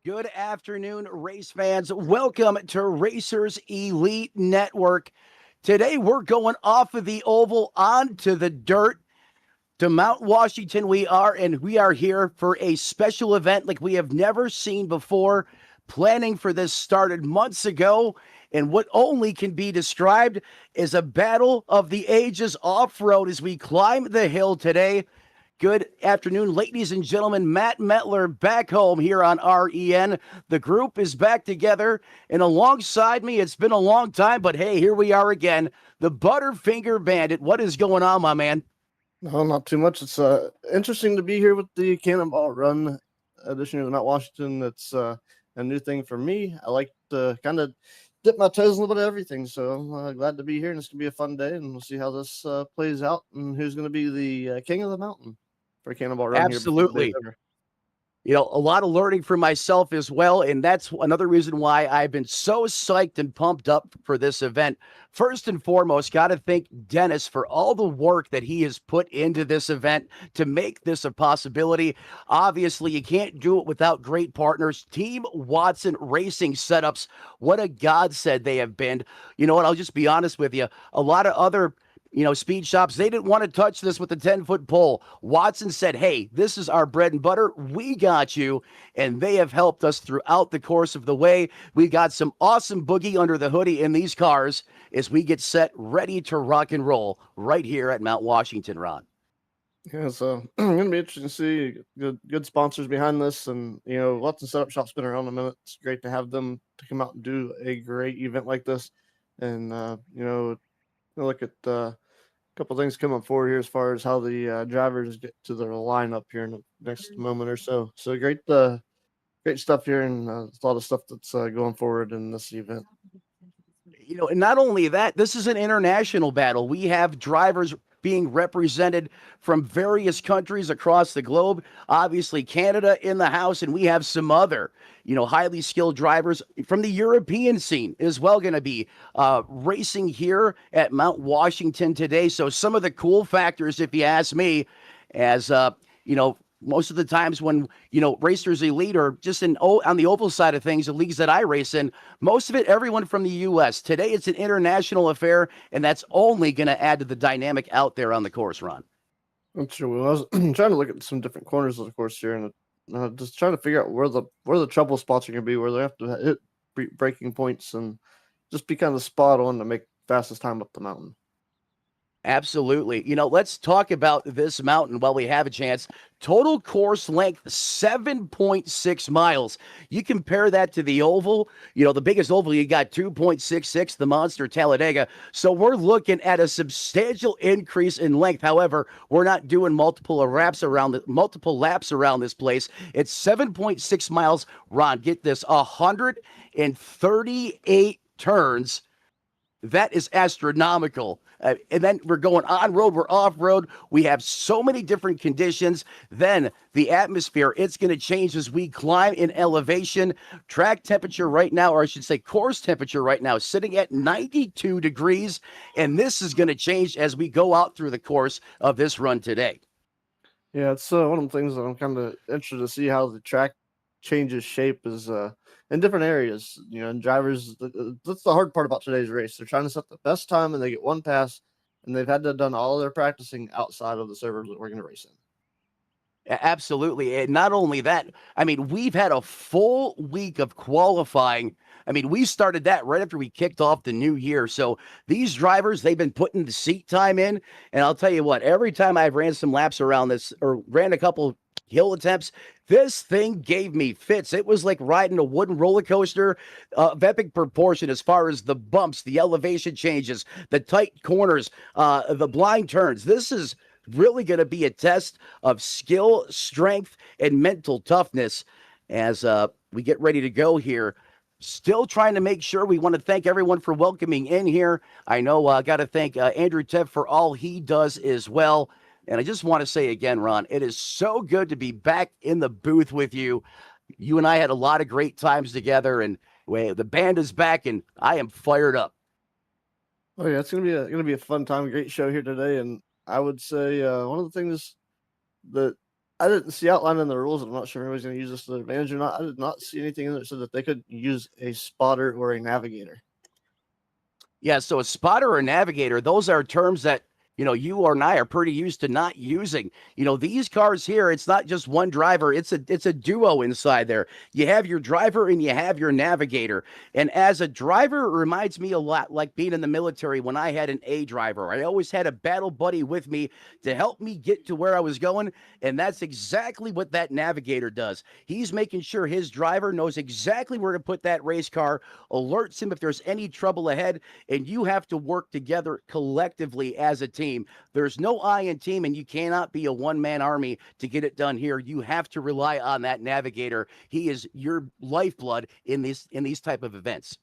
Good afternoon, race fans. Welcome to Racers Elite Network. Today, we're going off of the oval onto the dirt to Mount Washington. We are here for a special event like we have never seen before. Planning for this started months ago, and what only can be described as a battle of the ages off-road as we climb the hill today. Good afternoon, ladies and gentlemen. Matt Metler back home here on REN. The group is back together, and alongside me, it's been a long time, but hey, here we are again. The Butterfinger Bandit. What is going on, my man? No, not too much. It's interesting to be here with the Cannonball Run edition of the Mount Washington. It's a new thing for me. I like to kind of dip my toes in a little bit of everything, so I'm glad to be here, and it's going to be a fun day, and we'll see how this plays out and who's going to be the king of the mountain for Cannonball Run here before the day's Absolutely. over. A lot of learning for myself as well. And that's another reason why I've been so psyched and pumped up for this event. First and foremost, got to thank Dennis for all the work that he has put into this event to make this a possibility. Obviously, you can't do it without great partners. Team Watson Racing Setups, what a godsend they have been. You know what? I'll just be honest with you. A lot of other speed shops, they didn't want to touch this with the 10-foot pole. Watson said, hey, this is our bread and butter. We got you. And they have helped us throughout the course of the way. We got some awesome boogie under the hoodie in these cars as we get set, ready to rock and roll right here at Mount Washington, Ron. Yeah, so going to be interesting to see good sponsors behind this, and lots of setup shops been around a minute. It's great to have them to come out and do a great event like this, and look at a couple things coming forward here as far as how the drivers get to their lineup here in the next moment or so. So great stuff here, and a lot of stuff that's going forward in this event. And not only that, this is an international battle. We have drivers being represented from various countries across the globe. Obviously, Canada in the house, and we have some other, highly skilled drivers from the European scene as well going to be racing here at Mount Washington today. So some of the cool factors, if you ask me, as most of the times when, Racers Elite or just on the oval side of things, the leagues that I race in, most of it, everyone from the U.S. Today, it's an international affair, and that's only going to add to the dynamic out there on the course, Ron. I'm sure. Well, I was trying to look at some different corners of the course here, and just trying to figure out where the trouble spots are going to be, where they have to hit breaking points and just be kind of spot on to make fastest time up the mountain. Absolutely. Let's talk about this mountain while we have a chance. Total course length, 7.6 miles. You compare that to the oval, the biggest oval, you got 2.66, the Monster Talladega. So we're looking at a substantial increase in length. However, we're not doing multiple laps around this place. It's 7.6 miles. Ron, get this, 138 turns. That is astronomical. And then we're going on road, we're off road. We have so many different conditions. Then the atmosphere, it's going to change as we climb in elevation. Track temperature right now, or I should say course temperature right now, sitting at 92 degrees. And this is going to change as we go out through the course of this run today. Yeah, it's one of the things that I'm kind of interested to see how the track changes shape is in different areas. And drivers, that's the hard part about today's race. They're trying to set the best time, and they get one pass, and they've had to have done all of their practicing outside of the servers that we're going to race in. Absolutely. And not only that, we've had a full week of qualifying. We started that right after we kicked off the new year. So these drivers, they've been putting the seat time in. And I'll tell you what, every time I've ran some laps around this or ran a couple hill attempts, this thing gave me fits. It was like riding a wooden roller coaster of epic proportion as far as the bumps, the elevation changes, the tight corners, the blind turns. This is really going to be a test of skill, strength, and mental toughness as we get ready to go here. Still trying to make sure. We want to thank everyone for welcoming in here. I know I got to thank Andrew Tev for all he does as well. And I just want to say again, Ron, it is so good to be back in the booth with you. You and I had a lot of great times together, and the band is back, and I am fired up. Oh yeah, it's gonna be a fun time. Great show here today, and I would say one of the things that I didn't see outlined in the rules. I'm not sure if anybody's going to use this to their advantage or not. I did not see anything in there that said that they could use a spotter or a navigator. Yeah, so a spotter or navigator, those are terms that, you or I are pretty used to not using. These cars here, it's not just one driver, it's a duo inside there. You have your driver and you have your navigator. And as a driver, it reminds me a lot like being in the military when I had an A driver. I always had a battle buddy with me to help me get to where I was going, and that's exactly what that navigator does. He's making sure his driver knows exactly where to put that race car, alerts him if there's any trouble ahead, and you have to work together collectively as a team. There's no I in team, and you cannot be a one-man army to get it done here. You have to rely on that navigator. He is your lifeblood in these type of events.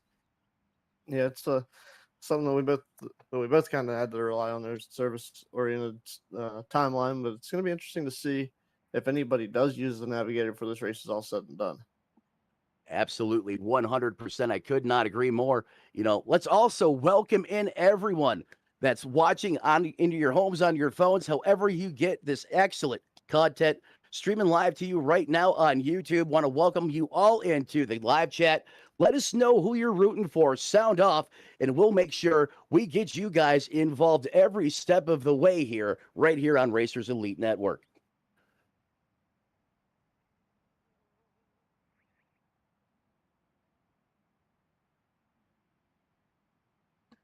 Yeah, it's something that we both kind of had to rely on their service oriented timeline. But it's going to be interesting to see if anybody does use the navigator for this race is all said and done. Absolutely, 100%. I could not agree more. Let's also welcome in everyone that's watching into your homes, on your phones, however you get this excellent content streaming live to you right now on YouTube. Want to welcome you all into the live chat. Let us know who you're rooting for. Sound off, and we'll make sure we get you guys involved every step of the way here, right here on Racers Elite Network.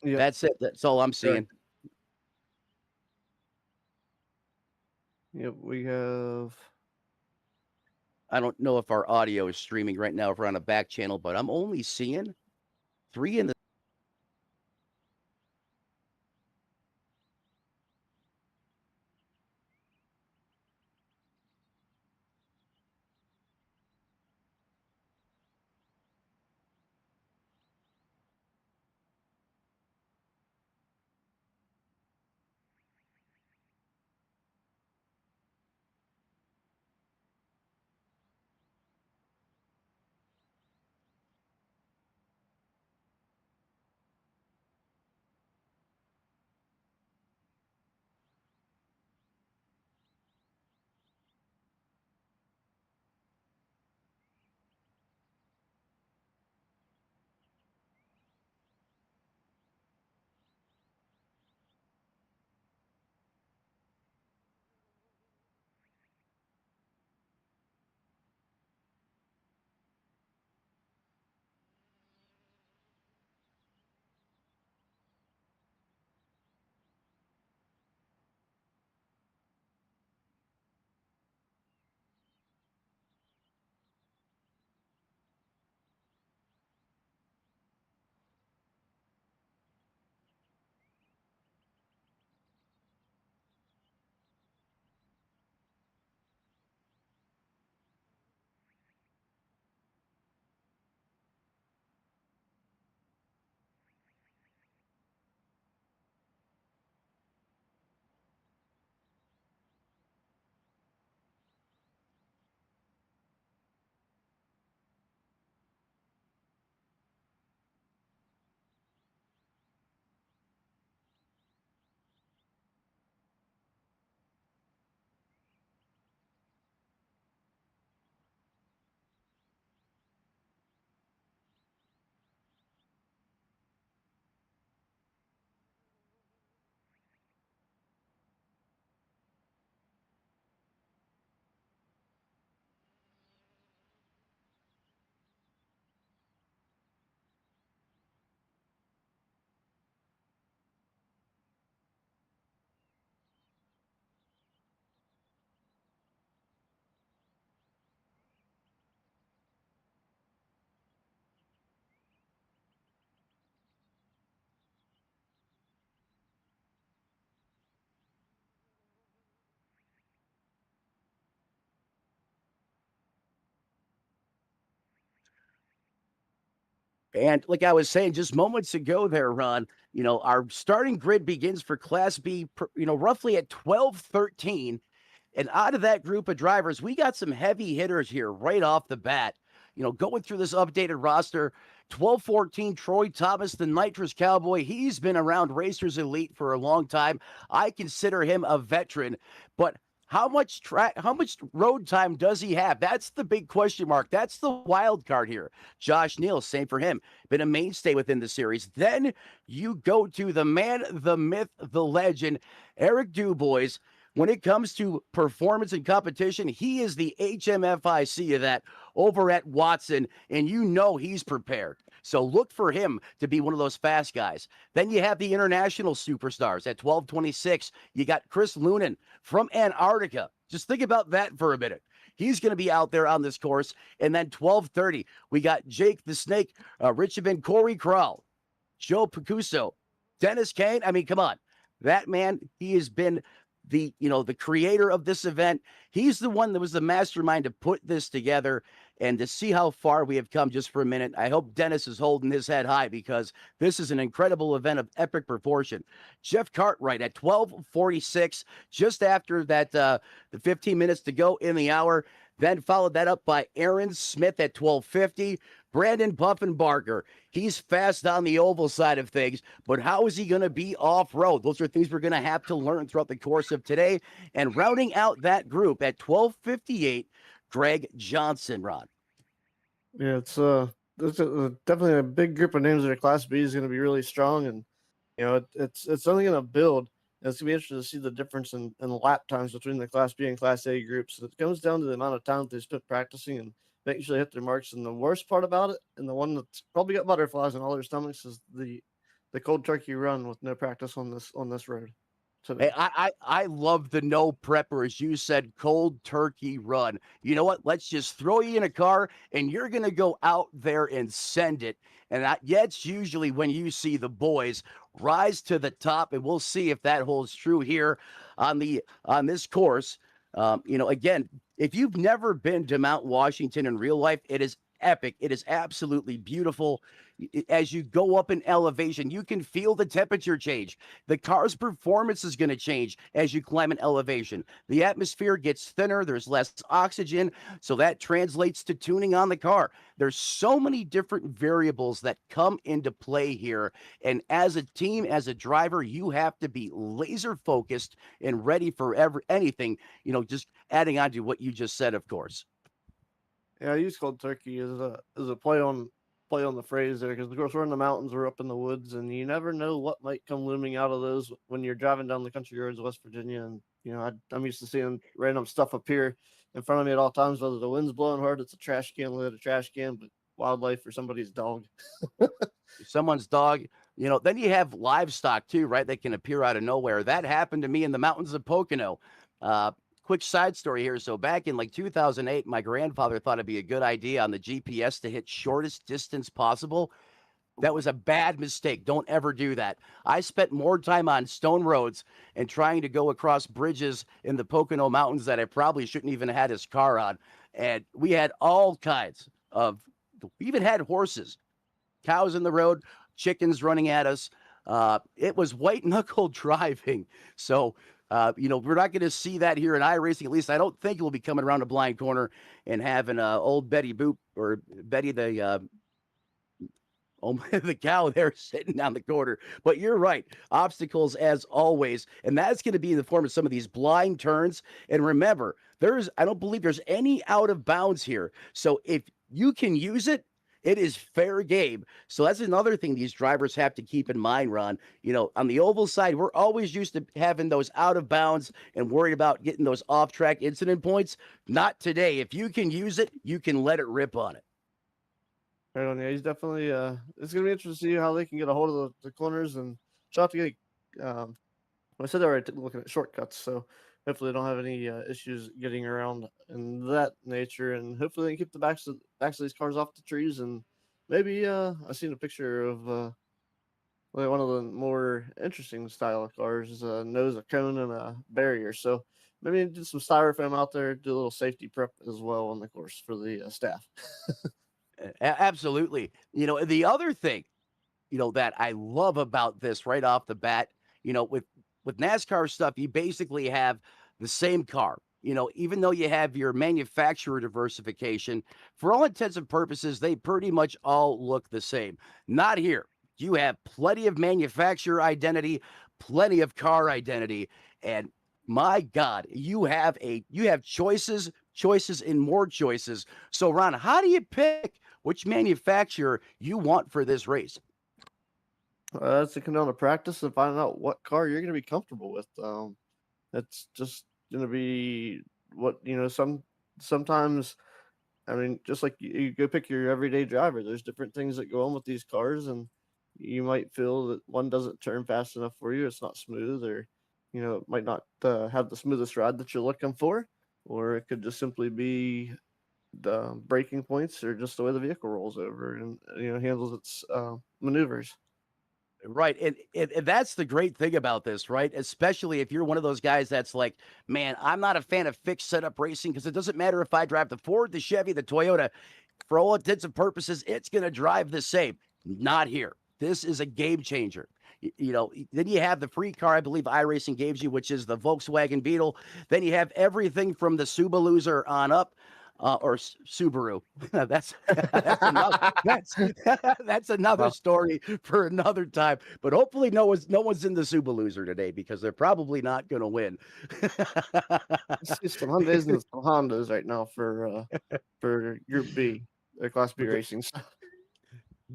Yep. That's it. That's all I'm seeing. Yep, we have. I don't know if our audio is streaming right now, if we're on a back channel, but I'm only seeing 3 in the And like I was saying just moments ago there, Ron, our starting grid begins for Class B, roughly at 12:13. And out of that group of drivers, we got some heavy hitters here right off the bat. Going through this updated roster, 12:14, Troy Thomas, the Nitrous Cowboy. He's been around Racers Elite for a long time. I consider him a veteran, but how much road time does he have? That's the big question mark. That's the wild card here. Josh Neal, same for him. Been a mainstay within the series. Then you go to the man, the myth, the legend, Eric Dubois. When it comes to performance and competition, he is the HMFIC of that over at Watson, and you know he's prepared. So look for him to be one of those fast guys. Then you have the international superstars at 12:26. You got Chris Lunan from Antarctica. Just think about that for a minute. He's going to be out there on this course. And then 12:30, we got Jake the Snake, Richmond, Corey Crowell, Joe Picuso, Dennis Kane. I mean, come on. That man, he has been the creator of this event. He's the one that was the mastermind to put this together, and to see how far we have come just for a minute. I hope Dennis is holding his head high, because this is an incredible event of epic proportion. Jeff Cartwright at 12:46, just after that, the 15 minutes to go in the hour. Then followed that up by Aaron Smith at 12:50. Brandon Puffin Barker, he's fast on the oval side of things, but how is he going to be off-road? Those are things we're going to have to learn throughout the course of today. And rounding out that group at 12:58, Greg Johnson, Ron. Yeah, it's definitely a big group of names that are Class B is going to be really strong, and it's only going to build. And it's going to be interesting to see the difference in lap times between the Class B and Class A groups. It comes down to the amount of time they spent practicing and making sure they hit their marks. And the worst part about it, and the one that's probably got butterflies in all their stomachs, is the cold turkey run with no practice on this road. Hey, I love the no prepper, as you said, cold turkey run. You know what? Let's just throw you in a car, and you're going to go out there and send it. And that's usually when you see the boys rise to the top, and we'll see if that holds true here on this course. Again, if you've never been to Mount Washington in real life, it is epic. It is absolutely beautiful. As you go up in elevation, you can feel the temperature change. The car's performance is going to change as you climb in elevation. The atmosphere gets thinner. There's less oxygen. So that translates to tuning on the car. There's so many different variables that come into play here. And as a team, as a driver, you have to be laser focused and ready for anything, just adding on to what you just said, of course. Yeah, I use cold turkey as a play on the phrase there, because of course we're in the mountains, we're up in the woods, and you never know what might come looming out of those when you're driving down the country roads of West Virginia. And I'm used to seeing random stuff appear in front of me at all times, whether the wind's blowing hard, it's a trash can lid, a trash can, but wildlife or somebody's dog. Someone's dog. Then you have livestock too, right? That can appear out of nowhere. That happened to me in the mountains of Pocono. Quick side story here. So back in 2008, my grandfather thought it'd be a good idea on the GPS to hit shortest distance possible. That was a bad mistake. Don't ever do that. I spent more time on stone roads and trying to go across bridges in the Pocono Mountains that I probably shouldn't even have had his car on. And we had all kinds we even had horses, cows in the road, chickens running at us. It was white knuckle driving. So, we're not going to see that here in iRacing. At least I don't think we'll be coming around a blind corner and having old Betty Boop or Betty the cow there sitting on the corner. But you're right. Obstacles as always. And that's going to be in the form of some of these blind turns. And remember, I don't believe there's any out of bounds here. So if you can use it, it is fair game. So that's another thing these drivers have to keep in mind, Ron. On the oval side, we're always used to having those out of bounds and worried about getting those off-track incident points. Not today. If you can use it, you can let it rip on it. Right on. Yeah, he's definitely. It's gonna be interesting to see how they can get a hold of the corners, and try to get. I said they were looking at shortcuts, so hopefully they don't have any issues getting around in that nature, and hopefully they can keep the backs of these cars off the trees. And maybe I seen a picture of one of the more interesting style of cars knows a cone and a barrier, so maybe do some styrofoam out there, do a little safety prep as well on the course for the staff. Absolutely. The other thing, that I love about this right off the bat, with NASCAR stuff, you basically have the same car. Even though you have your manufacturer diversification, for all intents and purposes, they pretty much all look the same. Not here. You have plenty of manufacturer identity, plenty of car identity, and my God, you have choices, and more choices. So, Ron, how do you pick which manufacturer you want for this race? That's to come down to practice and find out what car you're going to be comfortable with. That's just going to be what sometimes. I mean, just like you go pick your everyday driver, there's different things that go on with these cars, and you might feel that one doesn't turn fast enough for you. It's not smooth, or it might not have the smoothest ride that you're looking for, or it could just simply be the braking points, or just the way the vehicle rolls over and handles its maneuvers. Right. And that's the great thing about this, right? Especially if you're one of those guys that's like, man, I'm not a fan of fixed setup racing because it doesn't matter if I drive the Ford, the Chevy, the Toyota. For all intents and purposes, it's going to drive the same. Not here. This is a game changer. Then you have the free car, I believe iRacing gives you, which is the Volkswagen Beetle. Then you have everything from the Subaru on up. Or Subaru. That's another Well, story for another time. But hopefully, no one's in the Subaru today because they're probably not going to win. I see some Hyundais and some Hondas right now for Group B, Class B But the, racing.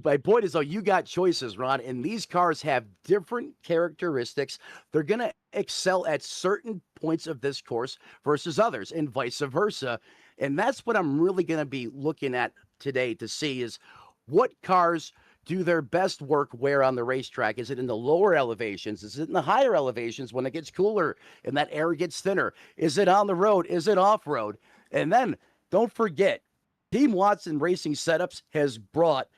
my point is, though, you got choices, Ron, and these cars have different characteristics. They're going to excel at certain points of this course versus others, and vice versa. And that's what I'm really going to be looking at today to see is what cars do their best work where on the racetrack. Is it in the lower elevations? Is it in the higher elevations when it gets cooler and that air gets thinner? Is it on the road? Is it off road? And then don't forget, Team Watson Racing Setups has brought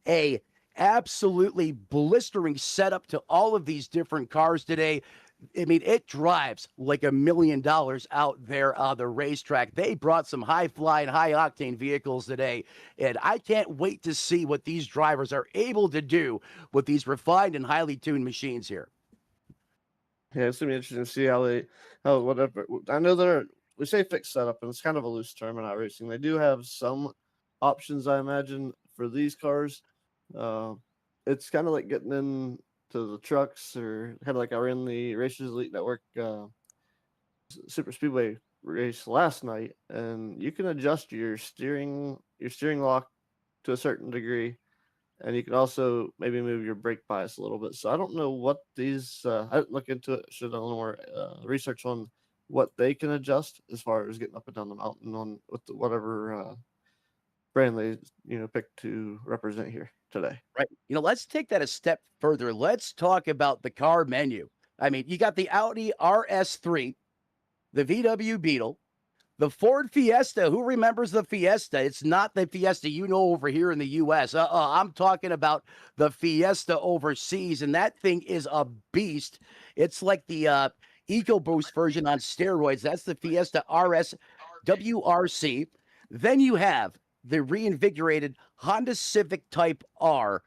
a absolutely blistering setup to all of these different cars today. I mean, it drives like $1 million out there on the racetrack. They brought some high flying, high octane vehicles today, and I can't wait to see what these drivers are able to do with these refined and highly tuned machines here. Yeah, it's gonna be interesting to see how whatever. I know we say fixed setup, and it's kind of a loose term in racing. They do have some options, I imagine, for these cars. Uh, it's kind of like getting into the trucks, or kind of like I ran the Racers Elite Network Super Speedway race last night, and you can adjust your steering lock to a certain degree, and you can also maybe move your brake bias a little bit. So I don't know what these. I didn't look into it. Should have done more research on what they can adjust as far as getting up and down the mountain on with whatever brand they pick to represent here today. Right. Let's take that a step further. Let's talk about the car menu. I mean, you got the Audi RS3, the VW Beetle, the Ford Fiesta. Who remembers the Fiesta? It's not the Fiesta over here in the U.S. I'm talking about the Fiesta overseas, and that thing is a beast. It's like the EcoBoost version on steroids. That's the Fiesta RS WRC. Then you have the reinvigorated Honda Civic Type R,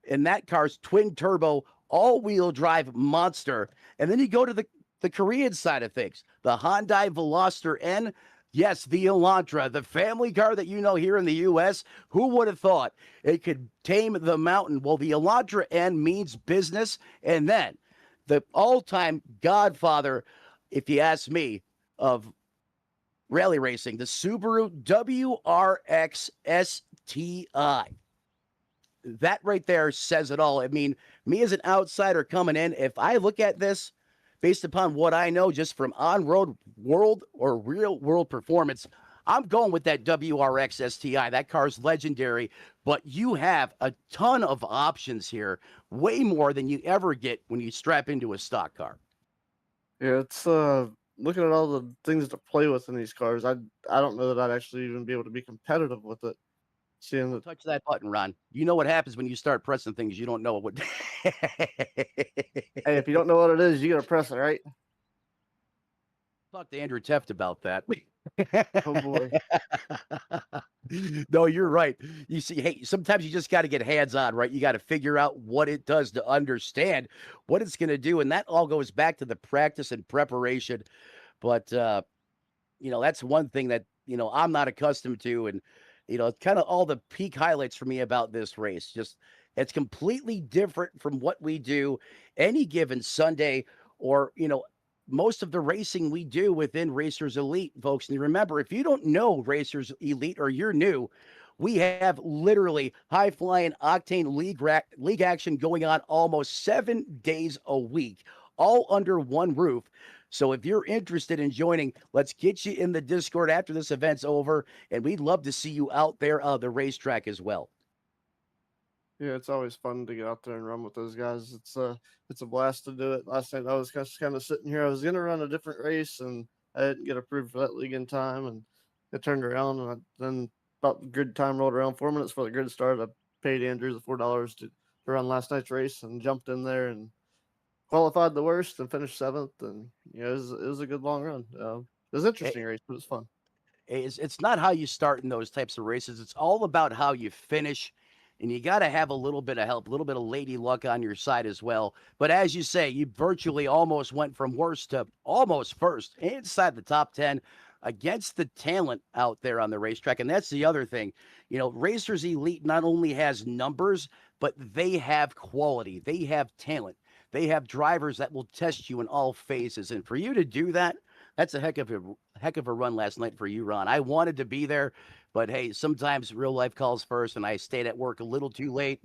and that car's twin turbo, all wheel drive monster. And then you go to the Korean side of things, the Hyundai Veloster N. Yes, the Elantra, the family car that here in the U.S. Who would have thought it could tame the mountain? Well, the Elantra N means business. And then the all-time godfather, if you ask me, of rally racing, the Subaru WRX STI. That right there says it all. I mean, me as an outsider coming in, if I look at this based upon what I know just from on-road world or real-world performance, I'm going with that WRX STI. That car's legendary, but you have a ton of options here, way more than you ever get when you strap into a stock car. Yeah, it's looking at all the things to play with in these cars. I don't know that I'd actually even be able to be competitive with it. Seeing that, Touch that button, Ron. You know what happens when you start pressing things you don't know what. hey, if you don't know what it is, you gotta press it, right? Talk to Andrew Teft about that. Oh boy. No, you're right. You see, hey, sometimes you just got to get hands on, right? You got to figure out what it does to understand what it's going to do. And that all goes back to the practice and preparation. But, that's one thing that, I'm not accustomed to. And, it's kind of all the peak highlights for me about this race. Just, it's completely different from what we do any given Sunday or, most of the racing we do within Racers Elite, folks. And remember, if you don't know Racers Elite or you're new, we have literally high flying octane league action going on almost 7 days a week, all under one roof. So if you're interested in joining, let's get you in the Discord after this event's over, and we'd love to see you out there on the racetrack as well. Yeah, it's always fun to get out there and run with those guys. It's a blast to do it. Last night I was just kind of sitting here. I was gonna run a different race and I didn't get approved for that league in time, and it turned around. And then about the grid time rolled around, 4 minutes before the grid started. I paid Andrew the $4 to run last night's race and jumped in there and qualified the worst and finished seventh. And it was a good long run. It was an interesting race, but it was fun. It's not how you start in those types of races. It's all about how you finish. And you got to have a little bit of help, a little bit of lady luck on your side as well. But as you say, you virtually almost went from worst to almost first inside the top 10 against the talent out there on the racetrack. And that's the other thing. Racers Elite not only has numbers, but they have quality, they have talent, they have drivers that will test you in all phases. And for you to do that, that's a heck of a run last night for you, Ron. I wanted to be there, but hey, sometimes real life calls first, and I stayed at work a little too late.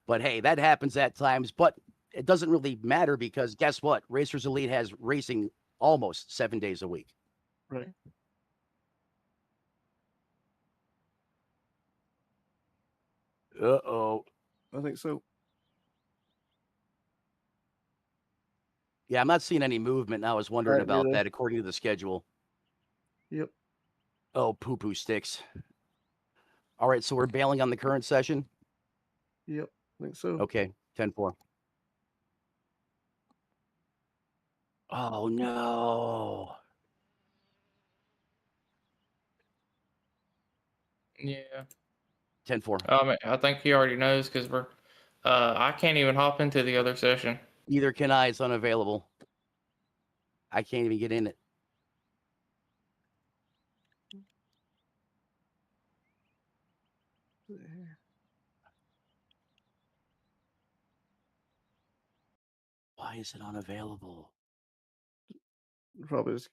But hey, that happens at times. But it doesn't really matter because guess what? Racers Elite has racing almost 7 days a week. Right. Uh-oh. I think so. Yeah, I'm not seeing any movement. And I was wondering Right, about neither. that according to the schedule. Yep. Oh, poo-poo sticks. All right, so we're bailing on the current session. Yep. I think so. Okay, 10-4. Oh, no. Yeah. 10-4. I think he already knows because I can't even hop into the other session. Neither can I. It's unavailable. I can't even get in it. Why is it unavailable? Probably just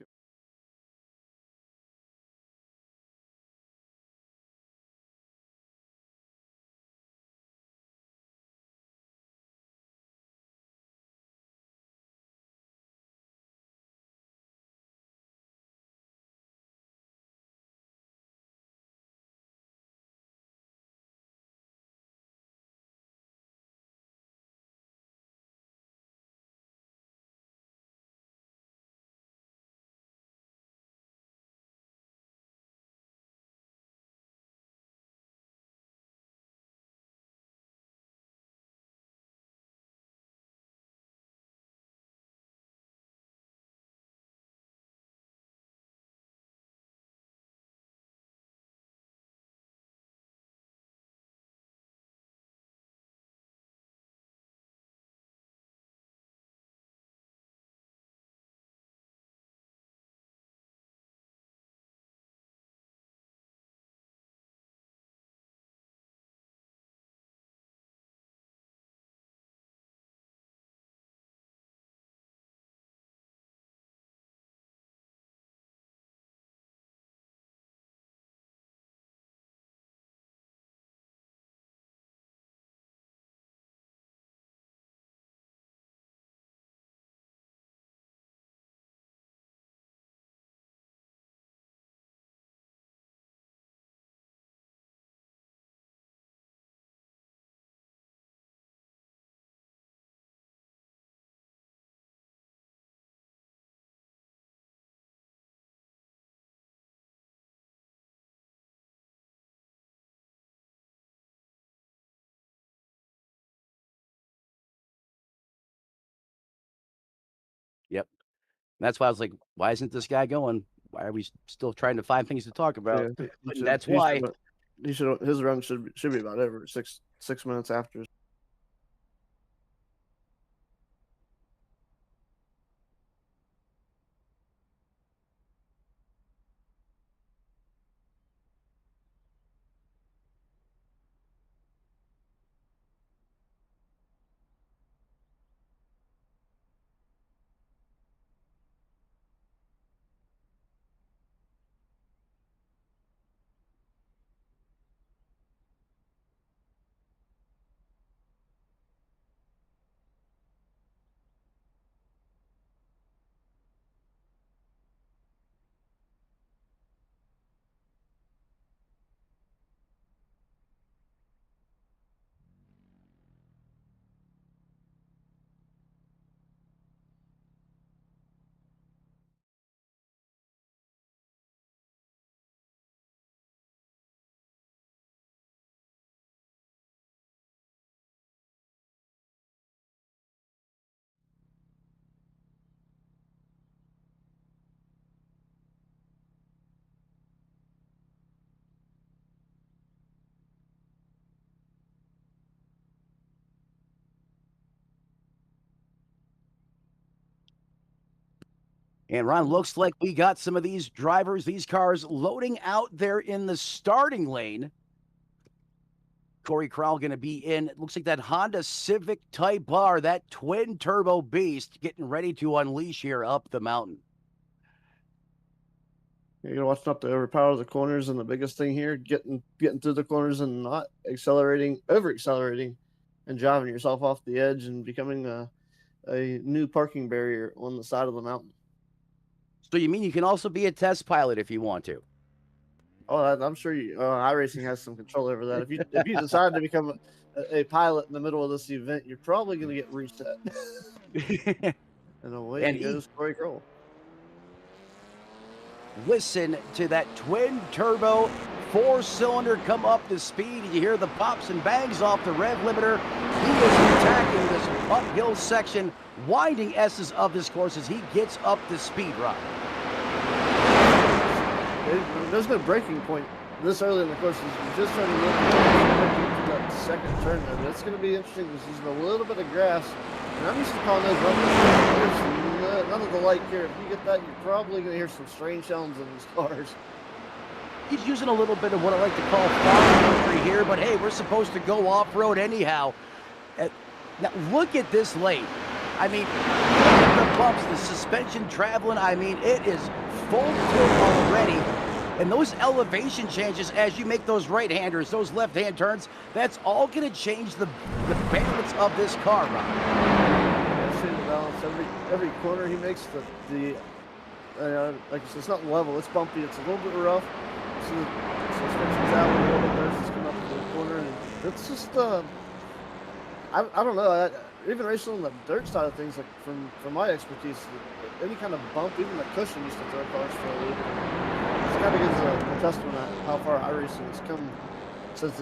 Yep. That's why I was like, why isn't this guy going? Why are we still trying to find things to talk about? he And should that's why. his run should be about ever 6 minutes after. And Ron, looks like we got some of these drivers, these cars loading out there in the starting lane. Corey Crowell going to be in, it looks like that Honda Civic Type R, that twin turbo beast, getting ready to unleash here up the mountain. You're watching up to overpower the corners, and the biggest thing here, getting through the corners and not over accelerating, and driving yourself off the edge and becoming a new parking barrier on the side of the mountain. So you mean you can also be a test pilot if you want to? Oh, I'm sure iRacing has some control over that. If you decide to become a pilot in the middle of this event, you're probably going to get reset. And away goes Corey Crowell. Listen to that twin turbo 4-cylinder come up to speed. You hear the pops and bangs off the rev limiter. He is attacking this uphill section, winding S's of this course as he gets up to speed, Rob. There's no breaking point this early in the course. He's just trying to look to that second turn there. But it's going to be interesting. This is a little bit of grass. And I'm used to calling those rubbers. None of the light here. If you get that, you're probably going to hear some strange sounds in these cars. He's using a little bit of what I like to call farm country here, but hey, we're supposed to go off-road anyhow. Now, look at this lane. I mean, look at the bumps, the suspension traveling. I mean, it is full tilt already. And those elevation changes as you make those right-handers, those left-hand turns, that's all going to change the balance of this car, Rob. Yeah, the balance. Every corner he makes, like I said, it's not level, it's bumpy, it's a little bit rough. So the suspension's out a little bit there, it's coming up to the corner, and it's just, I don't know. Even racing on the dirt side of things, like from my expertise, any kind of bump, even the cushion used to throw cars for a loop. It kind of gives a testament of how far iRacing has come since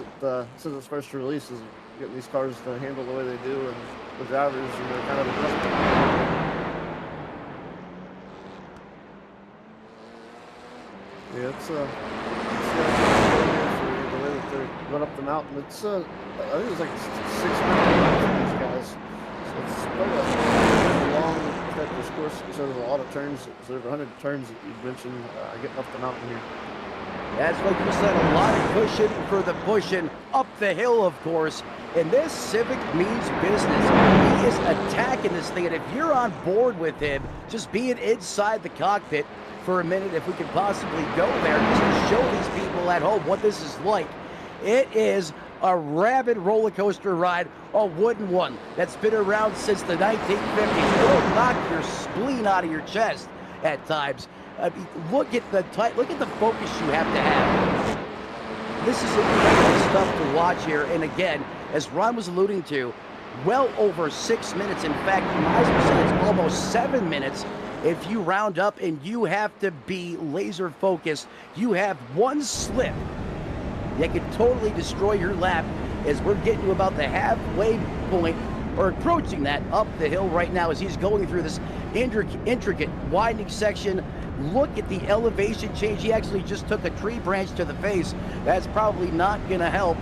its first release, is getting these cars to handle the way they do, and the drivers, kind of adjusting. Yeah, it's the way that they run up the mountain. It's I think it was like 6 minutes for these guys. So it's quite a long treacherous course. So there's a lot of turns. So there's 100 turns that you mentioned getting up the mountain here. That's like you said, a lot of cushion for the pushing up the hill, of course. And this Civic means business. He is attacking this thing. And if you're on board with him, just being inside the cockpit for a minute, if we could possibly go there, just to show these people at home what this is like. It is a rabid roller coaster ride, a wooden one that's been around since the 1950s. It'll knock your spleen out of your chest at times. Look at the focus you have to have. This is incredible stuff to watch here. And again, as Ron was alluding to, well over 6 minutes. In fact, you might as well say it's almost 7 minutes if you round up, and you have to be laser focused. You have one slip that could totally destroy your lap, as we're getting to about the halfway point, or approaching that, up the hill right now as he's going through this intricate winding section. Look at the elevation change. He actually just took a tree branch to the face. That's probably not going to help.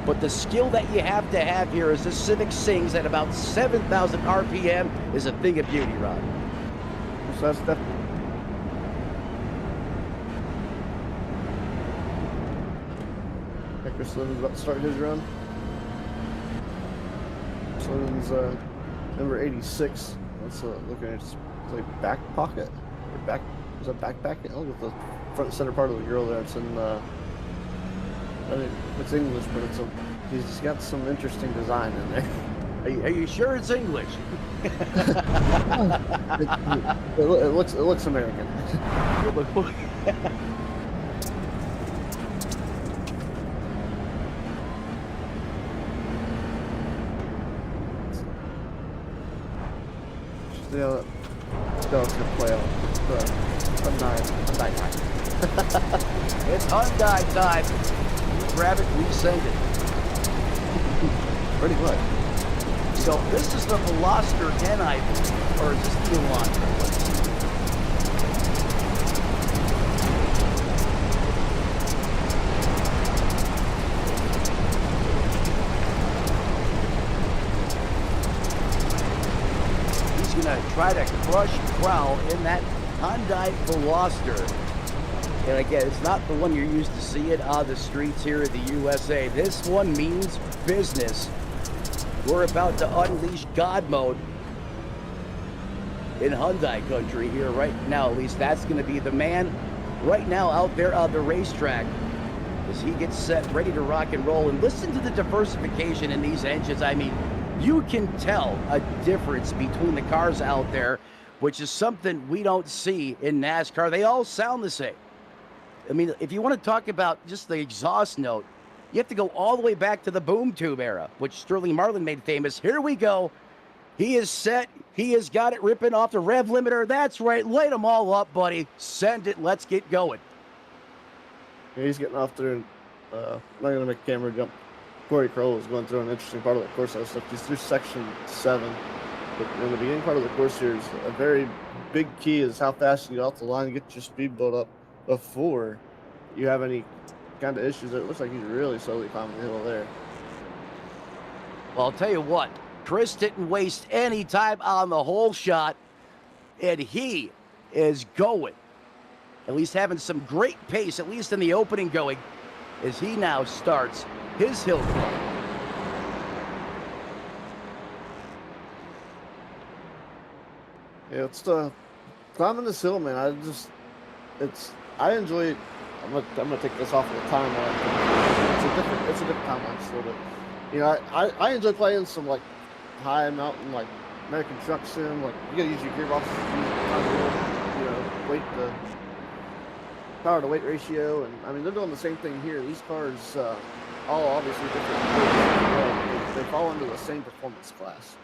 But the skill that you have to have here as this Civic sings at about 7,000 RPM is a thing of beauty, Rod. So that's definitely. Hector Slim's about to start his run. Slim's number 86. Let's look at it. It's like back pocket. Or back, is that backpack? Look at the front center part of the grill there. It's in I think it's English, but he's got some interesting design in there. Are you sure it's English? it looks American. Yeah, that's gonna play out. Hyundai time. It's Hyundai time. Grab it, we send it. Pretty much. So this is the Veloster N, I believe, or is this the Elantra? He's gonna try to crush Crowell in that Hyundai Veloster. And again, it's not the one you're used to seeing on the streets here in the USA. This one means business. We're about to unleash God mode in Hyundai country here right now. At least that's going to be the man right now out there on the racetrack as he gets set, ready to rock and roll. And listen to the diversification in these engines. I mean, you can tell a difference between the cars out there, which is something we don't see in NASCAR. They all sound the same. I mean, if you want to talk about just the exhaust note, you have to go all the way back to the boom tube era, which Sterling Marlin made famous. Here we go. He is set. He has got it ripping off the rev limiter. That's right. Light them all up, buddy. Send it. Let's get going. Yeah, he's getting off there, and I'm not going to make a camera jump. Corey Crowell is going through an interesting part of the course. He's through section 7. But in the beginning part of the course here is a very big key is how fast you get off the line and get your speed built up before you have any kind of issues. It looks like he's really slowly climbing the hill there. Well, I'll tell you what, Chris didn't waste any time on the whole shot, and he is going. At least having some great pace, at least in the opening going, as he now starts his hill climb. Yeah, it's climbing this hill, man. I enjoy it. I'm gonna take this off of the timeline. It's a different timeline just a little bit. You know, I enjoy playing some like high mountain like American Truck Sim. Like you gotta use your gearbox, you know, weight the power to weight ratio, and I mean they're doing the same thing here. These cars, all obviously different. They fall into the same performance class.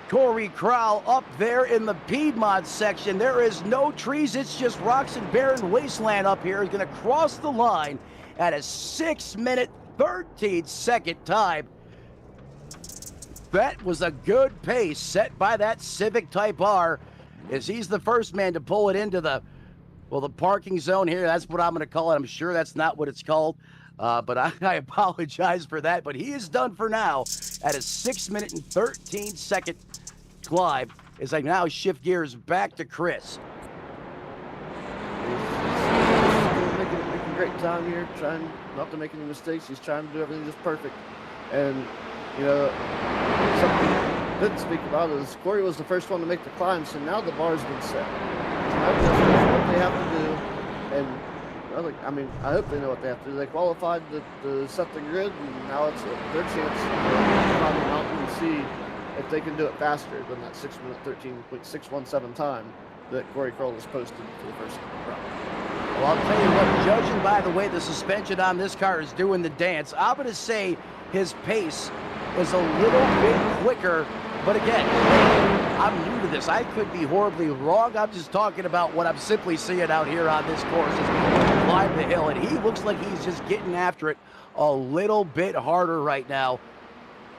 Corey Crowell up there in the Piedmont section. There is no trees. It's just rocks and barren wasteland up here. He's going to cross the line at a 6-minute, 13-second time. That was a good pace set by that Civic Type R as he's the first man to pull it into the parking zone here. That's what I'm going to call it. I'm sure that's not what it's called. But I apologize for that. But he is done for now at a 6-minute and 13-second climb as I now shift gears back to Chris. He's making great time here, trying not to make any mistakes. He's trying to do everything just perfect. And, you know, something I didn't speak about is Corey was the first one to make the climb, so now the bar's been set. Now that's what they have to do. And I hope they know what they have to do. They qualified to set the grid, and now it's their chance to climb the mountain and see if they can do it faster than that 6-minute 13.617 time that Corey Crowell has posted for the first round. Well, I'll tell you what, judging by the way the suspension on this car is doing the dance, I'm going to say his pace is a little bit quicker. But again, I'm new to this. I could be horribly wrong. I'm just talking about what I'm simply seeing out here on this course as we climb the hill. And he looks like he's just getting after it a little bit harder right now.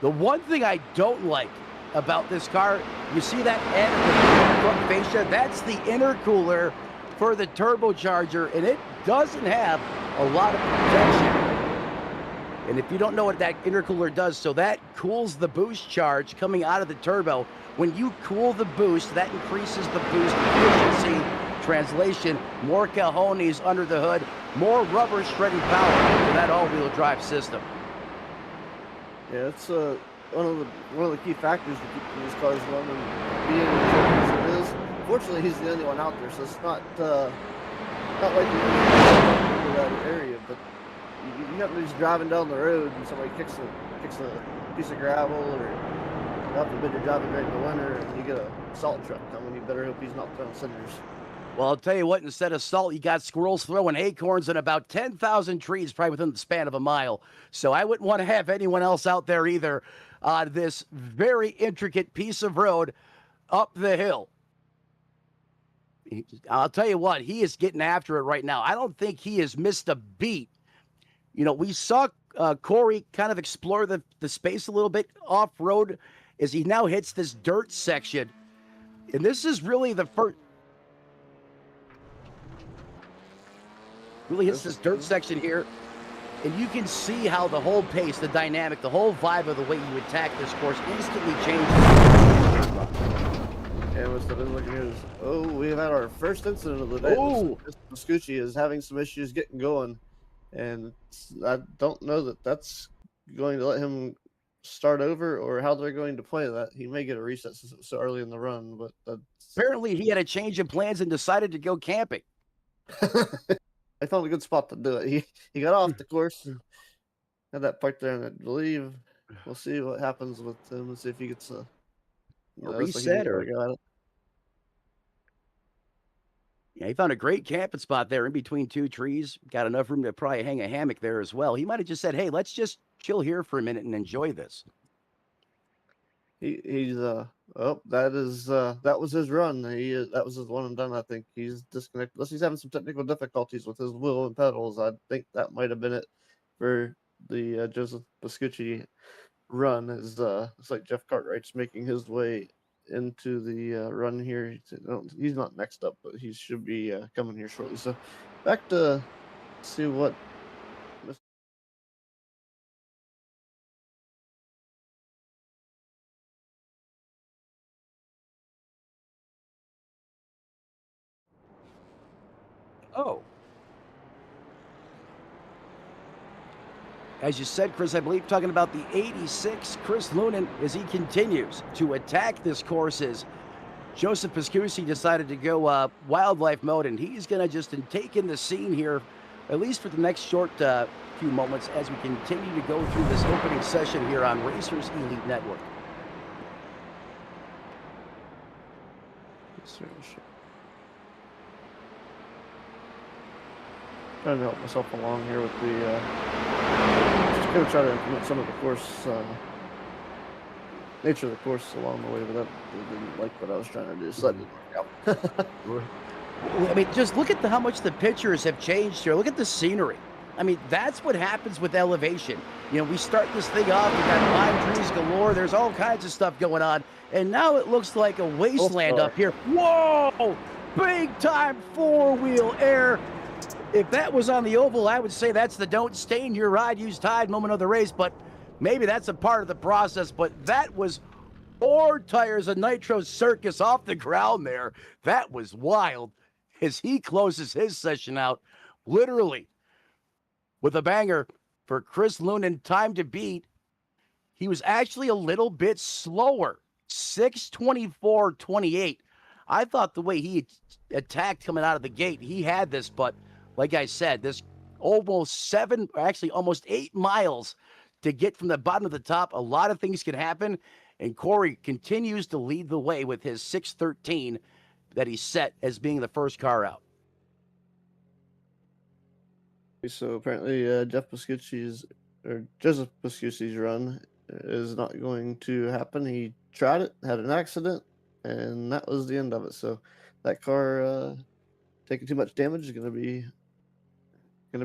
The one thing I don't like about this car, you see that end of the front fascia? That's the intercooler for the turbocharger, and it doesn't have a lot of protection. And if you don't know what that intercooler does, so that cools the boost charge coming out of the turbo. When you cool the boost, that increases the boost efficiency. Translation, more cojones under the hood, more rubber shredding power for that all-wheel drive system. Yeah, it's one of the key factors to keeping these cars running, being as it is. Fortunately, he's the only one out there, so it's not like you're in that area. But you happen to be just driving down the road and somebody kicks a piece of gravel, or God forbid you're driving right in the winter and you get a salt truck coming. You better hope he's not throwing cinders. Well, I'll tell you what, instead of salt, you got squirrels throwing acorns and about 10,000 trees probably within the span of a mile. So I wouldn't want to have anyone else out there either on this very intricate piece of road up the hill. I'll tell you what, he is getting after it right now. I don't think he has missed a beat. You know, we saw Corey kind of explore the space a little bit off-road as he now hits this dirt section. And this is really the first... Really hits this dirt section here. And you can see how the whole pace, the dynamic, the whole vibe of the way you attack this course instantly changes. And with the looking news, we've had our first incident of the day. Oh, Vespucci is having some issues getting going, and I don't know that that's going to let him start over or how they're going to play that. He may get a reset since it was so early in the run, but that's apparently he had a change of plans and decided to go camping. I found a good spot to do it. He got off the course and had that parked there, and I believe we'll see what happens with him and see if he gets a reset or go at it. Yeah, he found a great camping spot there in between two trees. Got enough room to probably hang a hammock there as well. He might have just said, "Hey, let's just chill here for a minute and enjoy this." He's that was his run. That was his one and done. I think he's disconnected. Unless he's having some technical difficulties with his wheel and pedals. I think that might have been it for the Joseph Vespucci run. It's like Jeff Cartwright's making his way into the run here. He's not next up, but he should be coming here shortly. So back to see what. Oh. As you said, Chris, I believe talking about the 86, Chris Lunan, as he continues to attack this course, as Joseph Vespucci decided to go wildlife mode, and he's going to just take in the scene here, at least for the next short few moments, as we continue to go through this opening session here on Racers Elite Network. Trying to help myself along here with the. Just gonna try to implement some of the course nature of the course along the way, but that didn't like what I was trying to do, so that didn't work out. I mean, just look at how much the pictures have changed here. Look at the scenery. I mean, that's what happens with elevation. You know, we start this thing off, we got pine trees galore, there's all kinds of stuff going on, and now it looks like a wasteland up here. Whoa! Big time four-wheel air. If that was on the oval, I would say that's the don't stain your ride, use Tide moment of the race, but maybe that's a part of the process. But that was 4 tires of Nitro Circus off the ground there. That was wild as he closes his session out literally with a banger for Chris Lunan. Time to beat. He was actually a little bit slower, 6:24.28. I thought the way he attacked coming out of the gate, he had this, but like I said, this almost 8 miles to get from the bottom to the top. A lot of things can happen, and Corey continues to lead the way with his 6:13 that he set as being the first car out. So apparently, Joseph Vespucci's run is not going to happen. He tried it, had an accident, and that was the end of it. So that car taking too much damage is going to be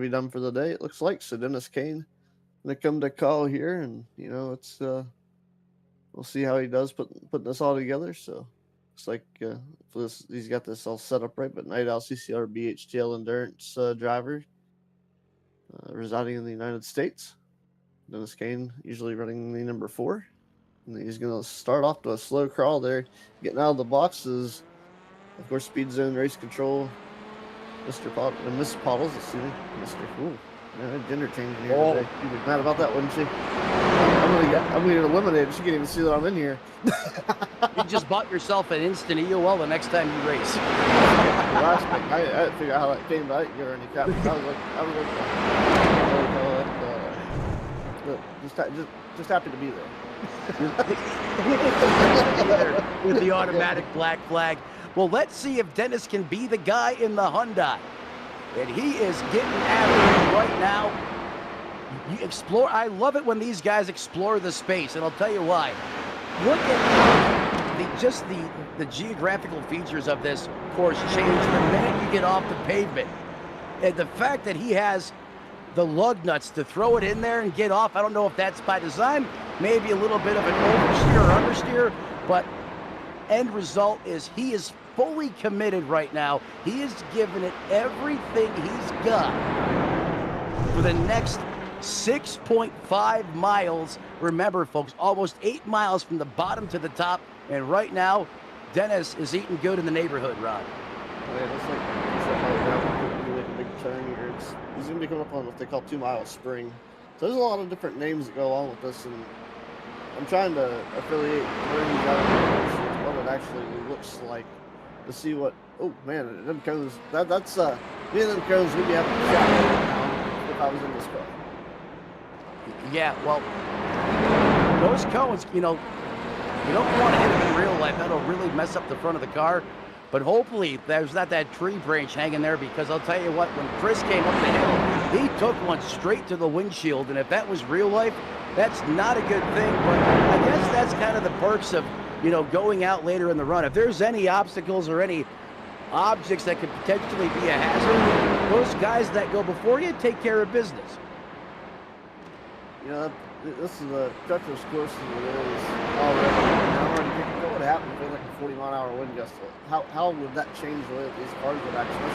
done for the day, it looks like. So Dennis Kane gonna come to call here, and it's we'll see how he does putting this all together. So it's like he's got this all set up right. But Night Owl CCR BHTL endurance driver residing in the United States. Dennis Kane usually running the number 4, and he's gonna start off to a slow crawl there, getting out of the boxes. Of course, speed zone race control. Mr. Miss Pottles, excuse me, Mr. Cool. Gender changing here today. She'd be mad about that, wouldn't she? I'm gonna get eliminated. She can't even see that I'm in here. You just bought yourself an instant EOL the next time you race. Last thing, I had to figure out how that came, but I didn't get her any cap. Just happy to be there. With the automatic black flag. Well, let's see if Dennis can be the guy in the Hyundai. And he is getting after it right now. You explore. I love it when these guys explore the space, and I'll tell you why. Look at the geographical features of this course change the minute you get off the pavement. And the fact that he has the lug nuts to throw it in there and get off, I don't know if that's by design, maybe a little bit of an oversteer or understeer, but end result is he is fully committed right now. He is giving it everything he's got for the next 6.5 miles. Remember, folks, almost 8 miles from the bottom to the top. And right now, Dennis is eating good in the neighborhood, Ron. Oh, yeah, looks like how we make a big turn here. He's going to be coming up on what they call 2 Mile Spring. So there's a lot of different names that go along with this, and I'm trying to affiliate where he's at with what it actually looks like to see what. Oh man, them cones. That's me and them cones. We'd be having a shot right now if I was in this car. Yeah, well, those cones, you don't want to hit them in real life. That'll really mess up the front of the car. But hopefully there's not that tree branch hanging there, because I'll tell you what, when Chris came up the hill, he took one straight to the windshield. And if that was real life, that's not a good thing. But I guess that's kind of the perks of, going out later in the run. If there's any obstacles or any objects that could potentially be a hazard, those guys that go before you take care of business. This is a treacherous course as it is already. What would happen if we had like a 40-mile-an-hour wind gust? How would that change the way that these cars would actually?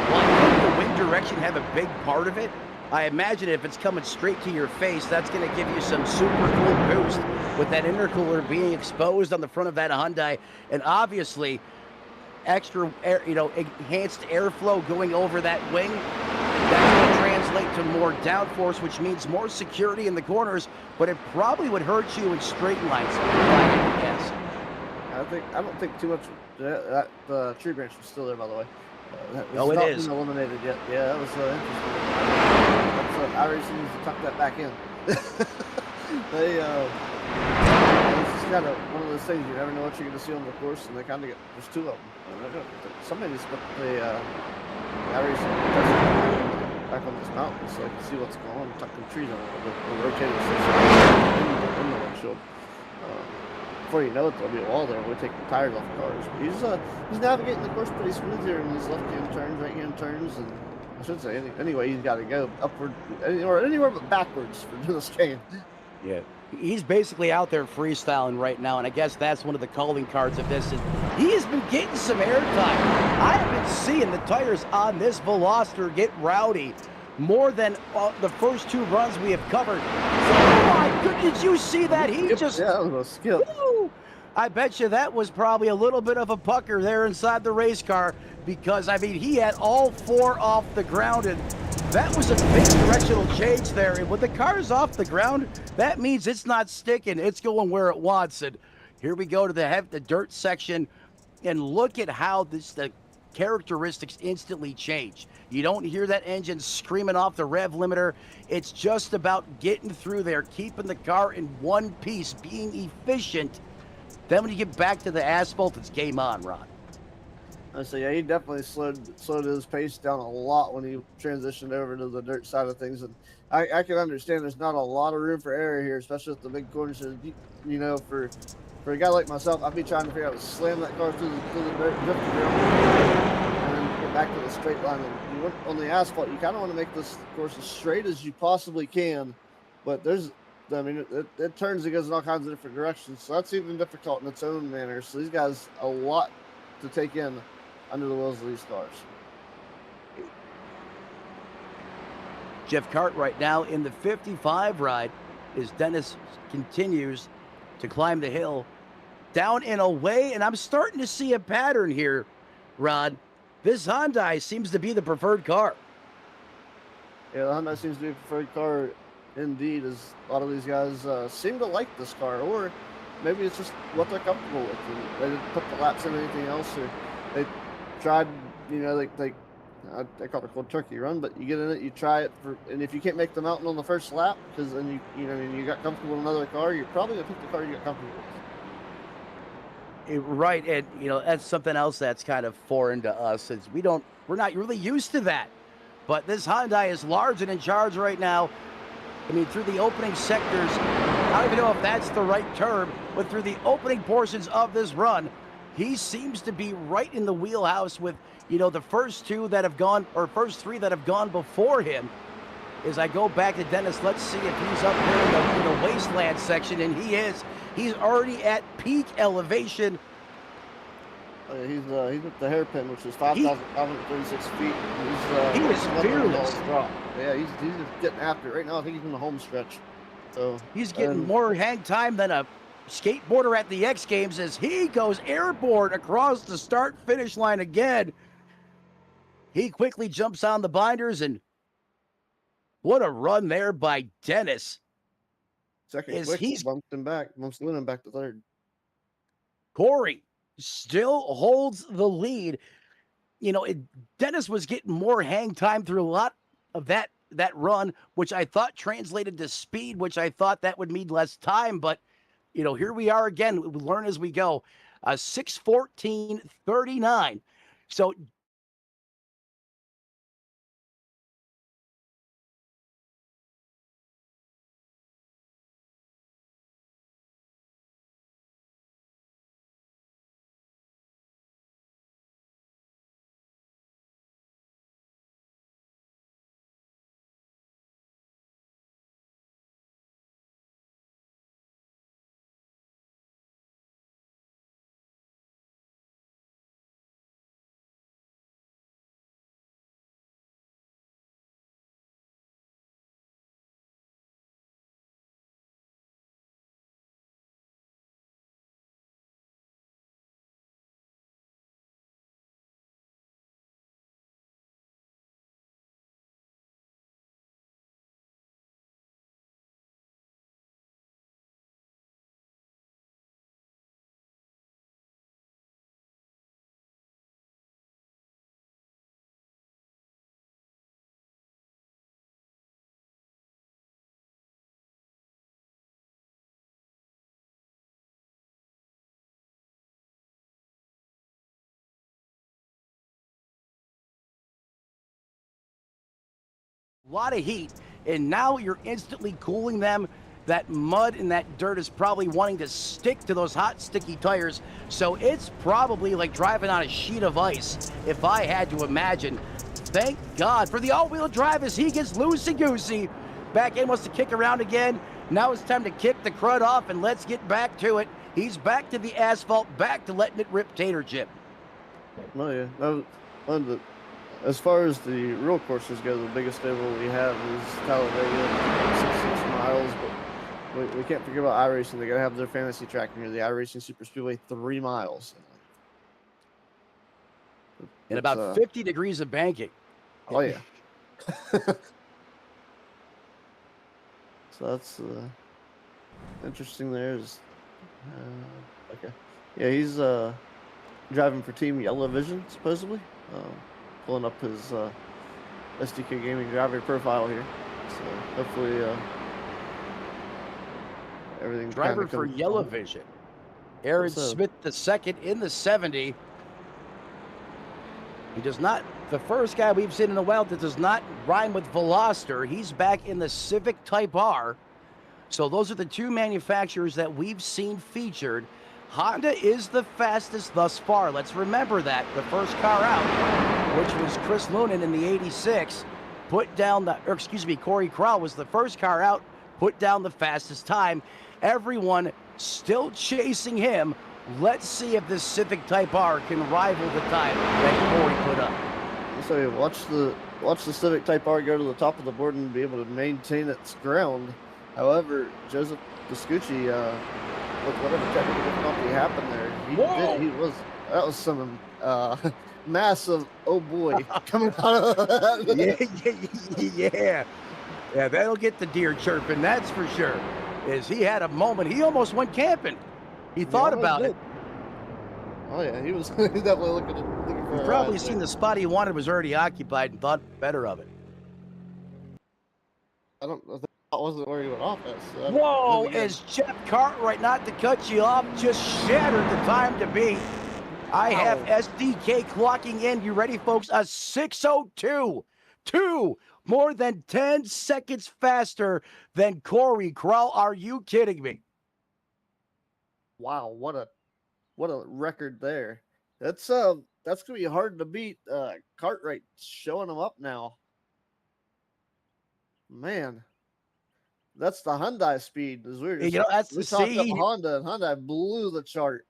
Well, I think the wind direction have a big part of it. I imagine if it's coming straight to your face, that's going to give you some super cool boost with that intercooler being exposed on the front of that Hyundai, and obviously extra air, enhanced airflow going over that wing. That's going to translate to more downforce, which means more security in the corners, but it probably would hurt you in straight lines. Yes. I don't think too much. The tree branch was still there, by the way. Oh, it is. Eliminated yet? Yeah, that was interesting. iRacing needs to tuck that back in. It's just kind of one of those things you never know what you're going to see on the course, and they kind of there's 2 of them. Somebody just put the iRacing back on this mountain so I can see what's going on, tuck the trees on it, the rotating system in the windshield. Before you know it, there'll be a wall there. We're taking tires off the cars. But he's navigating the course pretty smooth here in these left-hand turns, right-hand turns, and I should say anyway he's got to go upward or anywhere but backwards for this game. Yeah, he's basically out there freestyling right now, and I guess that's one of the calling cards of this. And he has been getting some airtime. I've been seeing the tires on this Veloster get rowdy more than the first 2 runs we have covered. So, oh my goodness, did you see that? He just... Yeah, that was a skip. Woo! I bet you that was probably a little bit of a pucker there inside the race car, because, he had all 4 off the ground, and that was a big directional change there. And when the car's off the ground, that means it's not sticking. It's going where it wants. And here we go to the dirt section, and look at how the characteristics instantly change. You don't hear that engine screaming off the rev limiter. It's just about getting through there, keeping the car in one piece, being efficient. Then when you get back to the asphalt, it's game on, Ron. So yeah, he definitely slowed his pace down a lot when he transitioned over to the dirt side of things, and I can understand there's not a lot of room for error here, especially with the big corners. For a guy like myself, I'd be trying to figure out how to slam that car through the dirt, drift around, and then get back to the straight line. And on the asphalt, you kind of want to make this course as straight as you possibly can, but it turns and goes in all kinds of different directions, so that's even difficult in its own manner. So these guys, a lot to take in under the wheels of these cars. Jeff Cart right now in the 55 ride as Dennis continues to climb the hill down and away, and I'm starting to see a pattern here, Rod. This Hyundai seems to be the preferred car. Yeah, the Hyundai seems to be the preferred car indeed, as a lot of these guys seem to like this car, or maybe it's just what they're comfortable with. And they didn't put the laps in anything else, or they tried, they call it a cold turkey run, but you get in it, you try it and if you can't make the mountain on the first lap, because then you got comfortable in another car, you're probably gonna pick the car you got comfortable with. Right, and that's something else that's kind of foreign to us, is we're not really used to that. But this Hyundai is large and in charge right now. Through the opening sectors, I don't even know if that's the right term, but through the opening portions of this run, he seems to be right in the wheelhouse with, the first 2 that have gone, or first 3 that have gone before him. As I go back to Dennis, let's see if he's up there in the wasteland section, and he is. He's already at peak elevation. He's at the hairpin, which is 5,536 feet. He is fearless. Yeah, he's just getting after it right now. I think he's in the home stretch. So he's getting more hang time than a skateboarder at the X Games as he goes airborne across the start-finish line again. He quickly jumps on the binders, and what a run there by Dennis. Second quick, bumps Lennon back to third. Corey still holds the lead. You know, Dennis was getting more hang time through a lot of that run, which I thought translated to speed, which I thought that would mean less time. But, you know, here we are again. We learn as we go. 6:14:39. So a lot of heat, and now you're instantly cooling them. That mud and that dirt is probably wanting to stick to those hot, sticky tires. So it's probably like driving on a sheet of ice, if I had to imagine. Thank God for the all-wheel drive as he gets loosey-goosey. Back end wants to kick around again. Now it's time to kick the crud off, and let's get back to it. He's back to the asphalt, back to letting it rip tater chip. Oh, yeah. As far as the real courses go, the biggest stable we have is Talladega, 66 miles. But we can't forget about iRacing. They got to have their fantasy track near the iRacing Super Speedway, 3 miles. And about 50 degrees of banking. Oh, yeah. So that's interesting there. Okay. Yeah, he's driving for Team Yellow Vision, supposedly. Pulling up his SDK Gaming driver profile here. So hopefully everything. Driver for Yellow Vision. Aaron Smith the second in the 70. He does not, the first guy we've seen in a while that does not rhyme with Veloster. He's back in the Civic Type R. So those are the two manufacturers that we've seen featured. Honda is the fastest thus far. Let's remember that. The first car out, which was Chris Lunan in the 86, put down the, or excuse me, Corey Crowell was the first car out, put down the fastest time. Everyone still chasing him. Let's see if this Civic Type R can rival the time that Corey put up. So watch the Civic Type R go to the top of the board and be able to maintain its ground. However, Joseph Piscucci, with whatever technical difficulty happened there, that was some massive, oh boy, coming out of that. Yeah, that'll get the deer chirping, that's for sure. As he had a moment, he almost went camping. He thought about it. Oh yeah, he was definitely looking for. He probably seen the spot he wanted was already occupied and thought better of it. I wasn't where he went off at. So whoa, as Jeff Cartwright, not to cut you off, just shattered the time to beat. I have SDK clocking in. You ready, folks? A 6:02. More than 10 seconds faster than Corey Crowell. Are you kidding me? Wow, what a record there. That's gonna be hard to beat. Cartwright showing him up now. Man, that's the Hyundai speed. As we talked about Honda, and Hyundai blew the chart.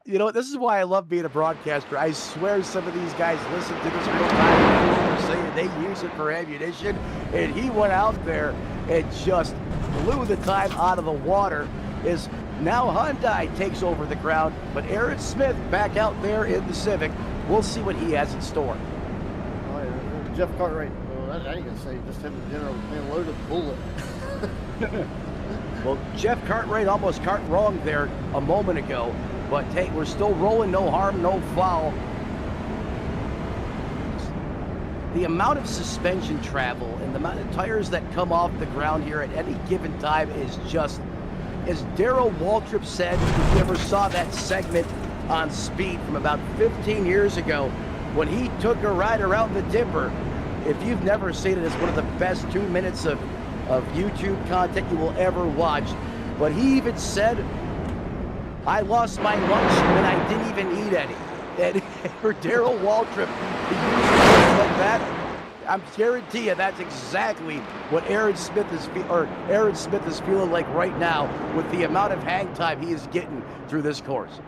You know, this is why I love being a broadcaster. I swear some of these guys listen to this real time. Saying they use it for ammunition, and he went out there and just blew the time out of the water. Is Now Hyundai takes over the ground, but Aaron Smith back out there in the Civic. We'll see what he has in store. Oh, yeah. Jeff Cartwright. Well, I ain't gonna say just him in general. Man, loaded bullet. Well, Jeff Cartwright almost cart wrong there a moment ago, but hey, we're still rolling, no harm, no foul. The amount of suspension travel and the amount of tires that come off the ground here at any given time is just, as Darrell Waltrip said, if you ever saw that segment on Speed from about 15 years ago when he took a ride around the Dipper, if you've never seen it, it's one of the best 2 minutes of YouTube content you will ever watch. But he even said, I lost my lunch and I didn't even eat any. And for Darrell Waltrip, he used words like that. I'm guarantee you that's exactly what Aaron Smith is feeling like right now with the amount of hang time he is getting through this course.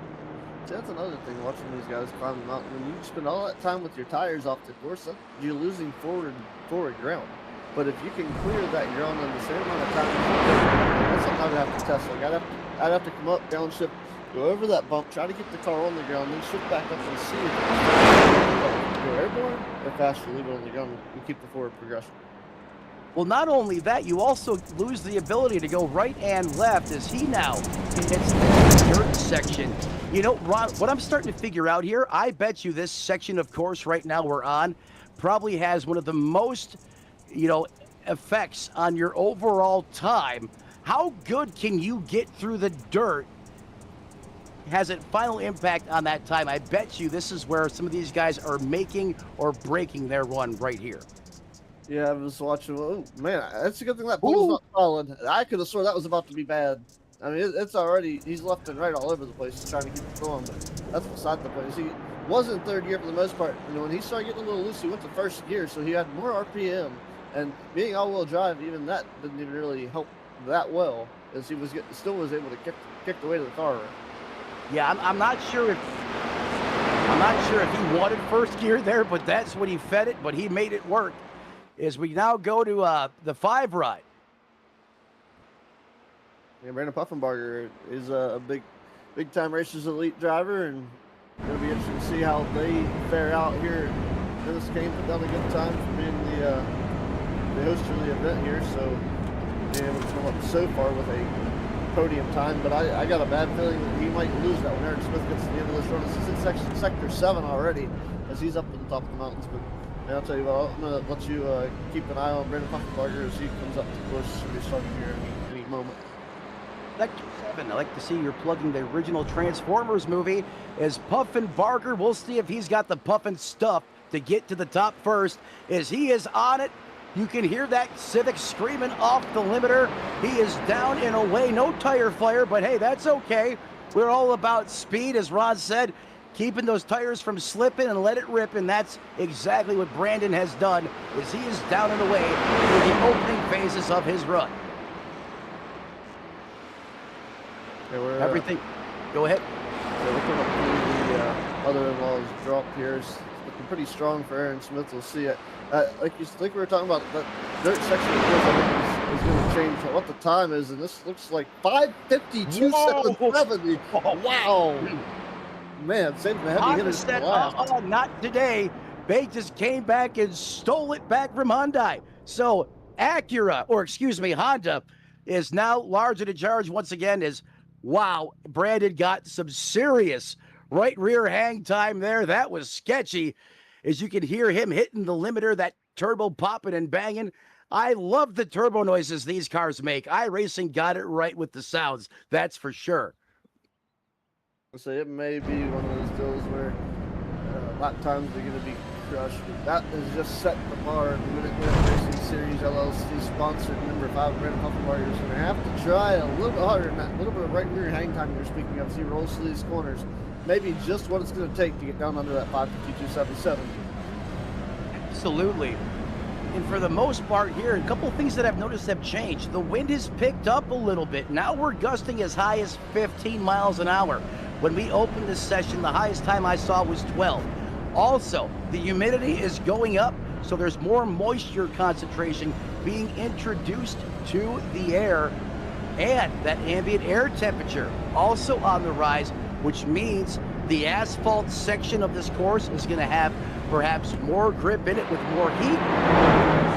See, that's another thing, watching these guys climb the mountain. When you spend all that time with your tires off the course, you're losing forward ground. But if you can clear that ground in the same amount of time, that's something I'd have to test. Like I'd have to come up, downshift, go over that bump, try to get the car on the ground, then shift back up and see if it's go airborne or faster, leave it on the ground and keep the forward progression. Well, not only that, you also lose the ability to go right and left as he now hits the dirt section. You know, Ron, what I'm starting to figure out here, I bet you this section of course right now we're on probably has one of the most, effects on your overall time. How good can you get through the dirt? Has a final impact on that time. I bet you this is where some of these guys are making or breaking their run right here. Yeah, I was watching. Oh, man, that's a good thing that bull's not falling. I could have sworn that was about to be bad. I mean, it's already, he's left and right all over the place trying to keep it going, but that's beside the point. He was in third gear for the most part. When he started getting a little loose, he went to first gear, so he had more RPM. And being all-wheel drive, even that didn't even really help that well, as he was still was able to kick the weight of the car around. Yeah, I'm not sure if he wanted first gear there, but that's when he fed it. But he made it work. As we now go to the 5 ride. Yeah, Brandon Puffenbarger is a big-time Racers Elite driver, and it'll be interesting to see how they fare out here. Dennis Kane put down a good time for being the host of the event here, so being able to come up so far with a podium time. But I got a bad feeling that he might lose that when Aaron Smith gets to the end of this run. He's in sector 7 already, as he's up at the top of the mountains. But man, I'll tell you what, I'm going to let you keep an eye on Brandon Puffenbarger as he comes up to the course. He'll be starting here any moment. Sector 7, I like to see you're plugging the original Transformers movie. As Puffenbarger, we'll see if he's got the puffin stuff to get to the top first. As he is on it, you can hear that Civic screaming off the limiter. He is down and away, no tire fire, but hey, that's okay. We're all about speed, as Ron said, keeping those tires from slipping and let it rip, and that's exactly what Brandon has done, as he is down and away in the opening phases of his run. Yeah, everything. Go ahead. Yeah, we're coming up to the other-in-law's drop here. It's looking pretty strong for Aaron Smith. We'll see it. Like we were talking about, that dirt section of course, I think is going to change what the time is, and this looks like 5:52.70. Wow. Man, saving the heavy hitters for last. Not today. They just came back and stole it back from Hyundai. So Honda is now larger to charge once again. Wow, Brandon got some serious right rear hang time there. That was sketchy. As you can hear him hitting the limiter, that turbo popping and banging. I love the turbo noises these cars make. iRacing got it right with the sounds, that's for sure. So it may be one of those deals where lap times are going to be crushed. But that is just setting the bar. The Minute Racing Series LLC sponsored number 5, Brandon Puffenbarger, is going to have to try a little bit harder than that. A little bit of right rear hang time you're speaking of. See, rolls through these corners. Maybe just what it's going to take to get down under that 5:52.77. Absolutely. And for the most part here, a couple of things that I've noticed have changed. The wind has picked up a little bit. Now we're gusting as high as 15 miles an hour. When we opened this session, the highest time I saw was 12. Also, the humidity is going up, so there's more moisture concentration being introduced to the air. And that ambient air temperature also on the rise, which means the asphalt section of this course is going to have perhaps more grip in it with more heat.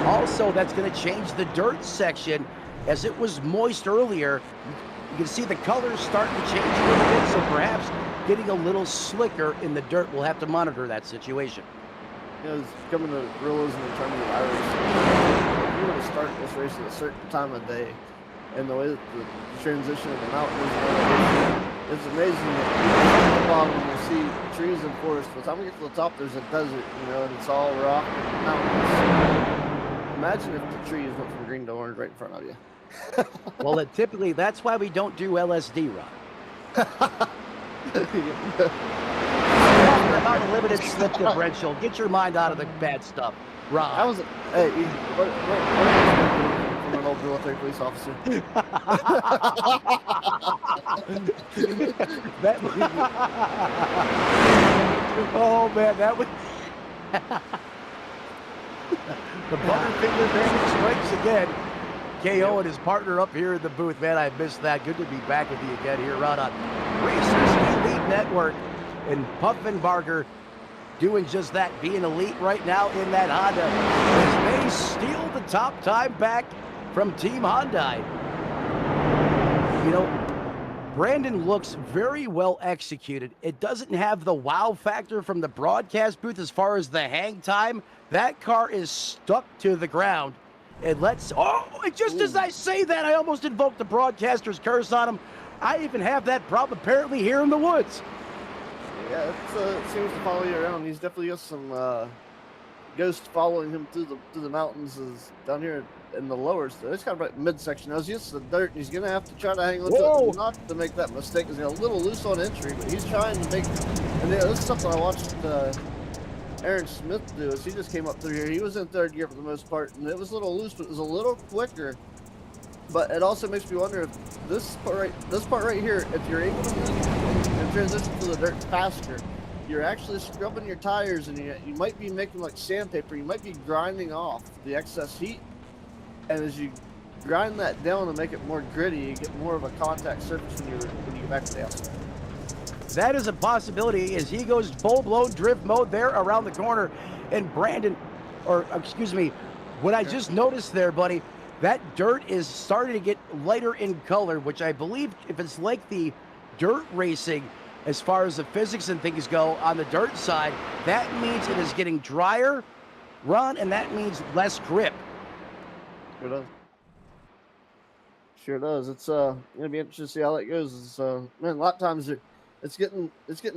Also, that's going to change the dirt section. As it was moist earlier, you can see the colors starting to change a little bit, so perhaps getting a little slicker in the dirt. We'll have to monitor that situation. It's coming to realism in terms of iRacing. If you were to start this race at a certain time of day, and the way that the transition of the mountain is, it's amazing that at the bottom you see trees and forest. By the time we get to the top, there's a desert, and it's all rock and mountains. Imagine if the trees went from green to orange right in front of you. Well, typically, that's why we don't do LSD, Ron. About a limited slip differential. Get your mind out of the bad stuff, Ron. I was, hey, what from an old military police officer. Oh man, that was the Butterfinger Band strikes again. KO and his partner up here in the booth. Man, I missed that. Good to be back with you again here, Ron, on Racers Elite Network. And Puffenbarger doing just that, being elite right now in that Honda as they steal the top time back from Team Hyundai. Brandon looks very well executed. It doesn't have the wow factor from the broadcast booth as far as the hang time. That car is stuck to the ground. And just as I say that, I almost invoked the broadcaster's curse on him. I even have that problem apparently here in the woods. Yeah, it seems to follow you around. He's definitely got some ghosts following him through the mountains. Is down here in the lowers. It's kind of like midsection. I was used to the dirt, and he's gonna have to try to hang on to it, not to make that mistake. He's a little loose on entry, but he's trying to make. And this is something I watched Aaron Smith do. Is he just came up through here? He was in third gear for the most part, and it was a little loose, but it was a little quicker. But it also makes me wonder if this part right here, if you're able to transition to the dirt faster, you're actually scrubbing your tires, and you might be making like sandpaper. You might be grinding off the excess heat, and as you grind that down and make it more gritty, you get more of a contact surface when you get back to the outside. That is a possibility as he goes full-blown drift mode there around the corner. And Brandon, what I just noticed there, buddy, that dirt is starting to get lighter in color, which I believe if it's like the dirt racing, as far as the physics and things go on the dirt side, that means it is getting drier, Ron, and that means less grip. Sure does. Sure does. It's gonna be interesting to see how that goes. Man, a lot of times it's getting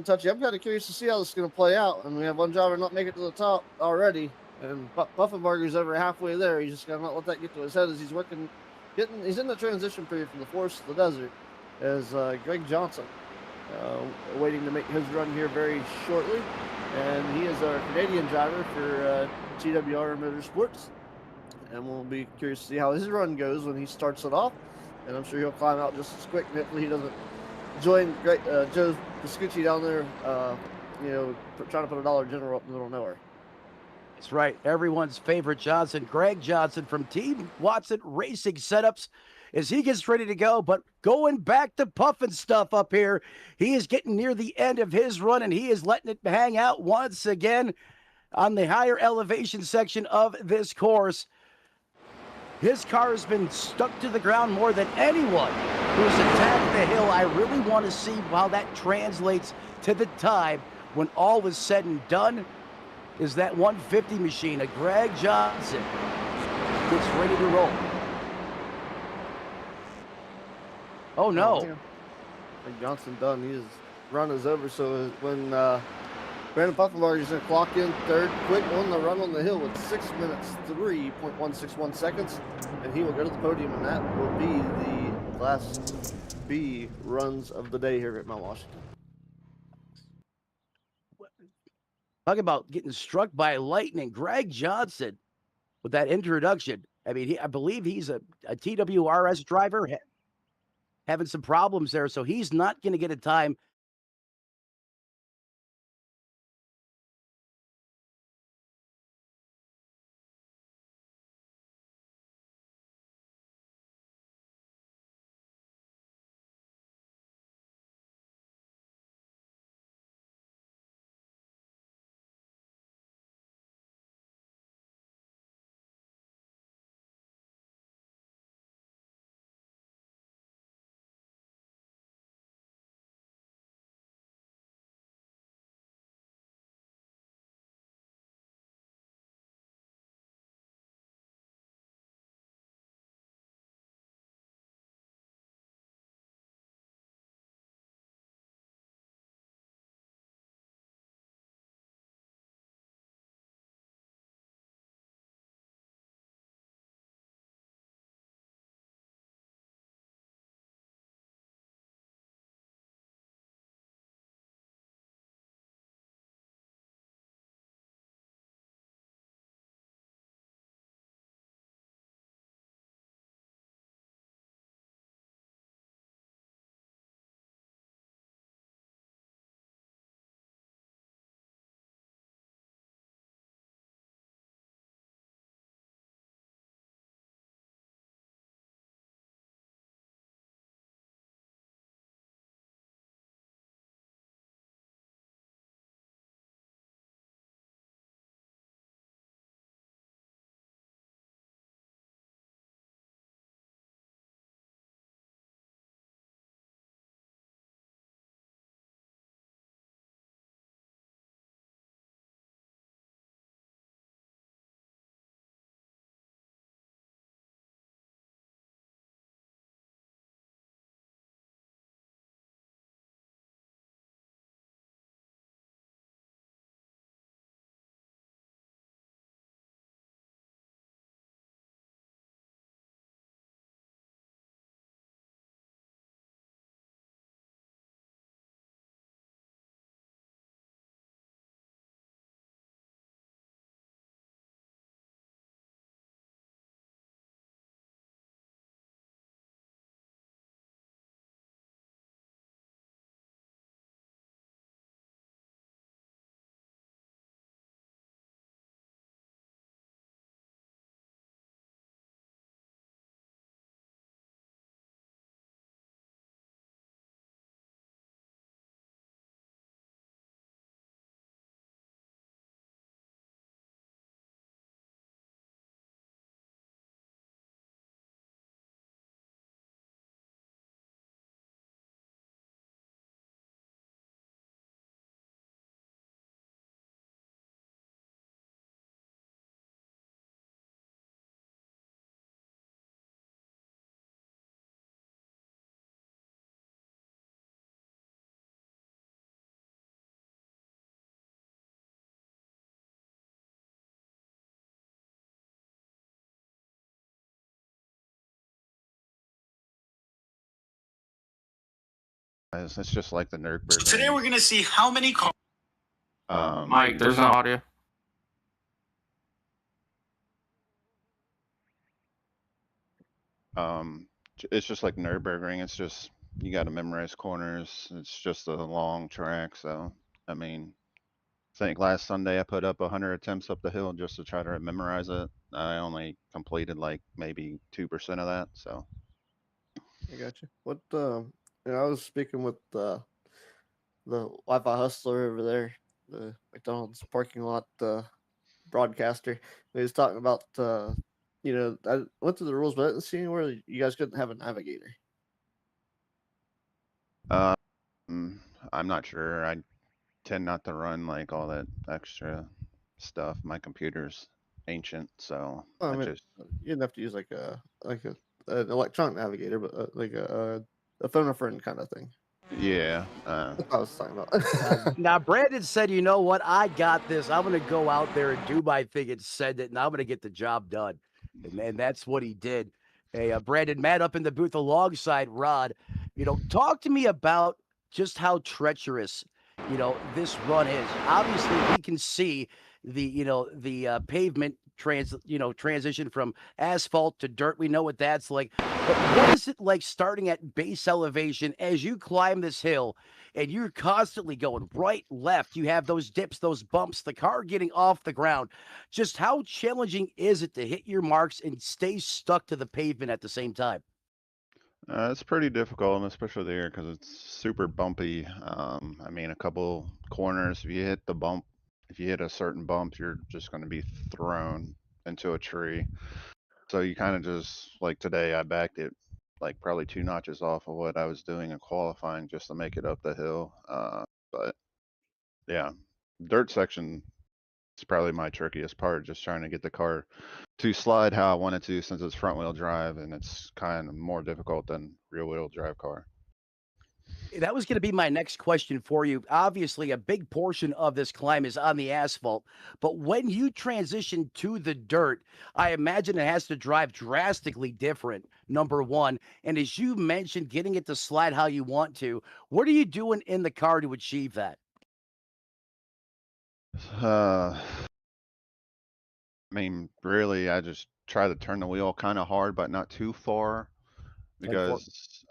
touchy. I'm kind of curious to see how this is gonna play out. And we have one driver not make it to the top already, and Puffenbarger's over halfway there. He's just gotta not let that get to his head as he's working. He's in the transition period from the forest to the desert. As Greg Johnson waiting to make his run here very shortly, and he is our Canadian driver for TWR Motorsports. And we'll be curious to see how his run goes when he starts it off. And I'm sure he'll climb out just as quick. And hopefully he doesn't join Joe Piscucci down there, trying to put a Dollar General up in the middle of nowhere. That's right. Everyone's favorite Johnson, Greg Johnson from Team Watson Racing Setups, as he gets ready to go. But going back to Puffin stuff up here, he is getting near the end of his run, and he is letting it hang out once again on the higher elevation section of this course. His car has been stuck to the ground more than anyone who's attacked the hill. I really want to see how that translates to the time when all is said and done. Is that 150 machine, a Greg Johnson, gets ready to roll. Oh no. Greg Johnson done. His run is over. So when Brandon Puffenbarger is going to clock in third quick on the run on the hill with 6 minutes, 3.161 seconds. And he will go to the podium, and that will be the last B runs of the day here at Mount Washington. Talk about getting struck by lightning. Greg Johnson with that introduction. I mean, I believe he's a TWRS driver having some problems there, so he's not going to get a time It's just like the Nürburgring. Today we're gonna see how many cars. Mike, there's no audio. It's just like Nürburgring. It's just you got to memorize corners. It's just a long track. So I mean, I think last Sunday I put up 100 attempts up the hill just to try to memorize it. I only completed like maybe 2% of that. So I got you. What I was speaking with the Wi-Fi hustler over there, the McDonald's parking lot broadcaster. He was talking about I went through the rules, but I didn't see anywhere you guys couldn't have a navigator. I'm not sure. I tend not to run like all that extra stuff. My computer's ancient, so Well, I I mean, just you didn't have to use an electronic navigator, but like a phone a friend kind of thing. yeah. That's what I was talking about. Now, Brandon said, you know what? I got this. I'm going to go out there and do my thing and send it, and I'm going to get the job done. And that's what he did. Hey, Brandon, Matt up in the booth alongside Rod. Talk to me about just how treacherous, this run is. Obviously, we can see the pavement transition from asphalt to dirt. We know what that's like. But what is it like starting at base elevation as you climb this hill and you're constantly going right, left? You have those dips, those bumps, the car getting off the ground. Just how challenging is it to hit your marks and stay stuck to the pavement at the same time? It's pretty difficult, and especially there because it's super bumpy. I mean, a couple corners, if you hit a certain bump, you're just going to be thrown into a tree. So you kind of just like today, I backed it like probably 2 notches off of what I was doing in qualifying just to make it up the hill. But yeah, dirt section is probably my trickiest part, just trying to get the car to slide how I want it to since it's front wheel drive and it's kind of more difficult than rear wheel drive car. That was going to be my next question for you. Obviously, a big portion of this climb is on the asphalt, but when you transition to the dirt, I imagine it has to drive drastically different, number one. And as you mentioned, getting it to slide how you want to, what are you doing in the car to achieve that? I mean, really, I just try to turn the wheel kind of hard, but not too far. Because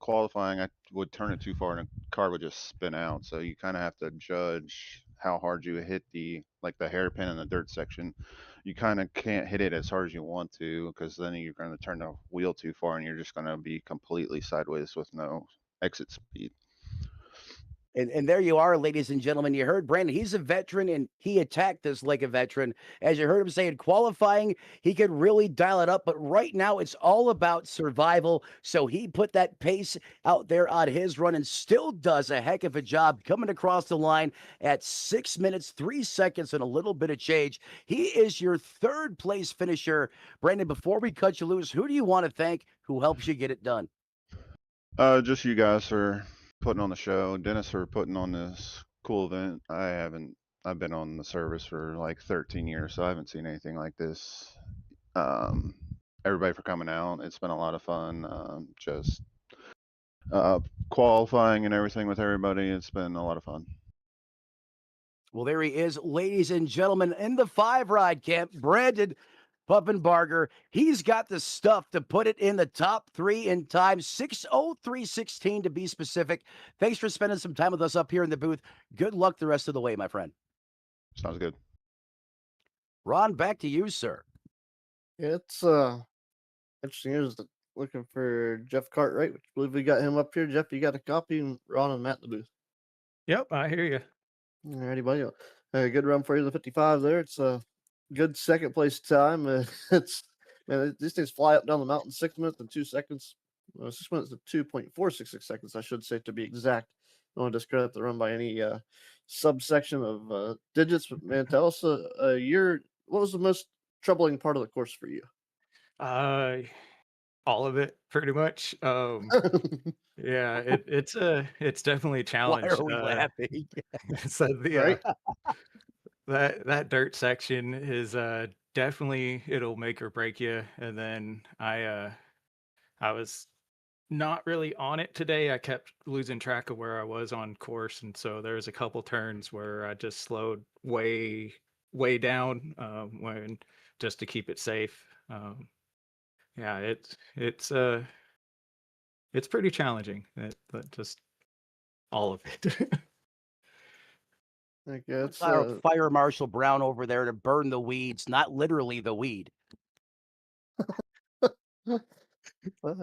qualifying, I would turn it too far and the car would just spin out. So you kind of have to judge how hard you hit the hairpin in the dirt section. You kind of can't hit it as hard as you want to because then you're going to turn the wheel too far and you're just going to be completely sideways with no exit speed. And there you are, ladies and gentlemen. You heard Brandon. He's a veteran, and he attacked this like a veteran. As you heard him say in qualifying, he could really dial it up. But right now, it's all about survival. So he put that pace out there on his run and still does a heck of a job coming across the line at 6 minutes, 3 seconds, and a little bit of change. He is your third place finisher. Brandon, before we cut you loose, who do you want to thank who helps you get it done? Just you guys for putting on the show. Dennis for putting on this cool event. I've been on the service for like 13 years, so I haven't seen anything like this. Um, Everybody for coming out. It's been a lot of fun. Just qualifying and everything with everybody. It's been a lot of fun. Well, there he is, ladies and gentlemen, in the 5 ride camp, Brandon Puffinbarger. He's got the stuff to put it in the top 3 in time, 6:03:16 to be specific. Thanks for spending some time with us up here in the booth. Good luck the rest of the way, my friend. Sounds good. Ron, back to you, sir. Yeah, it's interesting. Here's looking for Jeff Cartwright, which I believe we got him up here. Jeff, you got a copy, and Ron and Matt in the booth. Yep, I hear you. Alrighty, buddy. Good run for you, the 55 there. It's a good second place time. These things fly up down the mountain 6 minutes and 2 seconds. 6 minutes and 2.466 seconds, I should say, to be exact. I don't want to discredit the run by any subsection of digits, but man, tell us what was the most troubling part of the course for you? All of it, pretty much. Yeah, it's definitely a Why challenge. are we laughing? So Right? that dirt section is definitely it'll make or break you. And then I was not really on it today. I kept losing track of where I was on course, and so there's a couple turns where I just slowed way down when just to keep it safe. Yeah, it's pretty challenging. Just all of it. Like, yeah, it's Our Fire Marshal Brown over there to burn the weeds, not literally the weed. well,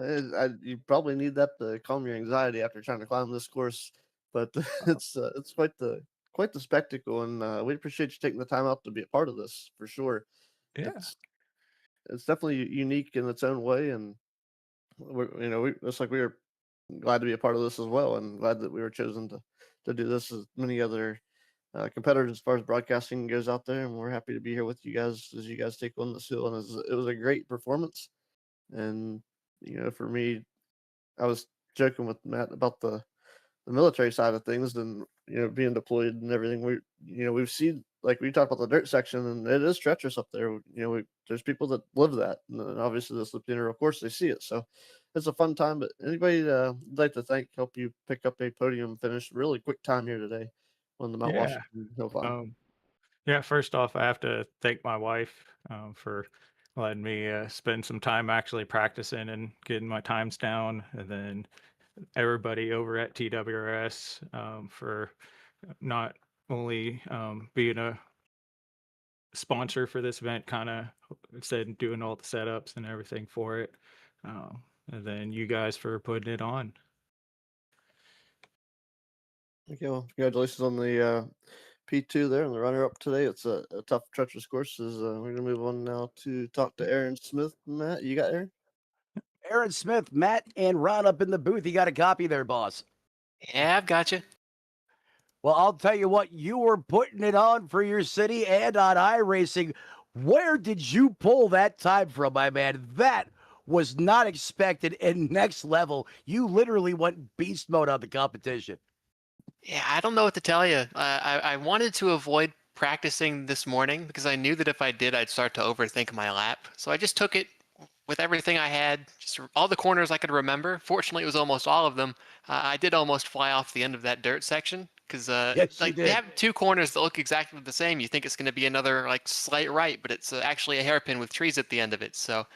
you probably need that to calm your anxiety after trying to climb this course. But it's quite the spectacle, and we appreciate you taking the time out to be a part of this for sure. Yeah. It's definitely unique in its own way, and it's like we were glad to be a part of this as well, and glad that we were chosen to do this as many other competitors as far as broadcasting goes out there. And we're happy to be here with you guys as you guys take on this hill. And it was a great performance. And for me, I was joking with Matt about the military side of things, and being deployed and everything. We've seen, like, we talked about the dirt section, and it is treacherous up there. There's people that live that, and obviously this Lupino, of course, they see it. So it's a fun time. But anybody you'd like to thank help you pick up a podium finish, really quick time here today on the Mount Yeah. Washington Hill Climb. Yeah, first off, I have to thank my wife for letting me spend some time actually practicing and getting my times down, and then everybody over at TWRS for not only being a sponsor for this event, kind of said doing all the setups and everything for it, and then you guys for putting it on. Okay, well, congratulations on the P2 there and the runner-up today. It's a tough, treacherous course. We're going to move on now to talk to Aaron Smith. Matt, you got Aaron? Aaron Smith, Matt, and Ron up in the booth. You got a copy there, boss. Yeah, I've got you. Well, I'll tell you what, you were putting it on for your city and on iRacing. Where did you pull that time from, my man? That was not expected and next level. You literally went beast mode on the competition. Yeah, I don't know what to tell you. I wanted to avoid practicing this morning because I knew that if I did, I'd start to overthink my lap. So I just took it with everything I had, just all the corners I could remember. Fortunately, it was almost all of them. I did almost fly off the end of that dirt section because Yes, you like they did. have two corners that look exactly the same. You think it's going to be another like slight right, but it's actually a hairpin with trees at the end of it. So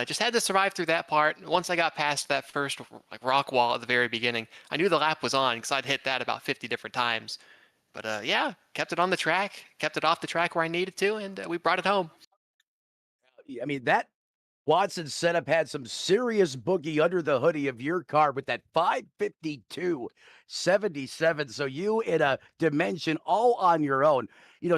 just had to survive through that part. Once I got past that first like rock wall at the very beginning, I knew the lap was on because I'd hit that about 50 different times. But yeah, kept it on the track, kept it off the track where I needed to, and we brought it home. I mean, that Watson setup had some serious boogie under the hoodie of your car with that 552.77. So you in a dimension all on your own.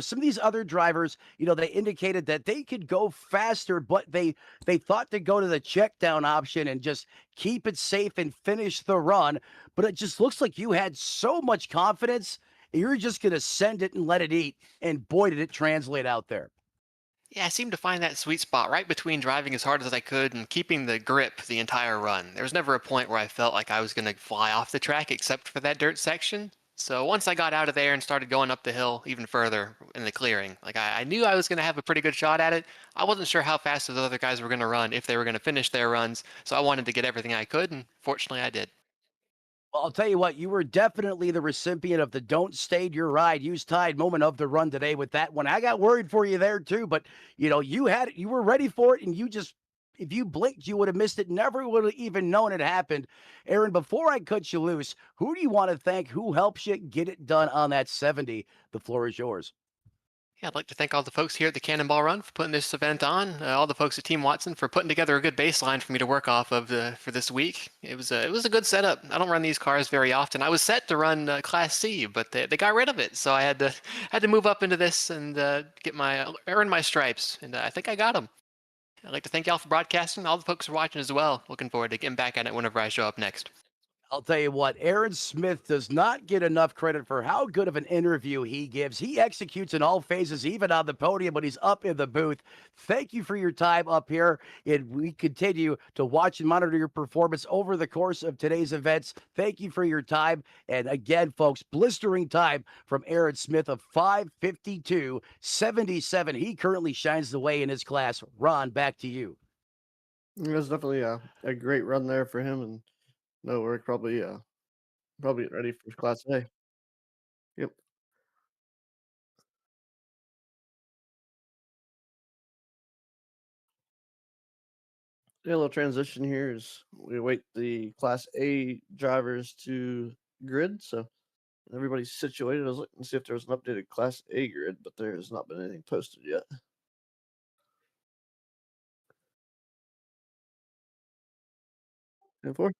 Some of these other drivers, they indicated that they could go faster, but they thought to go to the check down option and just keep it safe and finish the run. But it just looks like you had so much confidence. You're just going to send it and let it eat. And boy, did it translate out there. Yeah, I seemed to find that sweet spot right between driving as hard as I could and keeping the grip the entire run. There was never a point where I felt like I was going to fly off the track except for that dirt section. So once I got out of there and started going up the hill even further in the clearing, like I knew I was going to have a pretty good shot at it. I wasn't sure how fast those other guys were going to run, if they were going to finish their runs. So I wanted to get everything I could, and fortunately I did. Well, I'll tell you what, you were definitely the recipient of the "Don't Stade Your Ride, Use Tide" moment of the run today with that one. I got worried for you there too, but you were ready for it, and if you blinked, you would have missed it. Never would have even known it happened. Aaron, before I cut you loose, who do you want to thank? Who helps you get it done on that 70? The floor is yours. Yeah, I'd like to thank all the folks here at the Cannonball Run for putting this event on. All the folks at Team Watson for putting together a good baseline for me to work off of for this week. It was a good setup. I don't run these cars very often. I was set to run Class C, but they got rid of it, so I had to move up into this and earn my stripes, and I think I got them. I'd like to thank y'all for broadcasting. All the folks for watching as well. Looking forward to getting back at it whenever I show up next. I'll tell you what, Aaron Smith does not get enough credit for how good of an interview he gives. He executes in all phases, even on the podium when he's up in the booth. Thank you for your time up here, and we continue to watch and monitor your performance over the course of today's events. Thank you for your time. And again, folks, blistering time from Aaron Smith of 5:52.77. He currently shines the way in his class. Ron, back to you. It was definitely a great run there for him, and No, we're probably getting ready for Class A. Yep. Yeah, a little transition here is we await the Class A drivers to grid, so everybody's situated. I was looking to see if there was an updated Class A grid, but there has not been anything posted yet. And four.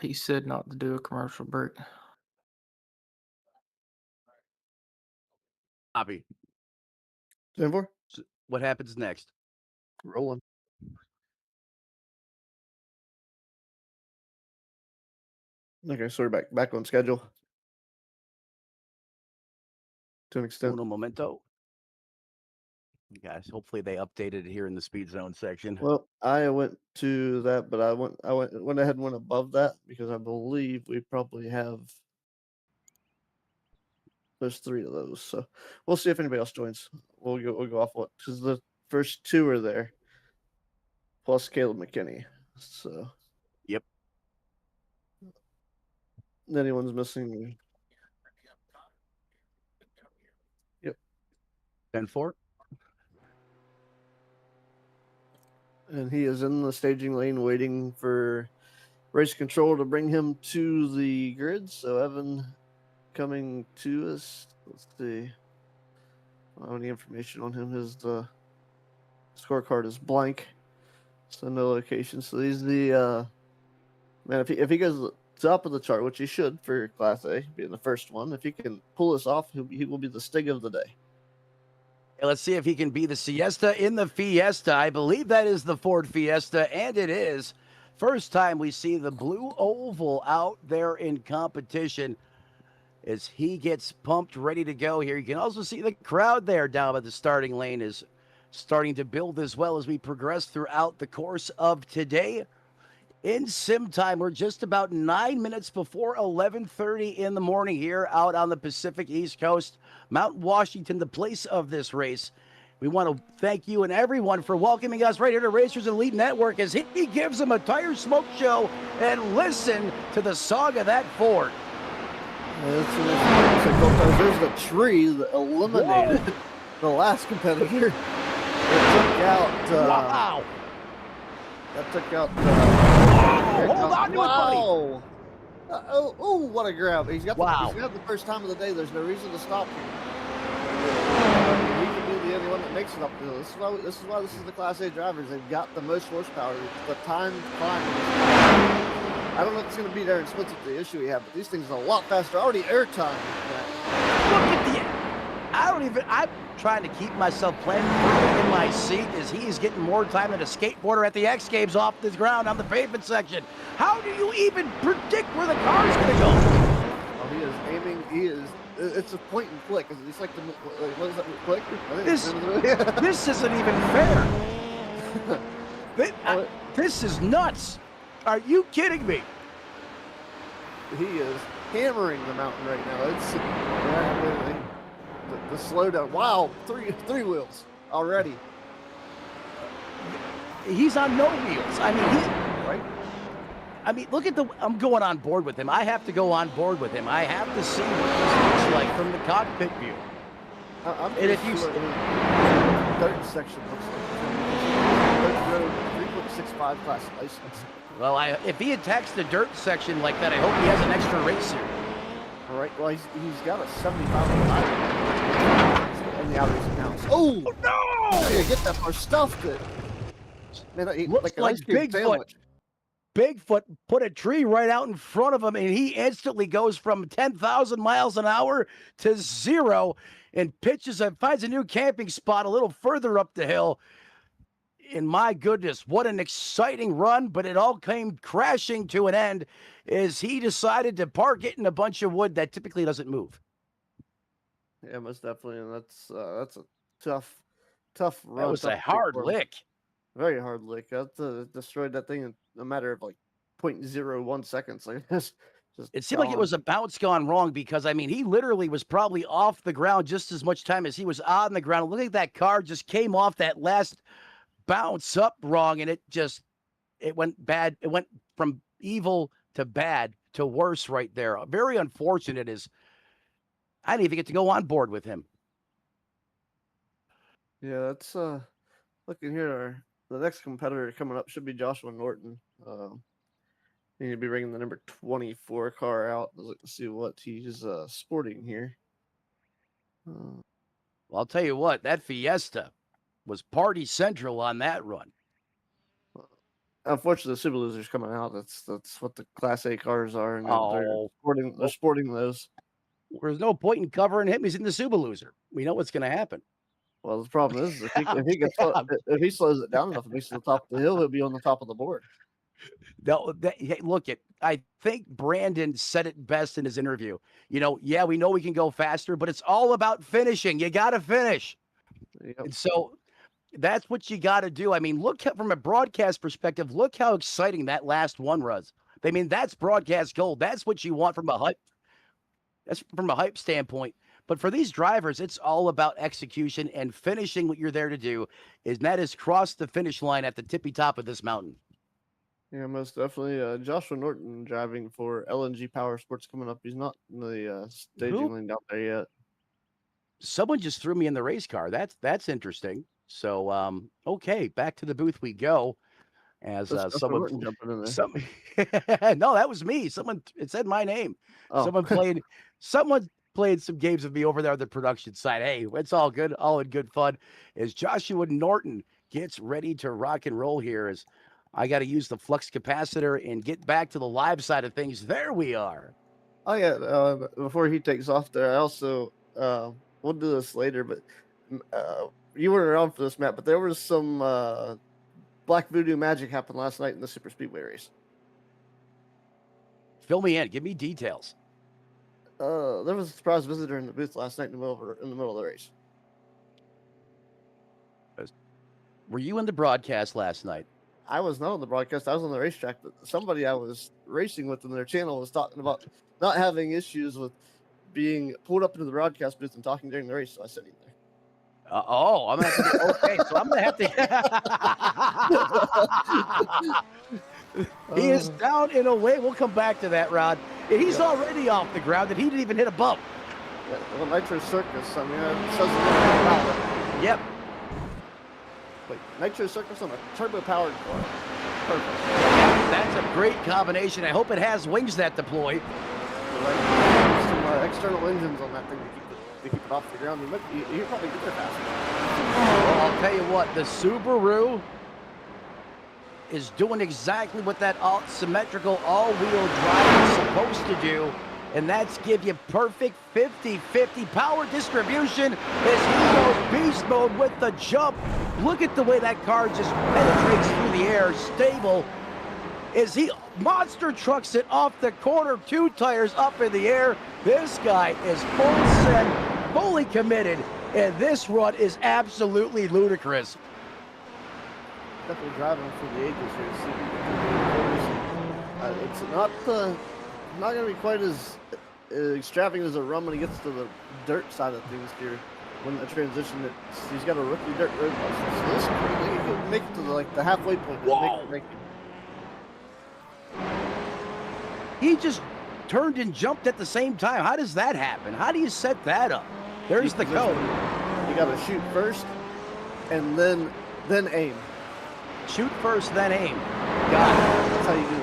He said not to do a commercial break. Copy. And four. So what happens next? Rolling. Okay, so we're back on schedule to an extent. Uno momento. Guys, hopefully they updated it here in the speed zone section. Well, I went to that, but I went ahead and went above that because I believe we probably have there's 3 of those. So we'll see if anybody else joins. We'll go off what because the first 2 are there, plus Caleb McKinney. So Yep. Anyone's missing. Yep. 10-4. And he is in the staging lane waiting for race control to bring him to the grid. So Evan coming to us. Let's see. I don't have any information on him. The scorecard is blank. So no location. So he's the man, if he goes top of the chart, which he should for Class A, being the first one, if he can pull this off, he will be the stig of the day. Let's see if he can be the Siesta in the Fiesta. I believe that is the Ford Fiesta, and it is. First time we see the blue oval out there in competition as he gets pumped, ready to go here. You can also see the crowd there down by the starting lane is starting to build as well as we progress throughout the course of today. In sim time, we're just about 9 minutes before 11:30 in the morning here out on the Pacific East Coast, Mount Washington, the place of this race. We want to thank you and everyone for welcoming us right here to Racers Elite Network as he gives them a tire smoke show and listen to the song of that Ford. There's the tree that eliminated the last competitor. It took out. Wow. That took out. Hold on to it, buddy. Oh, what a grab! He's got the first time of the day. There's no reason to stop him. He can be the only one that makes it up to this. This is why this is the Class A drivers. They've got the most horsepower. The time climb. I don't know if it's going to be there in Splits with the issue we have, but these things are a lot faster. Already air time. Look at I'm trying to keep myself planted firmly in my seat as he's getting more time than a skateboarder at the X Games off the ground on the pavement section. How do you even predict where the car's going to go? Oh, he is aiming. It's a point and click. It's like what is that, click? This isn't even fair. This is nuts. Are you kidding me? He is hammering the mountain right now. It's the slowdown. Wow, three wheels already. He's on no wheels. I mean, right. I mean, look at I'm going on board with him. I have to go on board with him. I have to see what this looks like from the cockpit view. And if you dirt section looks like 3.65 class license. Well, if he attacks the dirt section like that, I hope he has an extra race here. All right. Well, he's got a 75 in the outer accounts. Oh no! Yeah, get that far, stuffed it. Man, looks like Bigfoot put a tree right out in front of him, and he instantly goes from 10,000 miles an hour to 0 and finds a new camping spot a little further up the hill. And my goodness, what an exciting run, but it all came crashing to an end as he decided to park it in a bunch of wood that typically doesn't move. Yeah, most definitely, and that's a tough run. That was a hard lick. Very hard lick. That destroyed that thing in a matter of like 0.01 seconds. Like this, Just It seemed like it gone. was a bounce gone wrong because, I mean, he literally was probably off the ground just as much time as he was on the ground. Look at that car just came off that last bounce up wrong, and it went bad. It went from evil to bad to worse right there. Very unfortunate. I didn't even get to go on board with him. Yeah, that's looking here. The next competitor coming up should be Joshua Norton. He need to be bringing the number 24 car out. Let's look to see what he's sporting here. Well, I'll tell you what, that Fiesta was party central on that run. Unfortunately, the Super Losers coming out. That's what the Class A cars are, and Oh. they're sporting those. There's no point in covering him. He's in the Suba Loser. We know what's going to happen. Well, the problem is if he slows it down enough and makes it to the top of the hill, he'll be on the top of the board. No, hey, look, I think Brandon said it best in his interview. Yeah, we know we can go faster, but it's all about finishing. You got to finish. Yep. And so that's what you got to do. I mean, from a broadcast perspective, look how exciting that last one was. I mean, that's broadcast gold. That's what you want from a hype. That's from a hype standpoint. But for these drivers, it's all about execution and finishing what you're there to do. And that is cross the finish line at the tippy top of this mountain. Yeah, most definitely. Joshua Norton driving for LNG Power Sports coming up. He's not in the staging lane down there yet. Someone just threw me in the race car. That's interesting. So, okay, back to the booth we go. As someone jumping in there. No, that was me. It said my name. Oh. Someone played some games with me over there on the production side. Hey, it's all good, all in good fun. As Joshua Norton gets ready to rock and roll here, as I got to use the flux capacitor and get back to the live side of things. There we are. Oh yeah. Before he takes off there, I also we'll do this later, but you weren't around for this, Matt. But there was some Black Voodoo magic happened last night in the Super Speedway race. Fill me in. Give me details. There was a surprise visitor in the booth last night in the middle of the race. Were you in the broadcast last night? I was not on the broadcast. I was on the racetrack, but somebody I was racing with in their channel was talking about not having issues with being pulled up into the broadcast booth and talking during the race. So I said, there. I'm gonna have to. Okay, so I'm gonna have to. He is down in a way. We'll come back to that, Rod. He's already off the ground, and he didn't even hit a bump. Yeah, well, Nitro Circus. I mean, it says about it. Yep. Wait, Nitro Circus on a turbo-powered car. Perfect. That's a great combination. I hope it has wings that deploy. Some external engines on that thing to keep it off the ground. You probably get there faster. Well, I'll tell you what, the Subaru is doing exactly what that symmetrical all-wheel drive is supposed to do, and that's give you perfect 50-50 power distribution as he goes beast mode with the jump. Look at the way that car just penetrates through the air, stable, as he monster trucks it off the corner, 2 tires up in the air. This guy is full set, fully committed, and this run is absolutely ludicrous. Definitely driving for the ages here. It's not going to be quite as extravagant as a run when he gets to the dirt side of things here. When the transition, he's got a rookie dirt road bus. So this he could make it to the halfway point. Whoa. He just turned and jumped at the same time. How does that happen? How do you set that up? There's the code. You got to shoot first, and then aim. Shoot first, then aim. Got it. That's how you do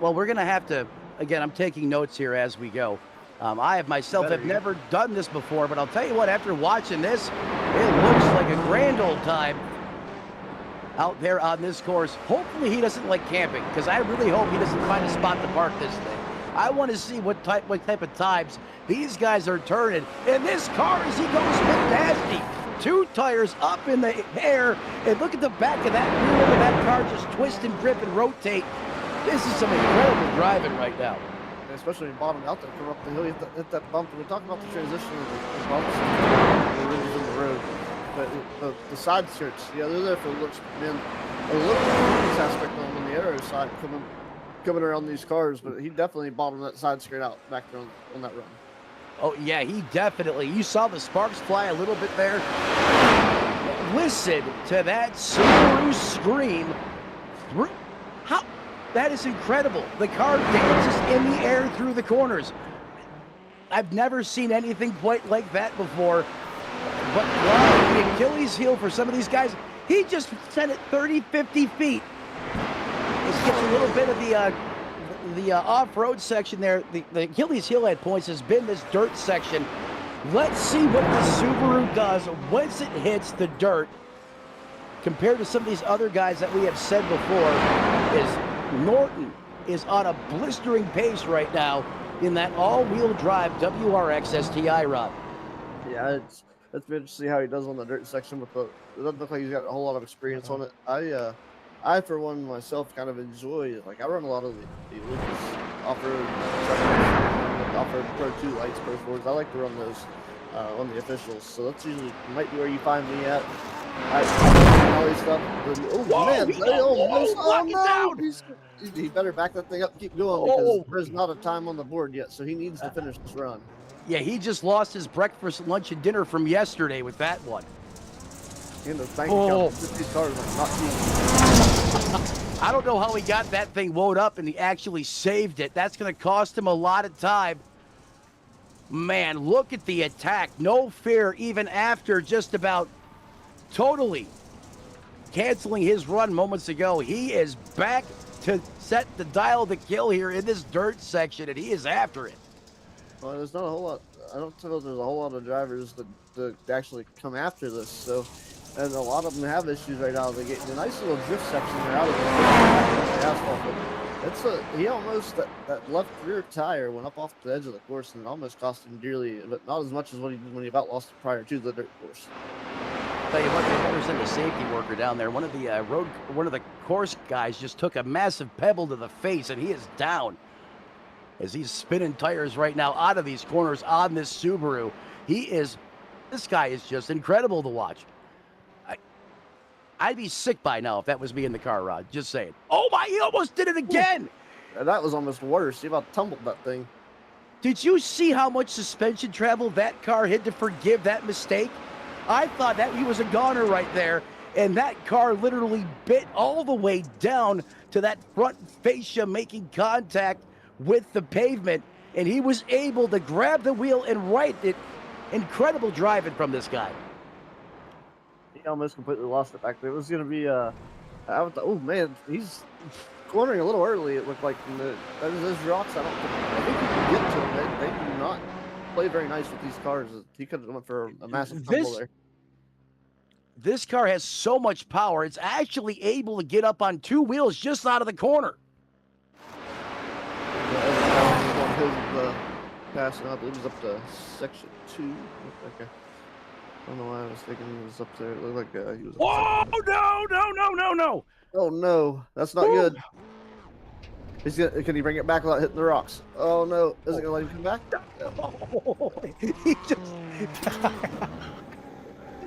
that. We're going to have to, again, I'm taking notes here as we go. I have never done this before, but I'll tell you what, after watching this, it looks like a grand old time out there on this course. Hopefully he doesn't like camping, because I really hope he doesn't find a spot to park this thing. I want to see what type of times these guys are turning. And this car, as he goes nasty, 2 tires up in the air, and look at the back of that wheel. Look at that car just twist and grip and rotate. This is some incredible driving right now. Especially when you bottom out there, come up the hill, hit that bump. And we talk about the transition of the bumps and the ridges in the road. But the side skirts, they're there for looks. Man, a little performance aspect on the aero side coming coming around these cars, but he definitely bottomed that side straight out back there on that run. Oh, yeah, he definitely. You saw the sparks fly a little bit there. Listen to that Subaru scream through. How? That is incredible. The car dances in the air through the corners. I've never seen anything quite like that before. But wow, the Achilles heel for some of these guys, he just sent it 30, 50 feet. This gets a little bit of the off-road section there. The Achilles heel at points has been this dirt section. Let's see what the Subaru does once it hits the dirt compared to some of these other guys that we have said before. Is Norton is on a blistering pace right now in that all-wheel drive WRX STI rod. Yeah, it's been to see how he does on the dirt section with the. It doesn't look like he's got a whole lot of experience on it. I for one myself kind of enjoy it. Like I run a lot of the Lucas off-road Pro 2 lights, Pro 4s. I like to run those on the officials. So that's usually might be where you find me at. All these stuff. Oh man! He better back that thing up and keep going because there's not a time on the board yet. So he needs to finish this run. Yeah, he just lost his breakfast, lunch, and dinner from yesterday with that one. In the bank account, these cars are not cheap. I don't know how he got that thing wound up and he actually saved it. That's going to cost him a lot of time. Man, look at the attack. No fear even after just about totally canceling his run moments ago. He is back to set the dial to kill here in this dirt section, and he is after it. Well, there's not a whole lot. I don't think there's a whole lot of drivers that actually come after this. So, and a lot of them have issues right out of the gate. The nice little drift section there out of the asphalt. But it's he almost that left rear tire went up off the edge of the course and it almost cost him dearly, but not as much as what he did when he about lost it prior to the dirt course. Tell you what, they better send a safety worker down there. One of the course guys just took a massive pebble to the face, and he is down as he's spinning tires right now out of these corners on this Subaru. This guy is just incredible to watch. I'd be sick by now if that was me in the car, Rod. Just saying. Oh my, he almost did it again. That was almost worse. He about tumbled that thing. Did you see how much suspension travel that car had to forgive that mistake? I thought that he was a goner right there, and that car literally bit all the way down to that front fascia making contact with the pavement, and he was able to grab the wheel and right it. Incredible driving from this guy. He almost completely lost it back there. It was going to be, oh man, he's cornering a little early, it looked like. Those rocks, I think he can get to them. They do not play very nice with these cars. He could have went for a massive tumble there. This car has so much power, it's actually able to get up on two wheels just out of the corner. Passing up, it was up to section 2. Okay. I don't know why I was thinking he was up there. It looked like he was. Oh no! Oh no, that's not good. Can he bring it back without hitting the rocks? Oh no, is it gonna let him come back? He just.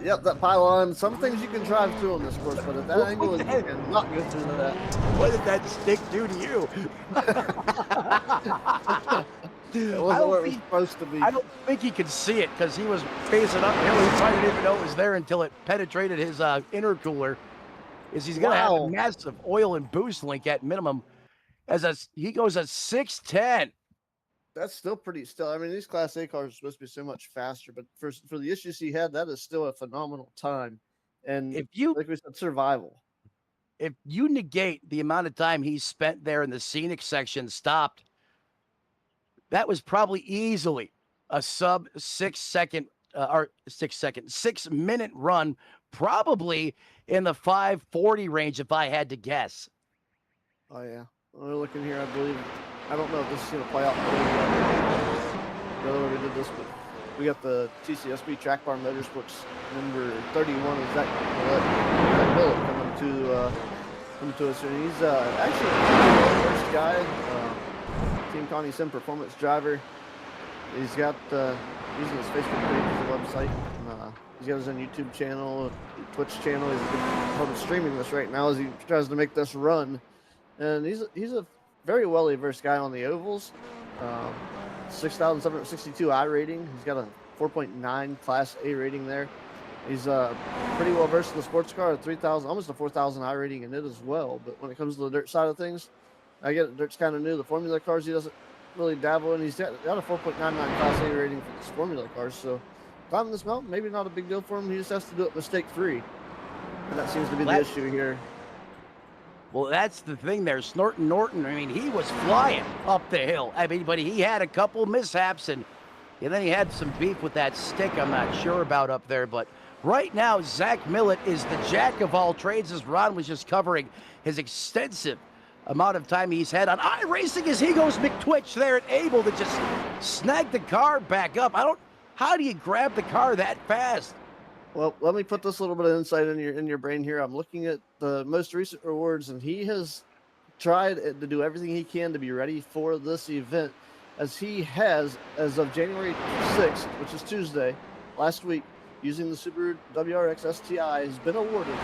Yep, that pylon. Some things you can drive through on this course, but at that angle, you cannot go through that. What did that stick do to you? It wasn't where it was supposed to be. I don't think he could see it because he was facing uphill. He probably didn't even know it was there until it penetrated his intercooler. He's going to have a massive oil and boost link at minimum. He goes a 610. That's still pretty. I mean, these Class A cars are supposed to be so much faster, but for the issues he had, that is still a phenomenal time. And like we said, survival. If you negate the amount of time he spent there in the scenic section stopped, that was probably easily a sub 6 minute run, probably in the 5:40 range if I had to guess. Oh yeah, we're looking here. I don't know if this is going to play out the other way we did this, but we got the TCSB Track Bar Motorsports number 31 is that Billet coming to us, and he's actually the first guy. Team Connie Sim Performance driver. He's got using his Facebook page as a website. He's got his own YouTube channel, Twitch channel. He's part of streaming this right now as he tries to make this run. And he's a very well versed guy on the ovals. 6,762 I rating. He's got a 4.9 Class A rating there. He's pretty well versed in the sports car, 3,000, almost a 4,000 I rating in it as well. But when it comes to the dirt side of things, I get it, dirt's kind of new. The Formula cars he doesn't really dabble in. He's got a 4.99 Class A rating for this Formula cars. So climbing this mountain, maybe not a big deal for him. He just has to do it mistake-free. And that seems to be the issue here. Well, that's the thing there. Snorton Norton, I mean, he was flying up the hill. I mean, but he had a couple mishaps, and then he had some beef with that stick I'm not sure about up there. But right now, Zach Millett is the jack of all trades, as Ron was just covering his extensive amount of time he's had on iRacing as he goes McTwitch there and able to just snag the car back up. How do you grab the car that fast? Well, let me put this little bit of insight in your brain here. I'm looking at the most recent rewards, and he has tried to do everything he can to be ready for this event, as he has, as of January 6th, which is Tuesday, last week, using the Subaru WRX STI, has been awarded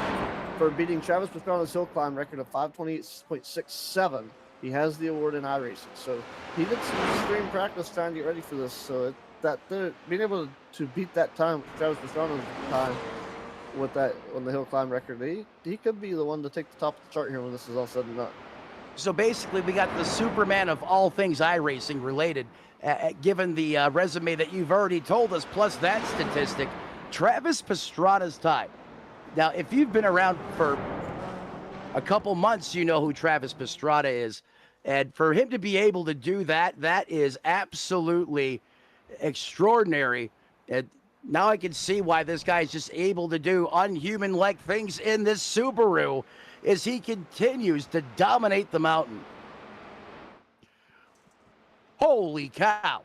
for beating Travis Pastrana's hill climb record of 528.67. He has the award in iRacing. So he did some extreme practice trying to get ready for this. So being able to beat that time, Travis Pastrana's time, with that on the hill climb record, he could be the one to take the top of the chart here when this is all said and done. So basically, we got the Superman of all things iRacing related, given the resume that you've already told us, plus that statistic. Travis Pastrana's time. Now, if you've been around for a couple months, you know who Travis Pastrana is. And for him to be able to do that, that is absolutely extraordinary. And now I can see why this guy's just able to do unhuman-like things in this Subaru as he continues to dominate the mountain. Holy cow.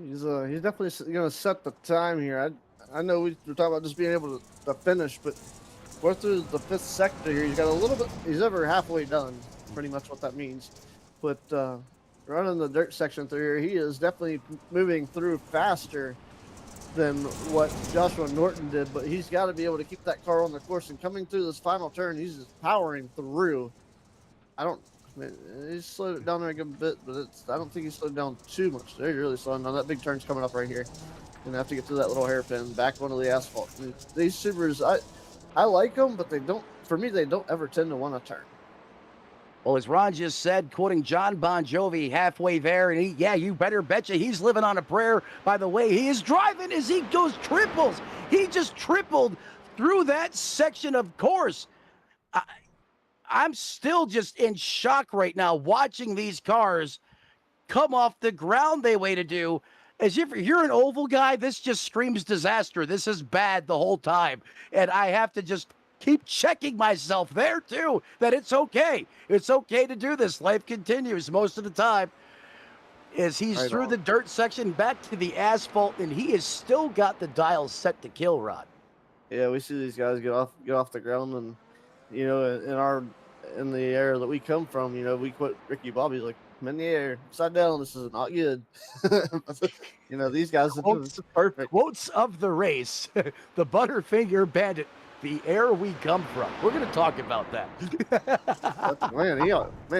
He's definitely going to set the time here. I know we were talking about just being able to finish, but we're through the 5th sector here. He's got a little bit, he's over halfway done, pretty much what that means. But running the dirt section through here, he is definitely moving through faster than what Joshua Norton did, but he's got to be able to keep that car on the course. And coming through this final turn, he's just powering through. He's slowed it down there a good bit, but I don't think he slowed down too much. They're really slowing down. That big turn's coming up right here. Gonna have to get through that little hairpin, back onto the asphalt. These Subarus, I like them, but they don't ever tend to want to turn. Well, as Ron just said, quoting John Bon Jovi, halfway there, and you better betcha he's living on a prayer by the way he is driving as he goes triples. He just tripled through that section of course. I'm still just in shock right now watching these cars come off the ground they way to do. As if you're an oval guy, this just screams disaster. This is bad the whole time. And I have to just keep checking myself there too, that it's okay. It's okay to do this. Life continues most of the time. As he's Right through on. the dirt section back to the asphalt, and he has still got the dials set to kill, Rod. Yeah, we see these guys get off the ground, and in the area that we come from, we quote Ricky Bobby like, "I'm in the air, upside down. This is not good." These guys, this is perfect. Quotes of the race, the Butterfinger Bandit, the air we come from. We're going to talk about that.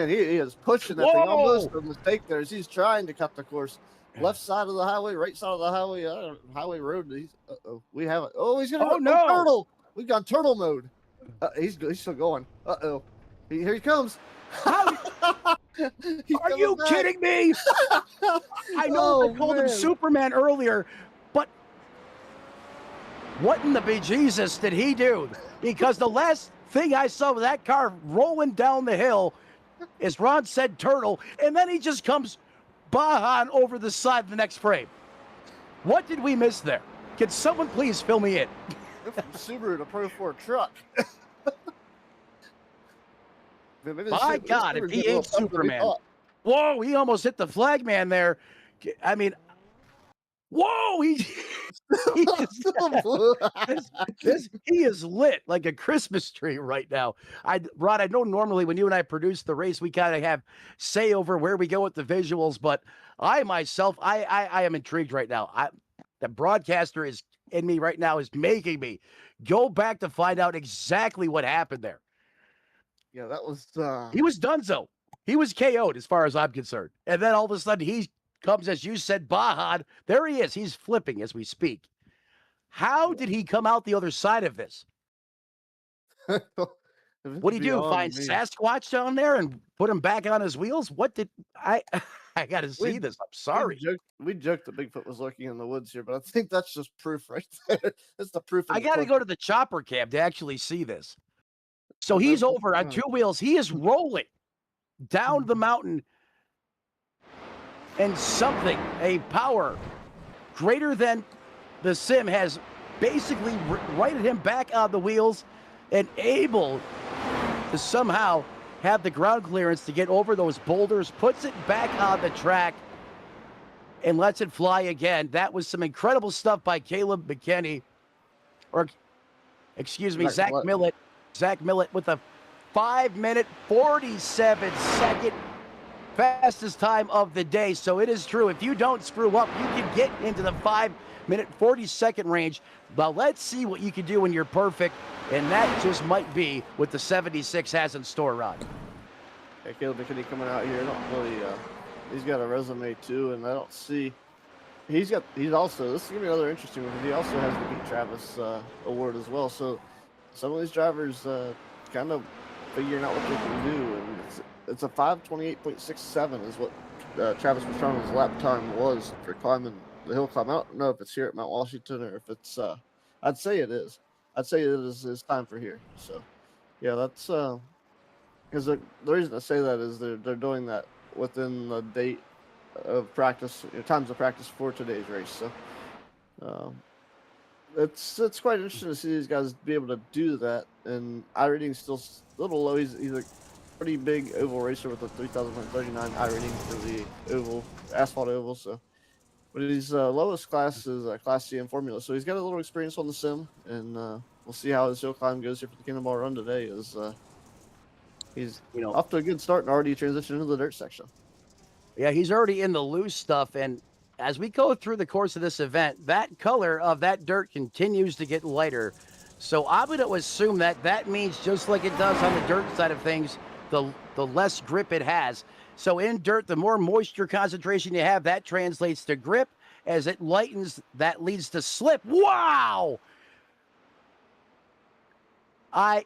He is pushing that thing almost a mistake there as he's trying to cut the course. Left side of the highway, right side of the highway, highway road. We have it. Oh, he's gonna no. turtle. We've got turtle mode. He's still going. Here he comes. Are you kidding me? I know I called him Superman earlier, but what in the bejesus did he do? Because the last thing I saw with that car rolling down the hill, as Ron said, turtle, and then he just comes Bahan over the side of the next frame. What did we miss there? Can someone please fill me in? From Subaru to Pro 4 truck. My God, if he ain't Superman. Whoa, he almost hit the flag man there. I mean, whoa, he is lit like a Christmas tree right now. Rod, I know normally when you and I produce the race, we kind of have say over where we go with the visuals, but I myself, I am intrigued right now. The broadcaster is in me right now is making me go back to find out exactly what happened there. Yeah, that was He was donezo. He was KO'd as far as I'm concerned. And then all of a sudden he comes, as you said, Bahad. There he is. He's flipping as we speak. How did he come out the other side of this? What do you do? Find Sasquatch down there and put him back on his wheels? What did I got to see this. I'm sorry. We joked that Bigfoot was lurking in the woods here, but I think that's just proof right there. That's the proof. I got to go to the chopper cab to actually see this. So he's over on 2 wheels. He is rolling down the mountain, and something, a power greater than the sim, has basically righted him back on the wheels and able to somehow have the ground clearance to get over those boulders, puts it back on the track, and lets it fly again. That was some incredible stuff by Caleb McKinney, or excuse me, Zach Millett. Zach Millett with a 5-minute, 47-second fastest time of the day. So it is true. If you don't screw up, you can get into the 5-minute, 40-second range. But let's see what you can do when you're perfect. And that just might be what the 76 has in store, Ron. Yeah, Caleb McKinney coming out here. He's got a resume too, and I don't see. He's also, this is gonna be another interesting one, because he also has the Beat Travis award as well. So some of these drivers kind of figuring out what they can do, and it's a 5:28.67 is what Travis Pastrana's lap time was for climbing the hill climb. I don't know if it's here at Mount Washington or if it's. I'd say it is. I'd say it is his time for here. So, yeah, that's because the reason I say that is they're doing that within the date of practice, times of practice for today's race. So, it's quite interesting to see these guys be able to do that. And iRating's still a little low. He's a pretty big oval racer with a 3,039 iRating for the oval, asphalt oval. So, but his lowest class is Class C in Formula. So he's got a little experience on the sim, and we'll see how his hill climb goes here for the Cannonball Run today. He's off to a good start and already transitioned into the dirt section. Yeah, he's already in the loose stuff, and as we go through the course of this event, that color of that dirt continues to get lighter. So I'm going to assume that means, just like it does on the dirt side of things, the less grip it has. So in dirt, the more moisture concentration you have, that translates to grip. As it lightens, that leads to slip. Wow! I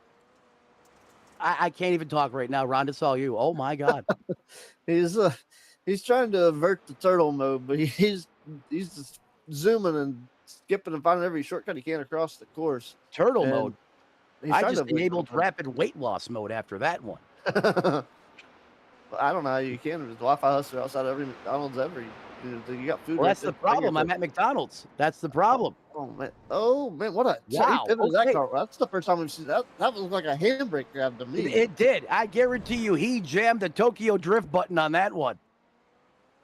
can't even talk right now, Ron. It's all you. Oh my God. He's trying to avert the turtle mode, but he's just zooming and skipping and finding every shortcut he can across the course. Turtle mode. I just enabled rapid weight loss mode after that one. I don't know how you can. There's Wi-Fi hustler outside every McDonald's you got food. Well, that's the problem. I'm at McDonald's. That's the problem. Oh man, what a that car. That's the first time we've seen that. That was like a handbrake grab to me. It did. I guarantee you, he jammed the Tokyo Drift button on that one.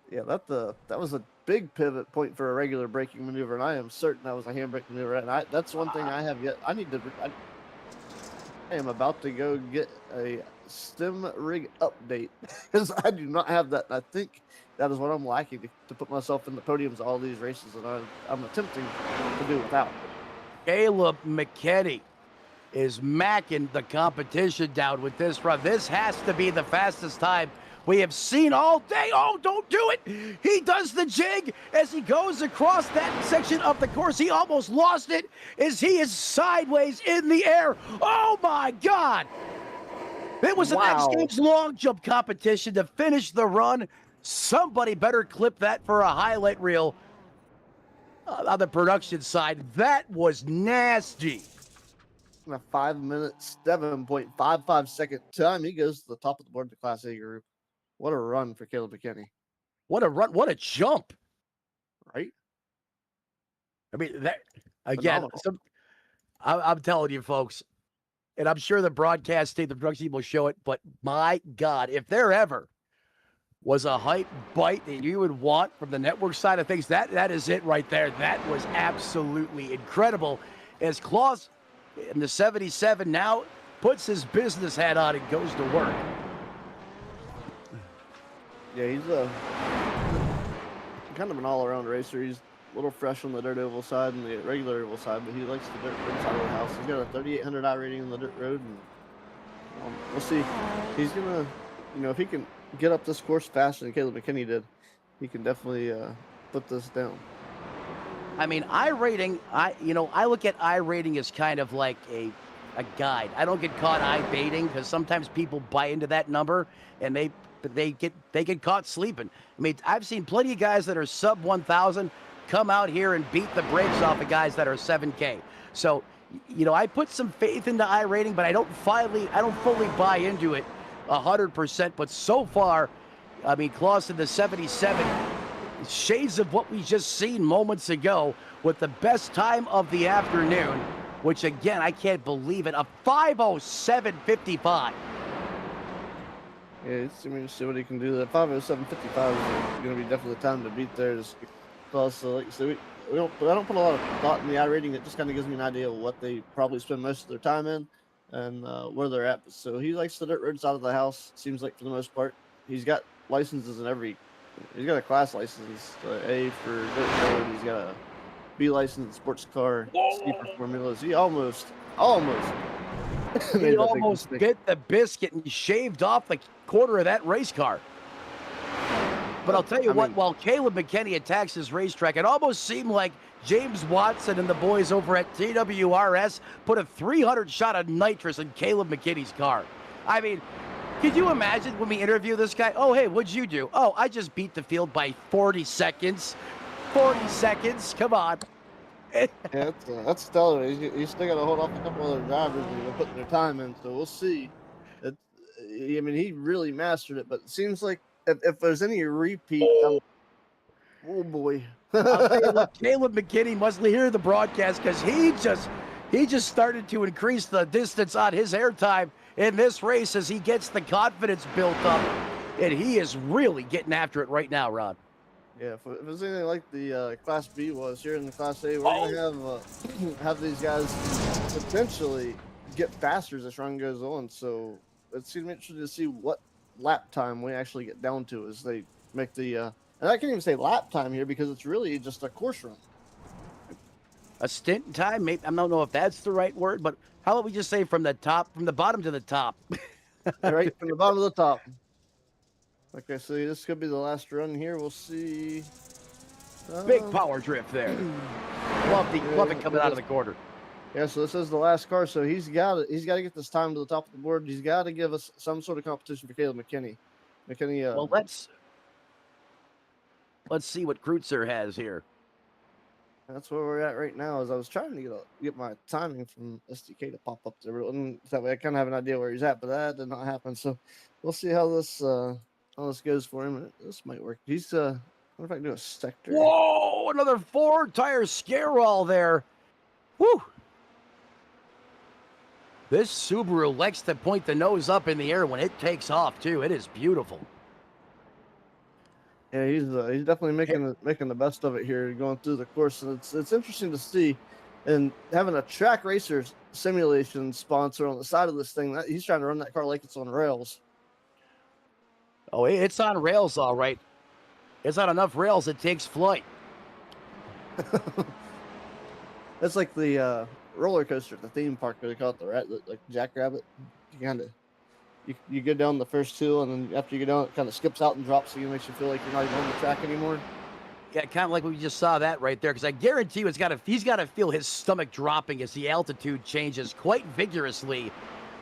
Yeah, that was a big pivot point for a regular braking maneuver, and I am certain that was a handbrake maneuver. And that's one thing I have yet. I am about to go get a stem rig update because I do not have that. I think that is what I'm lacking to put myself in the podiums of all these races, and I'm attempting to do without. Caleb McKinney is macking the competition down with this run. This has to be the fastest time we have seen all day. Oh, don't do it. He does the jig as he goes across that section of the course. He almost lost it as he is sideways in the air. Oh, my God. It was an X Games long jump competition to finish the run. Somebody better clip that for a highlight reel on the production side. That was nasty. In a 5-minute, 7.55 second time, he goes to the top of the board in the Class A group. What a run for Caleb McKinney. What a run. What a jump. Right? I mean, that again, I'm telling you, folks, and I'm sure the broadcast team, the production team will show it, but my God, if there ever was a hype bite that you would want from the network side of things, that is it right there. That was absolutely incredible. As Klaus in the 77 now puts his business hat on and goes to work. Yeah, he's kind of an all-around racer. He's a little fresh on the dirt oval side and the regular oval side, but he likes the dirt road side of the house. He's got a 3,800 iRating on the dirt road, and we'll see. He's gonna, if he can get up this course faster than Caleb McKinney did, he can definitely put this down. I mean, iRating, I look at iRating as kind of like a guide. I don't get caught baiting because sometimes people buy into that number and they get caught sleeping. I mean, I've seen plenty of guys that are sub 1,000 come out here and beat the brakes off of guys that are 7K. So, I put some faith into iRating, but I don't fully buy into it 100%. But so far, I mean, Clausen the 77. Shades of what we just seen moments ago with the best time of the afternoon, which again, I can't believe it, a 5:07:55. Yeah, it's, I mean, see what he can do. That 5:07:55 is going to be definitely the time to beat there. Just because, like you said, I don't put a lot of thought in the iRating. It just kind of gives me an idea of what they probably spend most of their time in and where they're at. So he likes the dirt roads out of the house. Seems like for the most part, he's got licenses in every. He's got a class license, A for dirt road. He's got a B license in sports car, C for formulas. He almost He made that big almost mistake. bit the biscuit and shaved off the quarter of that race car. But I'll tell you what, while Caleb McKinney attacks his racetrack, it almost seemed like James Watson and the boys over at TWRS put a 300 shot of nitrous in Caleb McKinney's car. I mean, could you imagine when we interview this guy? Oh, hey, what'd you do? Oh, I just beat the field by 40 seconds. 40 seconds, come on. Yeah, that's stellar. He's still got to hold off a couple other drivers who are putting their time in, so we'll see. I mean, he really mastered it, but it seems like if there's any repeat, oh boy. I'll tell you what, Caleb McKinney must hear the broadcast because he just started to increase the distance on his airtime in this race as he gets the confidence built up, and he is really getting after it right now, Ron. Yeah, if it's anything like the Class B was here in the Class A, we're gonna have these guys potentially get faster as this run goes on. So it's gonna be interesting to see what lap time we actually get down to as they make the. And I can't even say lap time here because it's really just a course run. A stint time, maybe, I don't know if that's the right word, but how about we just say from the bottom to the top? Right from the bottom to the top. Okay, so this could be the last run here. We'll see. Big power drift there. Love it coming out of the quarter. Yeah, so this is the last car. So he's got to get this time to the top of the board. He's got to give us some sort of competition for Caleb McKinney. Well, let's see what Kreutzer has here. That's where we're at right now. As I was trying to get my timing from SDK to pop up there, and that way I kind of have an idea where he's at, but that did not happen. So we'll see how this goes for him. This might work. He's what if I can do a sector? Whoa! Another 4-tire scare roll there. Woo! This Subaru likes to point the nose up in the air when it takes off too. It is beautiful. Yeah, he's definitely making the best of it here, going through the course, and it's interesting to see, and having a track racer simulation sponsor on the side of this thing. That he's trying to run that car like it's on rails. Oh, it's on rails, all right. It's on enough rails it takes flight. That's like the roller coaster at the theme park where they call it like Jackrabbit. You kind of you go down the first two, and then after you go down, it kind of skips out and drops, so it makes you feel like you're not even on the track anymore. Yeah, kind of like we just saw that right there, because I guarantee you he's got to feel his stomach dropping as the altitude changes quite vigorously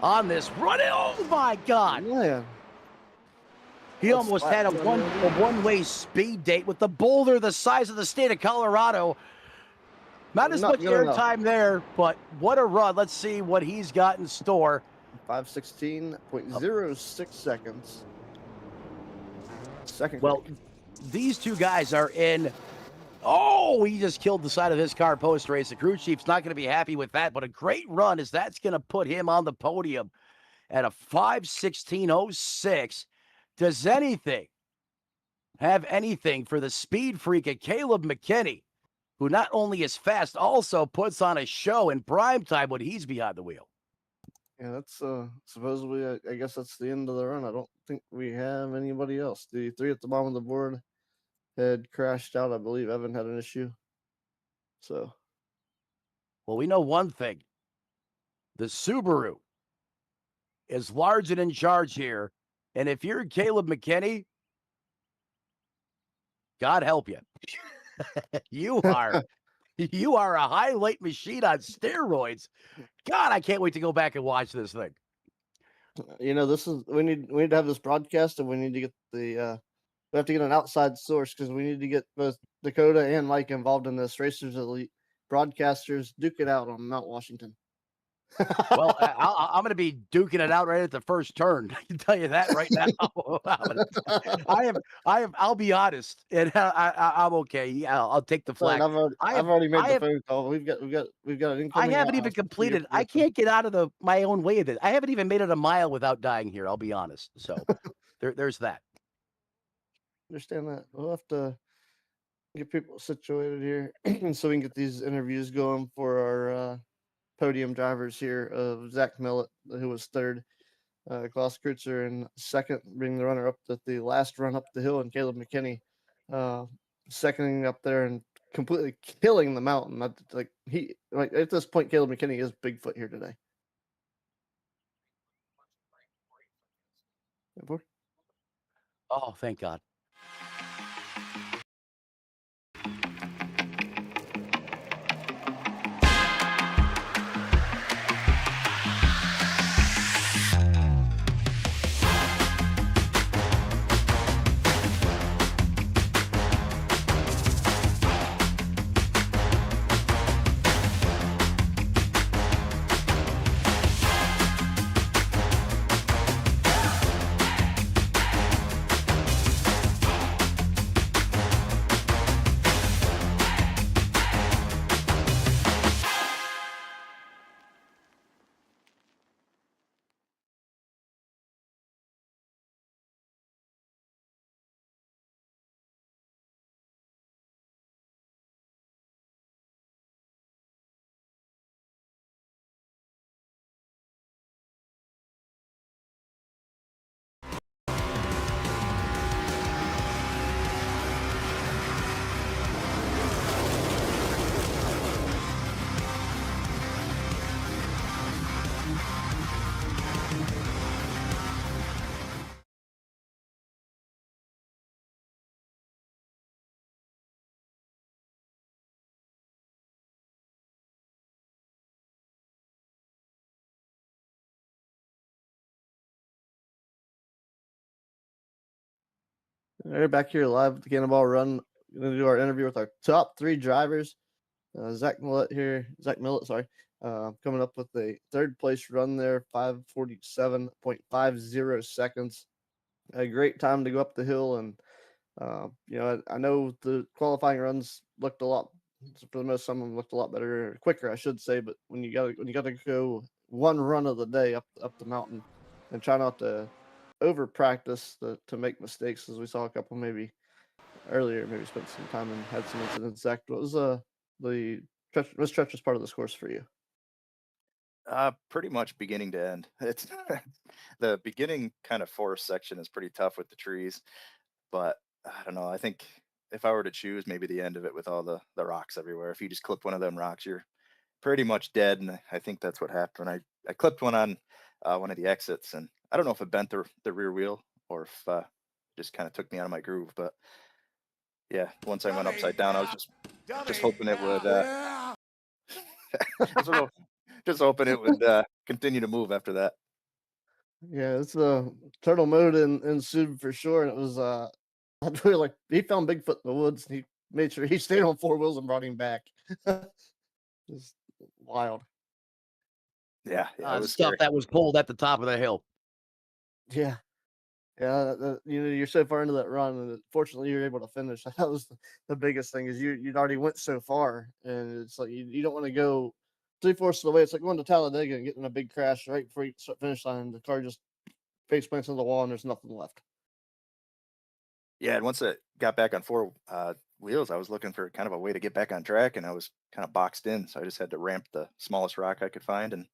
on this run. Oh my God! Yeah. He almost had a one-way speed date with the boulder the size of the state of Colorado. Not as much airtime there, but what a run. Let's see what he's got in store. 5:16.06 seconds. Second. Well, these two guys are in. Oh, he just killed the side of his car post-race. The crew chief's not going to be happy with that, but a great run as that's going to put him on the podium at a 5:16.06. Does anything have anything for the speed freak of Caleb McKinney, who not only is fast, also puts on a show in prime time when he's behind the wheel? Yeah, that's supposedly, I guess that's the end of the run. I don't think we have anybody else. The three at the bottom of the board had crashed out. I believe Evan had an issue. So, well, we know one thing. The Subaru is large and in charge here And if you're Caleb McKinney, God help you. you are a highlight machine on steroids. God, I can't wait to go back and watch this thing. This is we need to have this broadcast, and we need to get we have to get an outside source because we need to get both Dakota and Mike involved in this. Racers Elite broadcasters duke it out on Mount Washington. Well, I'm going to be duking it out right at the first turn. I can tell you that right now. I'll be honest, and I'm okay. Yeah, I'll take the flag. I've already made the phone call. We've got an incoming. I haven't even completed. I can't get out of my own way of it. I haven't even made it a mile without dying here. I'll be honest. So there's that. Understand that. We'll have to get people situated here so we can get these interviews going for our podium drivers here of Zach Millett, who was third, Klaus Kreutzer in second, being the runner up at the last run up the hill, and Caleb McKinney seconding up there and completely killing the mountain. At this point, Caleb McKinney is Bigfoot here today. Oh, thank God. We're back here live at the Cannonball Run. We're going to do our interview with our top three drivers. Zach Millett, sorry, coming up with a third place run there, 5:47.50 seconds. A great time to go up the hill, and I know the qualifying runs looked a lot, for the most, some of them looked a lot better, quicker, I should say. But when you got to go one run of the day up the mountain, and try not to over practice to make mistakes, as we saw a couple maybe earlier, maybe spent some time and had some incidents. Zach, what was the most treacherous part of this course for you? Pretty much beginning to end. It's the beginning kind of forest section is pretty tough with the trees, but I don't know. I think if I were to choose, maybe the end of it with all the rocks everywhere. If you just clip one of them rocks, you're pretty much dead. And I think that's what happened. I clipped one on one of the exits, and I don't know if it bent the rear wheel or if just kind of took me out of my groove. But yeah, once I went upside down, I was just hoping it would. Just hoping it would continue to move after that. Yeah, it's turtle mode ensued for sure, and it was I'd really like, he found Bigfoot in the woods, and he made sure he stayed on four wheels and brought him back. Just wild. Yeah, it was stuff scary. that was pulled at the top of the hill. Yeah. You're so far into that run, and fortunately you're able to finish. That was the biggest thing, is you'd already went so far, and it's like you don't want to go 3/4 of the way. It's like going to Talladega and getting a big crash right before you start finish line. The car just face plants into the wall, and there's nothing left. Yeah, and once it got back on four wheels, I was looking for kind of a way to get back on track, and I was kind of boxed in, so I just had to ramp the smallest rock I could find, and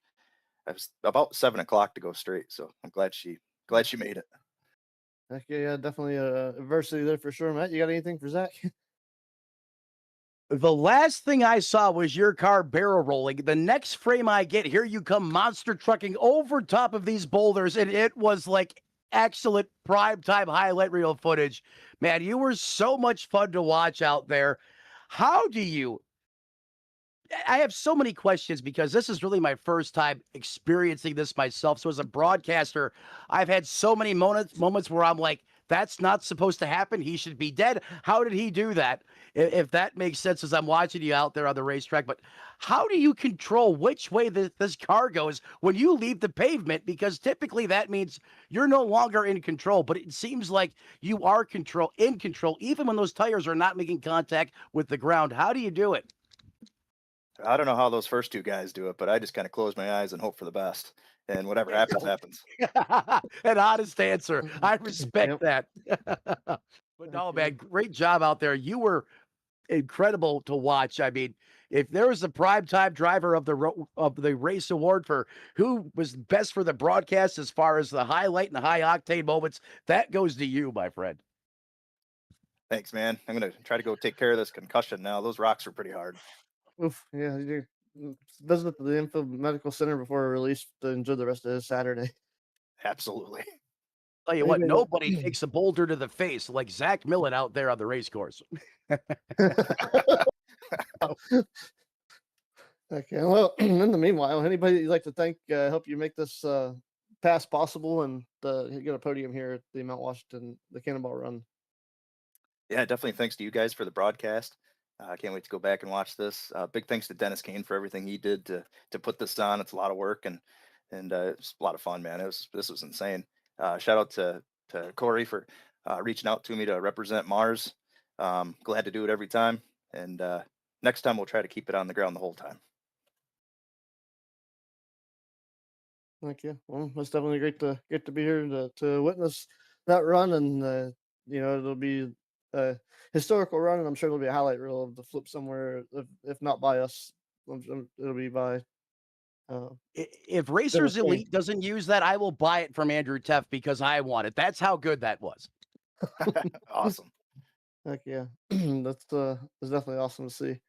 I was about 7 o'clock to go straight. So I'm glad she made it. Heck yeah, definitely adversity there for sure. Matt, you got anything for Zach? The last thing I saw was your car barrel rolling. The next frame I get, here you come monster trucking over top of these boulders, and it was like excellent primetime highlight reel footage. Man, you were so much fun to watch out there. How do you I have so many questions because this is really my first time experiencing this myself. So as a broadcaster, I've had so many moments where I'm like, that's not supposed to happen. He should be dead. How did he do that? If that makes sense as I'm watching you out there on the racetrack. But how do you control which way this car goes when you leave the pavement? Because typically that means you're no longer in control. But it seems like you are in control, even when those tires are not making contact with the ground. How do you do it? I don't know how those first two guys do it, but I just kind of close my eyes and hope for the best. And whatever happens, happens. An honest answer. I respect Yep. that. But no, Heck man, great job out there. You were incredible to watch. I mean, if there was a primetime driver of the race award for who was best for the broadcast as far as the highlight and the high octane moments, that goes to you, my friend. Thanks, man. I'm gonna try to go take care of this concussion now. Those rocks are pretty hard. Oof, yeah, visit the Info Medical Center before release to enjoy the rest of his Saturday. Absolutely. Tell you what, Anybody nobody that- takes a boulder to the face like Zach Millen out there on the race course. Okay, well, in the meanwhile, anybody you'd like to thank help you make this pass possible and get a podium here at the Mount Washington, the Cannonball Run? Yeah, definitely thanks to you guys for the broadcast. I can't wait to go back and watch this. Big thanks to Dennis Kane for everything he did to put this on. It's a lot of work and it's a lot of fun, man. This was insane. Shout out to Corey for reaching out to me to represent Mars. Glad to do it every time. And next time we'll try to keep it on the ground the whole time. Thank you. Well, it's definitely great to get to be here to witness that run, and it'll be a historical run, and I'm sure it'll be a highlight reel of the flip somewhere. If not by us, it'll be by. If Racers Kane. Elite doesn't use that, I will buy it from Andrew Teff because I want it. That's how good that was. Awesome. Heck yeah, that's definitely awesome to see.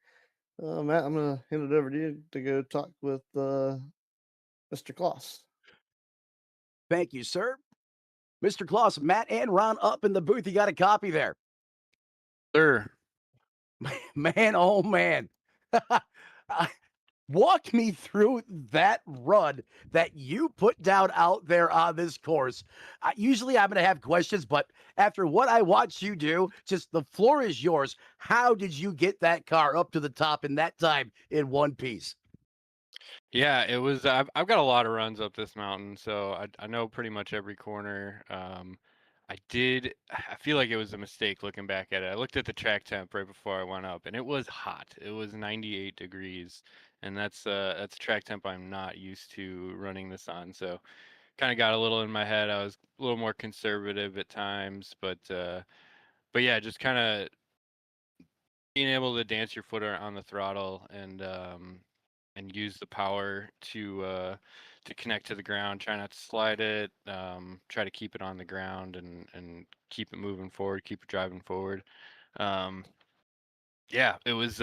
Matt, I'm gonna hand it over to you to go talk with Mr. Kloss. Thank you, sir. Mr. Kloss, Matt and Ron up in the booth. You got a copy there. Sir. Man, oh man. Walk me through that run that you put down out there on this course. Usually I'm going to have questions, but after what I watched you do, just the floor is yours. How did you get that car up to the top in that time in one piece? Yeah, it was. I've got a lot of runs up this mountain, so I know pretty much every corner. I feel like it was a mistake looking back at it. I looked at the track temp right before I went up, and it was hot. It was 98 degrees, and that's a track temp I'm not used to running this on. So kind of got a little in my head. I was a little more conservative at times, but yeah, just kind of being able to dance your foot on the throttle and use the power to connect to the ground. Try not to slide it. Try to keep it on the ground and keep it moving forward. Keep it driving forward. Yeah, it was.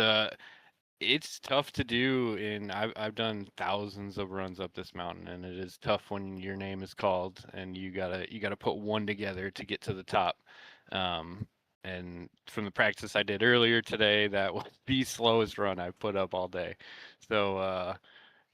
It's tough to do, and I've done thousands of runs up this mountain, and it is tough when your name is called and you gotta put one together to get to the top. And from the practice I did earlier today, that was the slowest run I've put up all day. So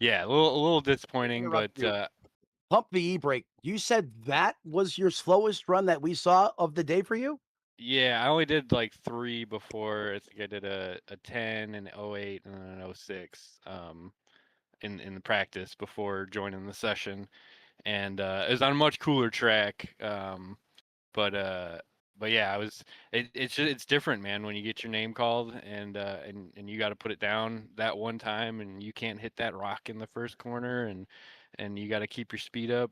yeah, a little disappointing, but Interrupt you. Pump the e-brake. You said that was your slowest run that we saw of the day for you? yeah, I only did like 3 before. I think I did a 10, an 08, and then an 06 in the practice before joining the session. And it was on a much cooler track. But yeah, it's different, man, when you get your name called and you got to put it down that one time, and you can't hit that rock in the first corner, and you got to keep your speed up.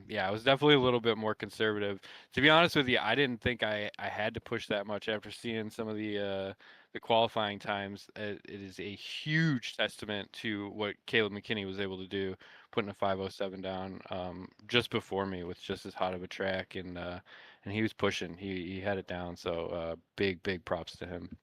Yeah, I was definitely a little bit more conservative. To be honest with you, I didn't think I had to push that much after seeing some of the qualifying times. It is a huge testament to what Caleb McKinney was able to do, putting a 5:07 down just before me with just as hot of a track, and he was pushing. He had it down. So big props to him.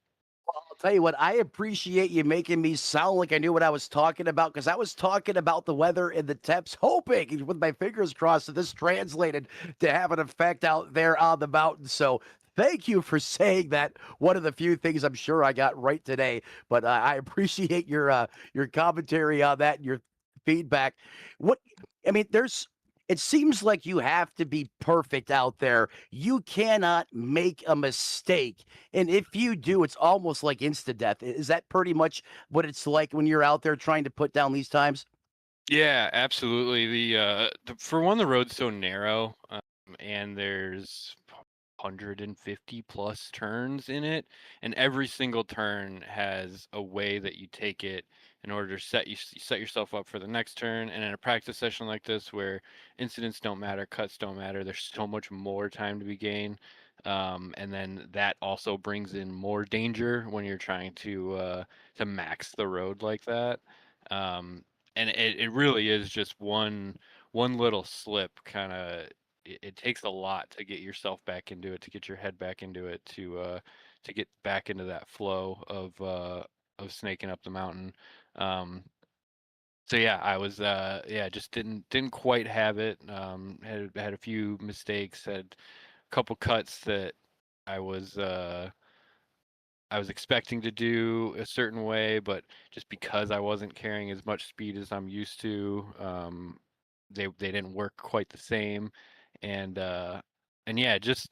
Tell you what, I appreciate you making me sound like I knew what I was talking about because I was talking about the weather and the temps, hoping with my fingers crossed that this translated to have an effect out there on the mountain. So thank you for saying that. One of the few things I'm sure I got right today, but I appreciate your commentary on that and your feedback. What I mean, there's it seems like you have to be perfect out there. You cannot make a mistake. And if you do, it's almost like insta death. Is that pretty much what it's like when you're out there trying to put down these times? Yeah, absolutely. For one, the road's so narrow, and there's 150 plus turns in it, and every single turn has a way that you take it in order to set yourself up for the next turn. And in a practice session like this, where incidents don't matter, cuts don't matter, there's so much more time to be gained. And then that also brings in more danger when you're trying to max the road like that. Um, and it really is just one little slip kind of it takes a lot to get yourself back into it, to get your head back into it, to get back into that flow of snaking up the mountain. um so yeah, I was yeah, just didn't quite have it. Had a few mistakes, had a couple cuts that i was uh I was expecting to do a certain way, but just because I wasn't carrying as much speed as I'm used to, they didn't work quite the same, and yeah, just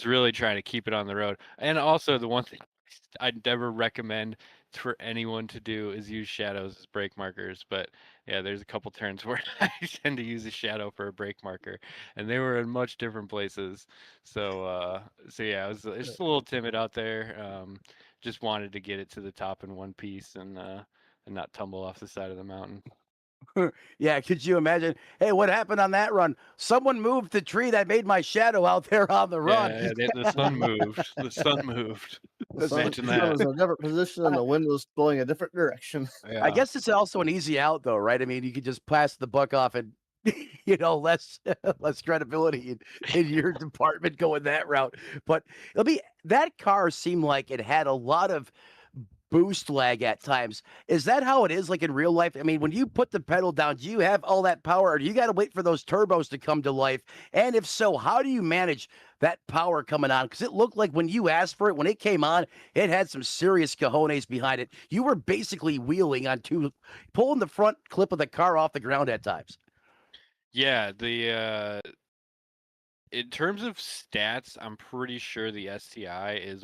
really trying to keep it on the road. And also the one thing I'd never recommend for anyone to do is use shadows as brake markers. But yeah, there's a couple turns where I tend to use a shadow for a brake marker, and they were in much different places. So yeah, I was just a little timid out there. Just wanted to get it to the top in one piece and not tumble off the side of the mountain. Yeah, could you imagine? Hey, what happened on that run? Someone moved the tree that made my shadow out there on the run. Yeah, the sun moved. The sun moved. The sun, Imagine the sun that. was in a different position and the wind was blowing a different direction. I Yeah. guess it's also an easy out though, right? I mean, you could just pass the buck off and less less credibility in your department going that route. But it'll be that car seemed like it had a lot of boost lag at times. Is that how it is like in real life? I mean, when you put the pedal down, do you have all that power or do you got to wait for those turbos to come to life? And if so, how do you manage that power coming on? Because it looked like when you asked for it, when it came on, it had some serious cojones behind it. You were basically wheeling on pulling the front clip of the car off the ground at times. Yeah, in terms of stats, I'm pretty sure the STI is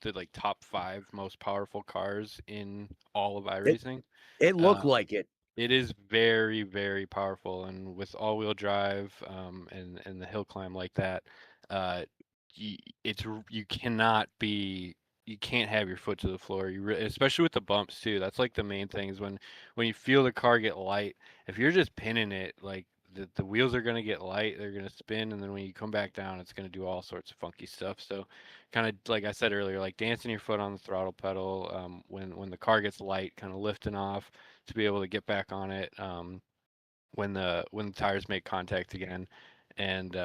the like top 5 most powerful cars in all of It iRacing. it looked Uh, like it. It is very, very powerful, and with all-wheel drive, and the hill climb like that, uh, you cannot be you can't have your foot to the floor. Especially with the bumps too. That's like the main thing is when you feel the car get light. If you're just pinning it, like the wheels are gonna get light, they're gonna spin, and then when you come back down, it's gonna do all sorts of funky stuff. So, kind of like I said earlier, like dancing your foot on the throttle pedal, when the car gets light, kind of lifting off to be able to get back on it when the tires make contact again, and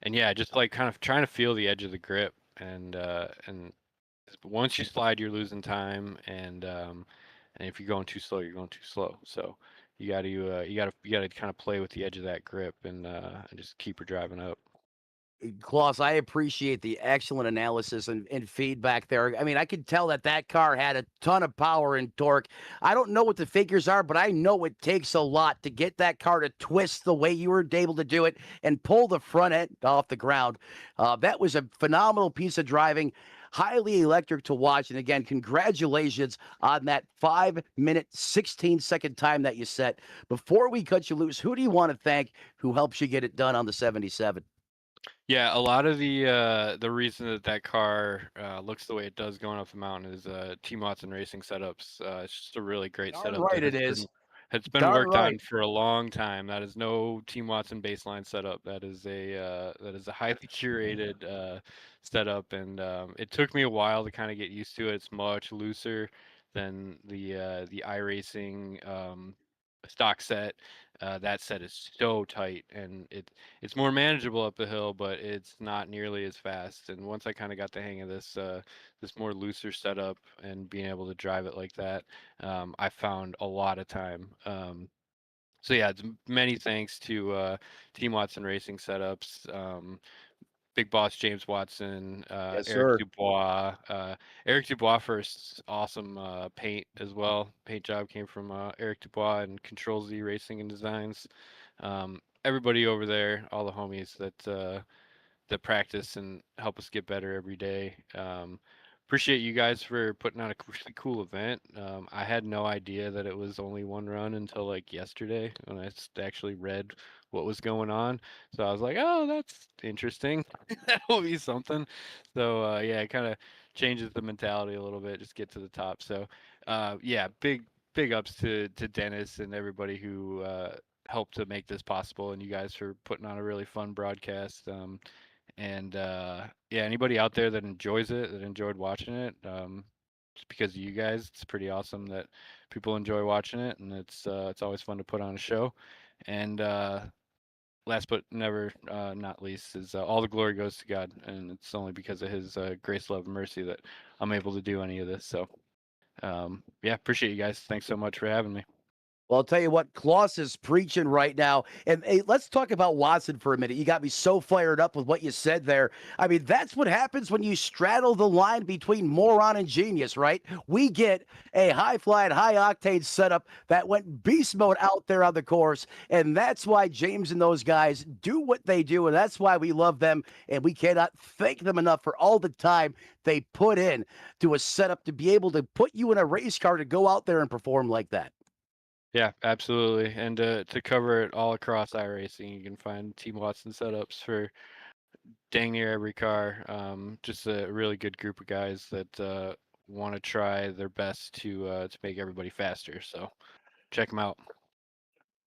yeah, just like kind of trying to feel the edge of the grip, and once you slide, you're losing time, and if you're going too slow, you're going too slow. So you got to kind of play with the edge of that grip and just keep her driving up. Klaus, I appreciate the excellent analysis and feedback there. I mean, I could tell that that car had a ton of power and torque. I don't know what the figures are, but I know it takes a lot to get that car to twist the way you were able to do it and pull the front end off the ground. That was a phenomenal piece of driving, highly electric to watch. And again, congratulations on that 5 minute, 16-second time that you set. Before we cut you loose, who do you want to thank who helps you get it done on the 77? Yeah, a lot of the reason that car looks the way it does going up the mountain is Team Watson Racing setups. It's just a really great Darn setup right that it is. has been Darn worked on right. for a long time. That is no Team Watson baseline setup. That is a highly curated setup, and it took me a while to kind of get used to it. It's much looser than the iRacing stock set. That set is so tight, and it's more manageable up the hill, but it's not nearly as fast. And once I kind of got the hang of this more looser setup and being able to drive it like that, I found a lot of time. So yeah, many thanks to Team Watson Racing Setups. Big Boss James Watson, Yes, Eric sir. Dubois. Eric Dubois first, awesome paint as well. Paint job came from Eric Dubois and Control Z Racing and Designs. Everybody over there, all the homies that practice and help us get better every day. Appreciate you guys for putting on a really cool event. I had no idea that it was only one run until like yesterday when I actually read what was going on. So I was like, oh, that's interesting. That will be something. So yeah, it kind of changes the mentality a little bit. Just get to the top. So yeah, big ups to Dennis and everybody who helped to make this possible, and you guys for putting on a really fun broadcast. And yeah, anybody out there that enjoys it, that enjoyed watching it, just because of you guys, it's pretty awesome that people enjoy watching it, and it's always fun to put on a show. And last but never not least is all the glory goes to God, and it's only because of His grace, love, and mercy that I'm able to do any of this. So yeah, appreciate you guys. Thanks so much for having me. Well, I'll tell you what, Klaus is preaching right now. And hey, let's talk about Watson for a minute. You got me so fired up with what you said there. I mean, that's what happens when you straddle the line between moron and genius, right? We get a high flying, high octane setup that went beast mode out there on the course. And that's why James and those guys do what they do. And that's why we love them. And we cannot thank them enough for all the time they put in to a setup to be able to put you in a race car to go out there and perform like that. Yeah, absolutely. And to cover it all across iRacing, you can find Team Watson setups for dang near every car. Just a really good group of guys that want to try their best to make everybody faster. So check them out.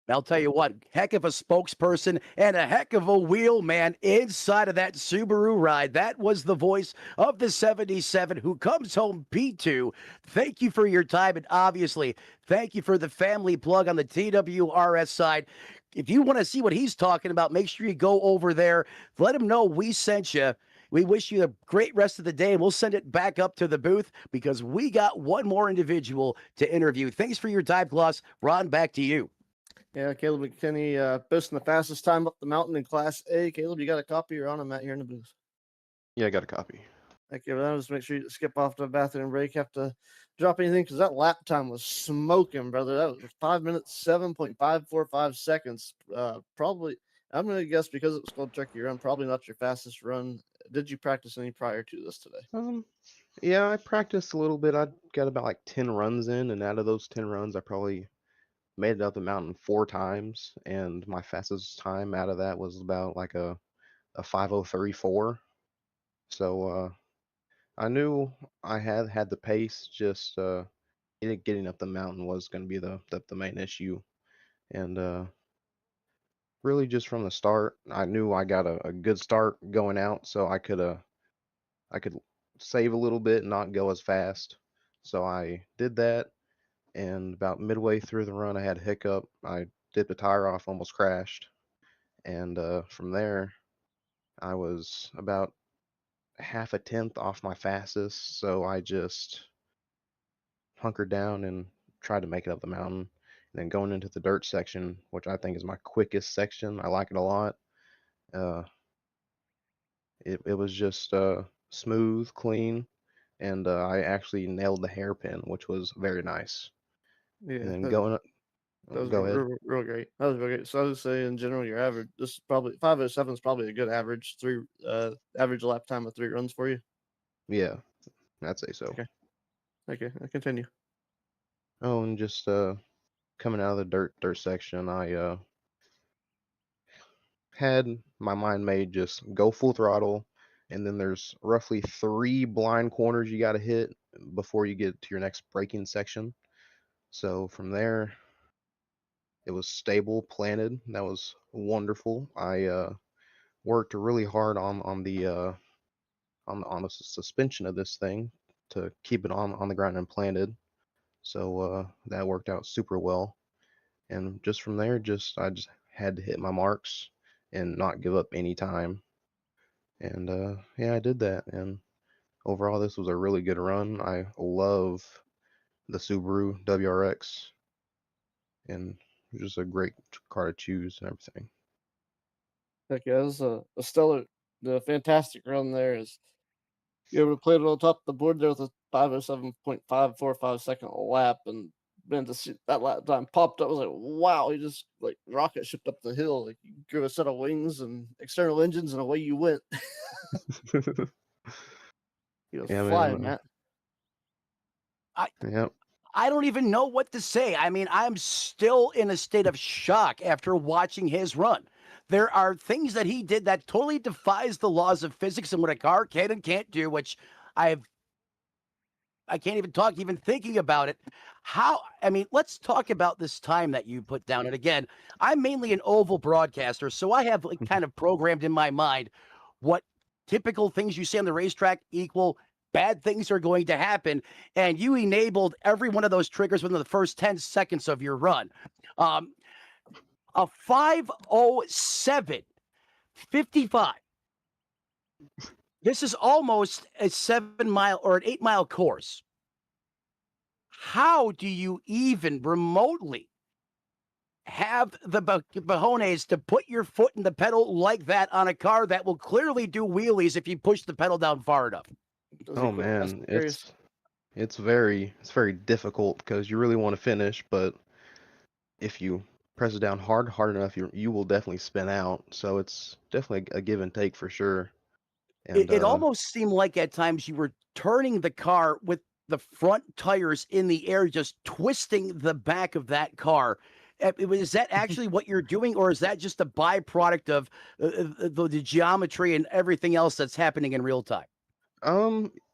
I'll tell you what, heck of a spokesperson and a heck of a wheel man inside of that Subaru ride. That was the voice of the 77 who comes home P2. Thank you for your time. And obviously, thank you for the family plug on the TWRS side. If you want to see what he's talking about, make sure you go over there. Let him know we sent you. We wish you a great rest of the day, and we'll send it back up to the booth because we got one more individual to interview. Thanks for your time, Klaus. Ron, back to you. Yeah, Caleb McKinney, boasting the fastest time up the mountain in Class A. Caleb, you got a copy? You're on. I'm out here in the booth. Yeah, I got a copy. Thank you. Just make sure you skip off to the bathroom break. Have to drop anything because that lap time was smoking, brother. That was 5 minutes, 7.545 seconds. Probably, I'm going to guess because it was called Turkey Run, probably not your fastest run. Did you practice any prior to this today? Yeah, I practiced a little bit. I got about like 10 runs in, and out of those 10 runs, I probably made it up the mountain 4 times, and my fastest time out of that was about like a 5:03.4. So I knew I had the pace. Just getting up the mountain was going to be the main issue, and really just from the start, I knew I got a good start going out, so I could save a little bit and not go as fast. So I did that, and about midway through the run, I had a hiccup. I dipped the tire off, almost crashed, and from there, I was about half a tenth off my fastest. So I just hunkered down and tried to make it up the mountain. And then going into the dirt section, which I think is my quickest section, I like it a lot. Uh, it was just smooth, clean, and I actually nailed the hairpin, which was very nice. Yeah, And then that was go ahead. real great. That was real great. So I would say in general, your average, this is probably 5:07 is probably a good average average lap time of 3 runs for you. Yeah, I'd say so. Okay, I continue. Oh, and just coming out of the dirt section, I had my mind made just go full throttle, and then there's roughly 3 blind corners you got to hit before you get to your next braking section. So from there, it was stable, planted. That was wonderful. I worked really hard on the suspension of this thing to keep it on the ground and planted. So that worked out super well. And just from there, I just had to hit my marks and not give up any time. And yeah, I did that. And overall, this was a really good run. I love the Subaru WRX, and it was just a great car to choose and everything. Heck yeah, it was a stellar, the fantastic run there. Is you able to play it on top of the board there with a 507.545 second lap, and man, to see that lap time popped up, I was like, wow, he just like rocket shipped up the hill, like you grew a set of wings and external engines, and away you went. He was Yeah, flying, man. Matt. Yep. I don't even know what to say. I mean, I'm still in a state of shock after watching his run. There are things that he did that totally defies the laws of physics and what a car can and can't do, which I can't even talk, even thinking about it. I mean, let's talk about this time that you put down. And again, I'm mainly an oval broadcaster, so I have like kind of programmed in my mind what typical things you see on the racetrack equal bad things are going to happen. And you enabled every one of those triggers within the first 10 seconds of your run. A 5:07:55. This is almost a 7 mile or an 8 mile course. How do you even remotely have the cojones to put your foot in the pedal like that on a car that will clearly do wheelies if you push the pedal down far enough? Does he Oh quit Fast man, and Furious? it's very difficult because you really want to finish, but if you press it down hard enough, you will definitely spin out. So it's definitely a give and take for sure. And It almost seemed like at times you were turning the car with the front tires in the air, just twisting the back of that car. Is that actually what you're doing, or is that just a byproduct of the geometry and everything else that's happening in real time?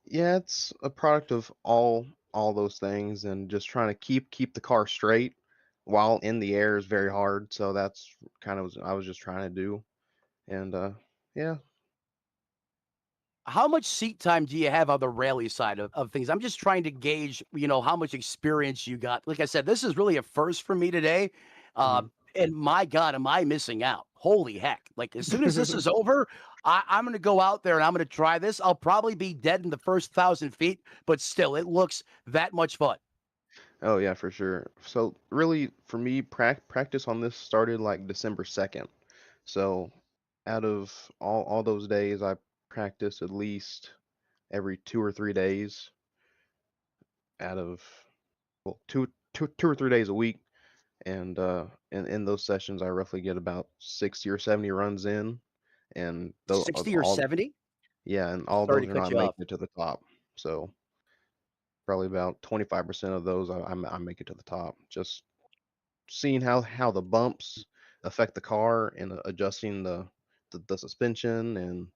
yeah, it's a product of all those things, and just trying to keep the car straight while in the air is very hard. So that's kind of what I was just trying to do. And yeah. How much seat time do you have on the rally side of things? I'm just trying to gauge, how much experience you got. Like I said, this is really a first for me today. Mhm. And my God, am I missing out? Holy heck. Like as soon as this is over, I'm going to go out there and I'm going to try this. I'll probably be dead in the first 1,000 feet, but still, it looks that much fun. Oh yeah, for sure. So really, for me, practice on this started like December 2nd. So out of all those days, I practiced at least every 2 or 3 days. Out of well, two or 3 days a week, and in those sessions, I roughly get about 60 or 70 runs in, and though 60 or all 70? yeah, and all Sorry those to are cut not you off. making it to the top. So probably about 25% of those I make it to the top. Just seeing how the bumps affect the car and adjusting the suspension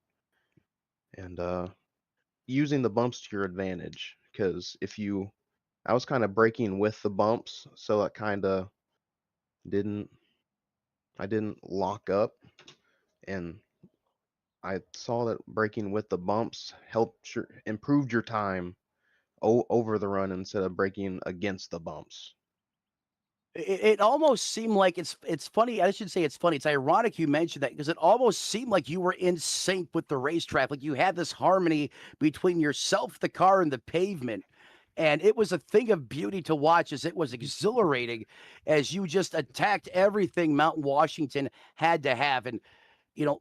and using the bumps to your advantage. Because if you I was kind of braking with the bumps, so it kind of didn't I didn't lock up, and I saw that braking with the bumps improved your time over the run instead of braking against the bumps. It almost seemed like it's funny. I should say it's funny. It's ironic you mentioned that because it almost seemed like you were in sync with the racetrack. Like you had this harmony between yourself, the car, and the pavement. And it was a thing of beauty to watch as it was exhilarating as you just attacked everything Mountain Washington had to have. And, you know,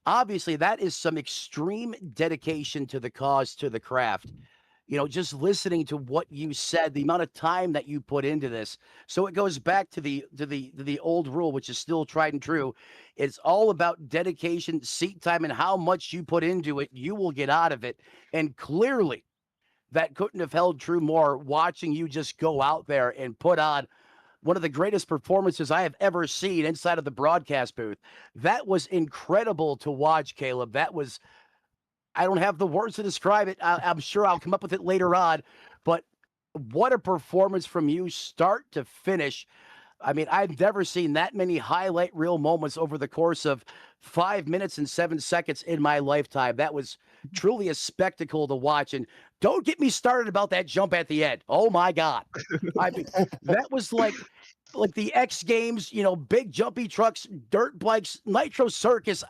obviously that is some extreme dedication to the cause, to the craft. Just listening to what you said, the amount of time that you put into this. So it goes back to the old rule, which is still tried and true. It's all about dedication, seat time, and how much you put into it, you will get out of it. And clearly, that couldn't have held true more watching you just go out there and put on one of the greatest performances I have ever seen inside of the broadcast booth. That was incredible to watch, Caleb. I don't have the words to describe it. I'm sure I'll come up with it later on, but what a performance from you start to finish. I mean, I've never seen that many highlight reel moments over the course of 5 minutes and 7 seconds in my lifetime. That was truly a spectacle to watch. And don't get me started about that jump at the end. Oh my God. I mean, that was like like the X Games, big jumpy trucks, dirt bikes, Nitro Circus.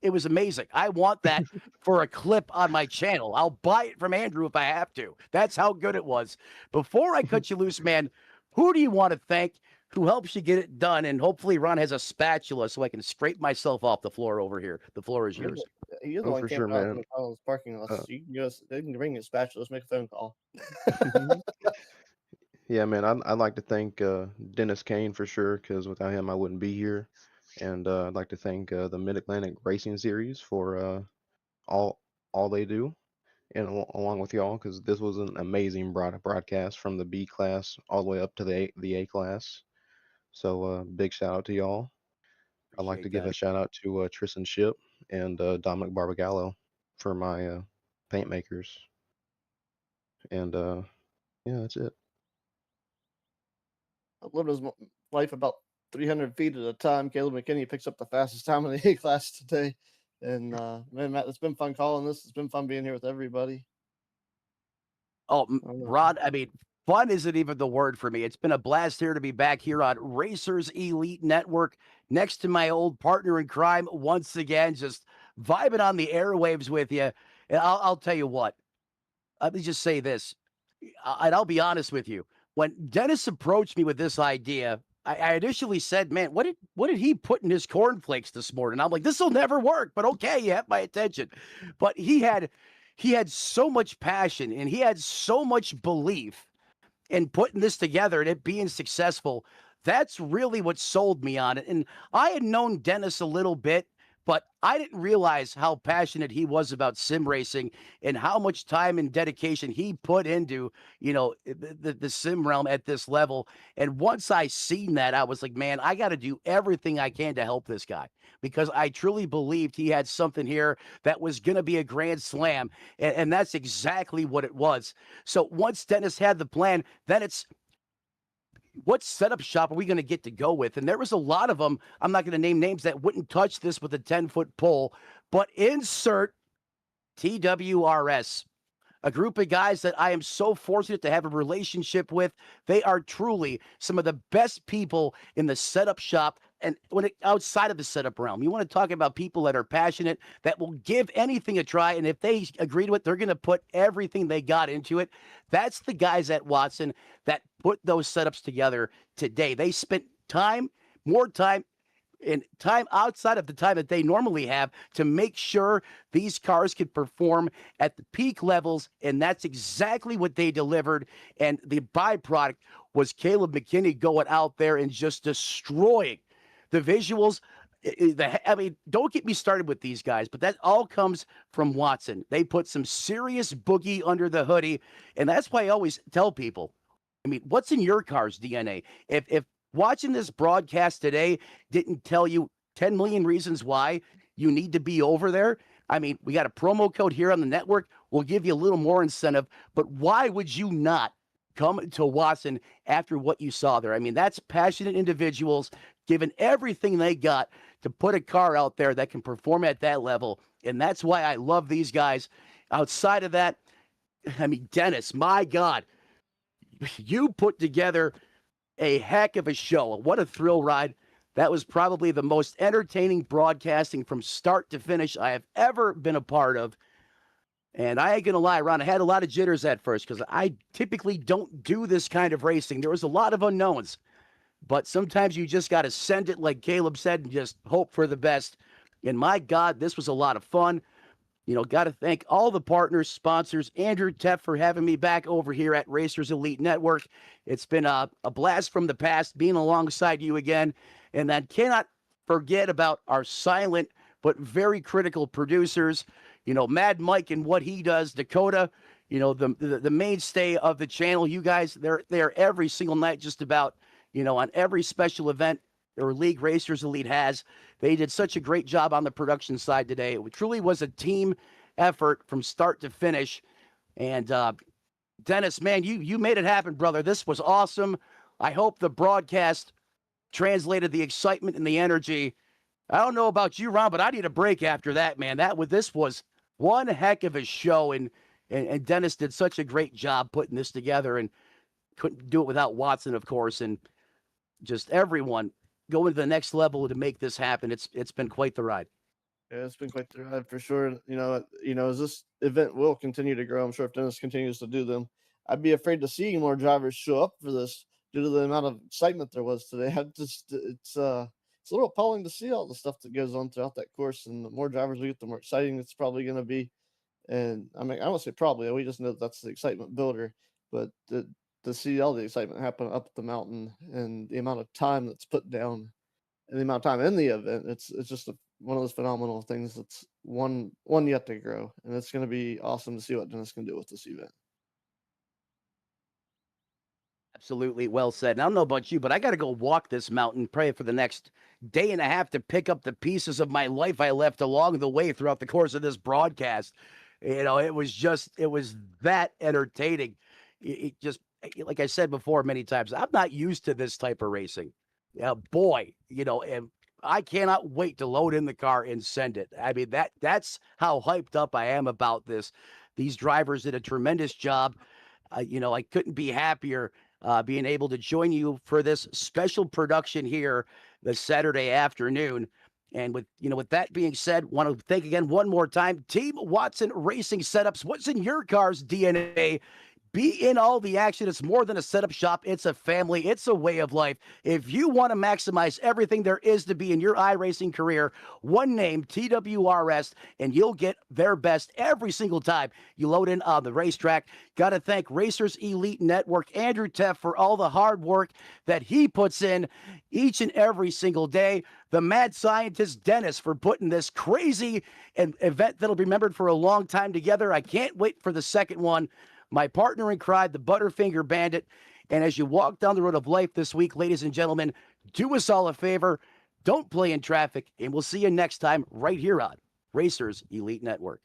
It was amazing. I want that for a clip on my channel. I'll buy it from Andrew if I have to. That's how good it was. Before I cut you loose, man, who do you want to thank? Who helps you get it done? And hopefully Ron has a spatula so I can scrape myself off the floor over here. The floor is yours. You're the Oh, one for can't sure, go out to man. McDonald's parking lots. You can go. They can bring you a spatula. Let's make a phone call. Yeah, man, I'd like to thank Dennis Kane for sure, because without him, I wouldn't be here. And I'd like to thank the Mid-Atlantic Racing Series for all they do, and along with y'all, because this was an amazing broadcast from the B class all the way up to the A class. So big shout out to y'all. I'd like to Appreciate give that. a shout out to Tristan Ship and Dominic Barbagallo for my paint makers. And yeah, that's it. I've lived his life about 300 feet at a time. Caleb McKinney picks up the fastest time in the A class today. And man, Matt, it's been fun calling this. It's been fun being here with everybody. Oh, I don't know. Rod, fun isn't even the word for me. It's been a blast here to be back here on Racers Elite Network next to my old partner in crime once again, just vibing on the airwaves with you. And I'll tell you what, let me just say this, and I'll be honest with you. When Dennis approached me with this idea, I initially said, man, what did he put in his cornflakes this morning? I'm like, this will never work, but okay, you have my attention. But he had so much passion and he had so much belief in putting this together and it being successful. That's really what sold me on it. And I had known Dennis a little bit, but I didn't realize how passionate he was about sim racing and how much time and dedication he put into, the sim realm at this level. And once I seen that, I was like, man, I got to do everything I can to help this guy because I truly believed he had something here that was going to be a grand slam. And that's exactly what it was. So once Dennis had the plan, then it's, what setup shop are we going to get to go with? And there was a lot of them. I'm not going to name names that wouldn't touch this with a 10-foot pole, but insert TWRS, a group of guys that I am so fortunate to have a relationship with. They are truly some of the best people in the setup shop and outside of the setup realm. You want to talk about people that are passionate, that will give anything a try, and if they agree to it, they're going to put everything they got into it. That's the guys at Watson that put those setups together today. They spent more time and time outside of the time that they normally have to make sure these cars could perform at the peak levels, and that's exactly what they delivered. And the byproduct was Caleb McKinney going out there and just destroying the visuals. Don't get me started with these guys, but that all comes from Watson. They put some serious boogie under the hoodie, and that's why I always tell people, what's in your car's DNA? If watching this broadcast today didn't tell you 10 million reasons why you need to be over there, we got a promo code here on the network. We'll give you a little more incentive, but why would you not come to Watson after what you saw there? That's passionate individuals giving everything they got to put a car out there that can perform at that level. And that's why I love these guys. Outside of that, Dennis, my God, you put together a heck of a show. What a thrill ride. That was probably the most entertaining broadcasting from start to finish I have ever been a part of. And I ain't going to lie, Ron, I had a lot of jitters at first because I typically don't do this kind of racing. There was a lot of unknowns, but sometimes you just got to send it, like Caleb said, and just hope for the best. And my God, this was a lot of fun. Got to thank all the partners, sponsors, Andrew Teff for having me back over here at Racers Elite Network. It's been a blast from the past being alongside you again. And then cannot forget about our silent but very critical producers, Mad Mike and what he does, Dakota, the mainstay of the channel. You guys, they're there every single night just about, on every special event or league Racers Elite has. They did such a great job on the production side today. It truly was a team effort from start to finish. And Dennis, man, you made it happen, brother. This was awesome. I hope the broadcast translated the excitement and the energy. I don't know about you, Ron, but I need a break after that, man. This was one heck of a show, and Dennis did such a great job putting this together, and couldn't do it without Watson, of course. And just everyone going to the next level to make this happen. It's been quite the ride. Yeah, it's been quite the ride for sure. As this event will continue to grow, I'm sure if Dennis continues to do them, I'd be afraid to see more drivers show up for this due to the amount of excitement there was today. It's a little appalling to see all the stuff that goes on throughout that course, and the more drivers we get, the more exciting it's probably going to be. And I mean, I won't say probably, we just know that's the excitement builder, but to see all the excitement happen up the mountain and the amount of time that's put down and the amount of time in the event, it's just one of those phenomenal things that's one yet to grow, and it's going to be awesome to see what Dennis can do with this event. Absolutely well said. And I don't know about you, but I got to go walk this mountain, pray for the next day and a half to pick up the pieces of my life I left along the way throughout the course of this broadcast. It was that entertaining. It just, like I said before many times, I'm not used to this type of racing. Yeah, boy, and I cannot wait to load in the car and send it. I mean, that's how hyped up I am about this. These drivers did a tremendous job. I couldn't be happier being able to join you for this special production here this Saturday afternoon. And with that being said, want to thank again one more time, Team Watson Racing Setups. What's in your car's DNA? Be in all the action. It's more than a setup shop. It's a family. It's a way of life. If you want to maximize everything there is to be in your iRacing career, one name, TWRS, and you'll get their best every single time you load in on the racetrack. Got to thank Racers Elite Network, Andrew Teff, for all the hard work that he puts in each and every single day. The mad scientist, Dennis, for putting this crazy event that'll be remembered for a long time together. I can't wait for the second one. My partner in crime, the Butterfinger Bandit. And as you walk down the road of life this week, ladies and gentlemen, do us all a favor. Don't play in traffic, and we'll see you next time right here on Racers Elite Network.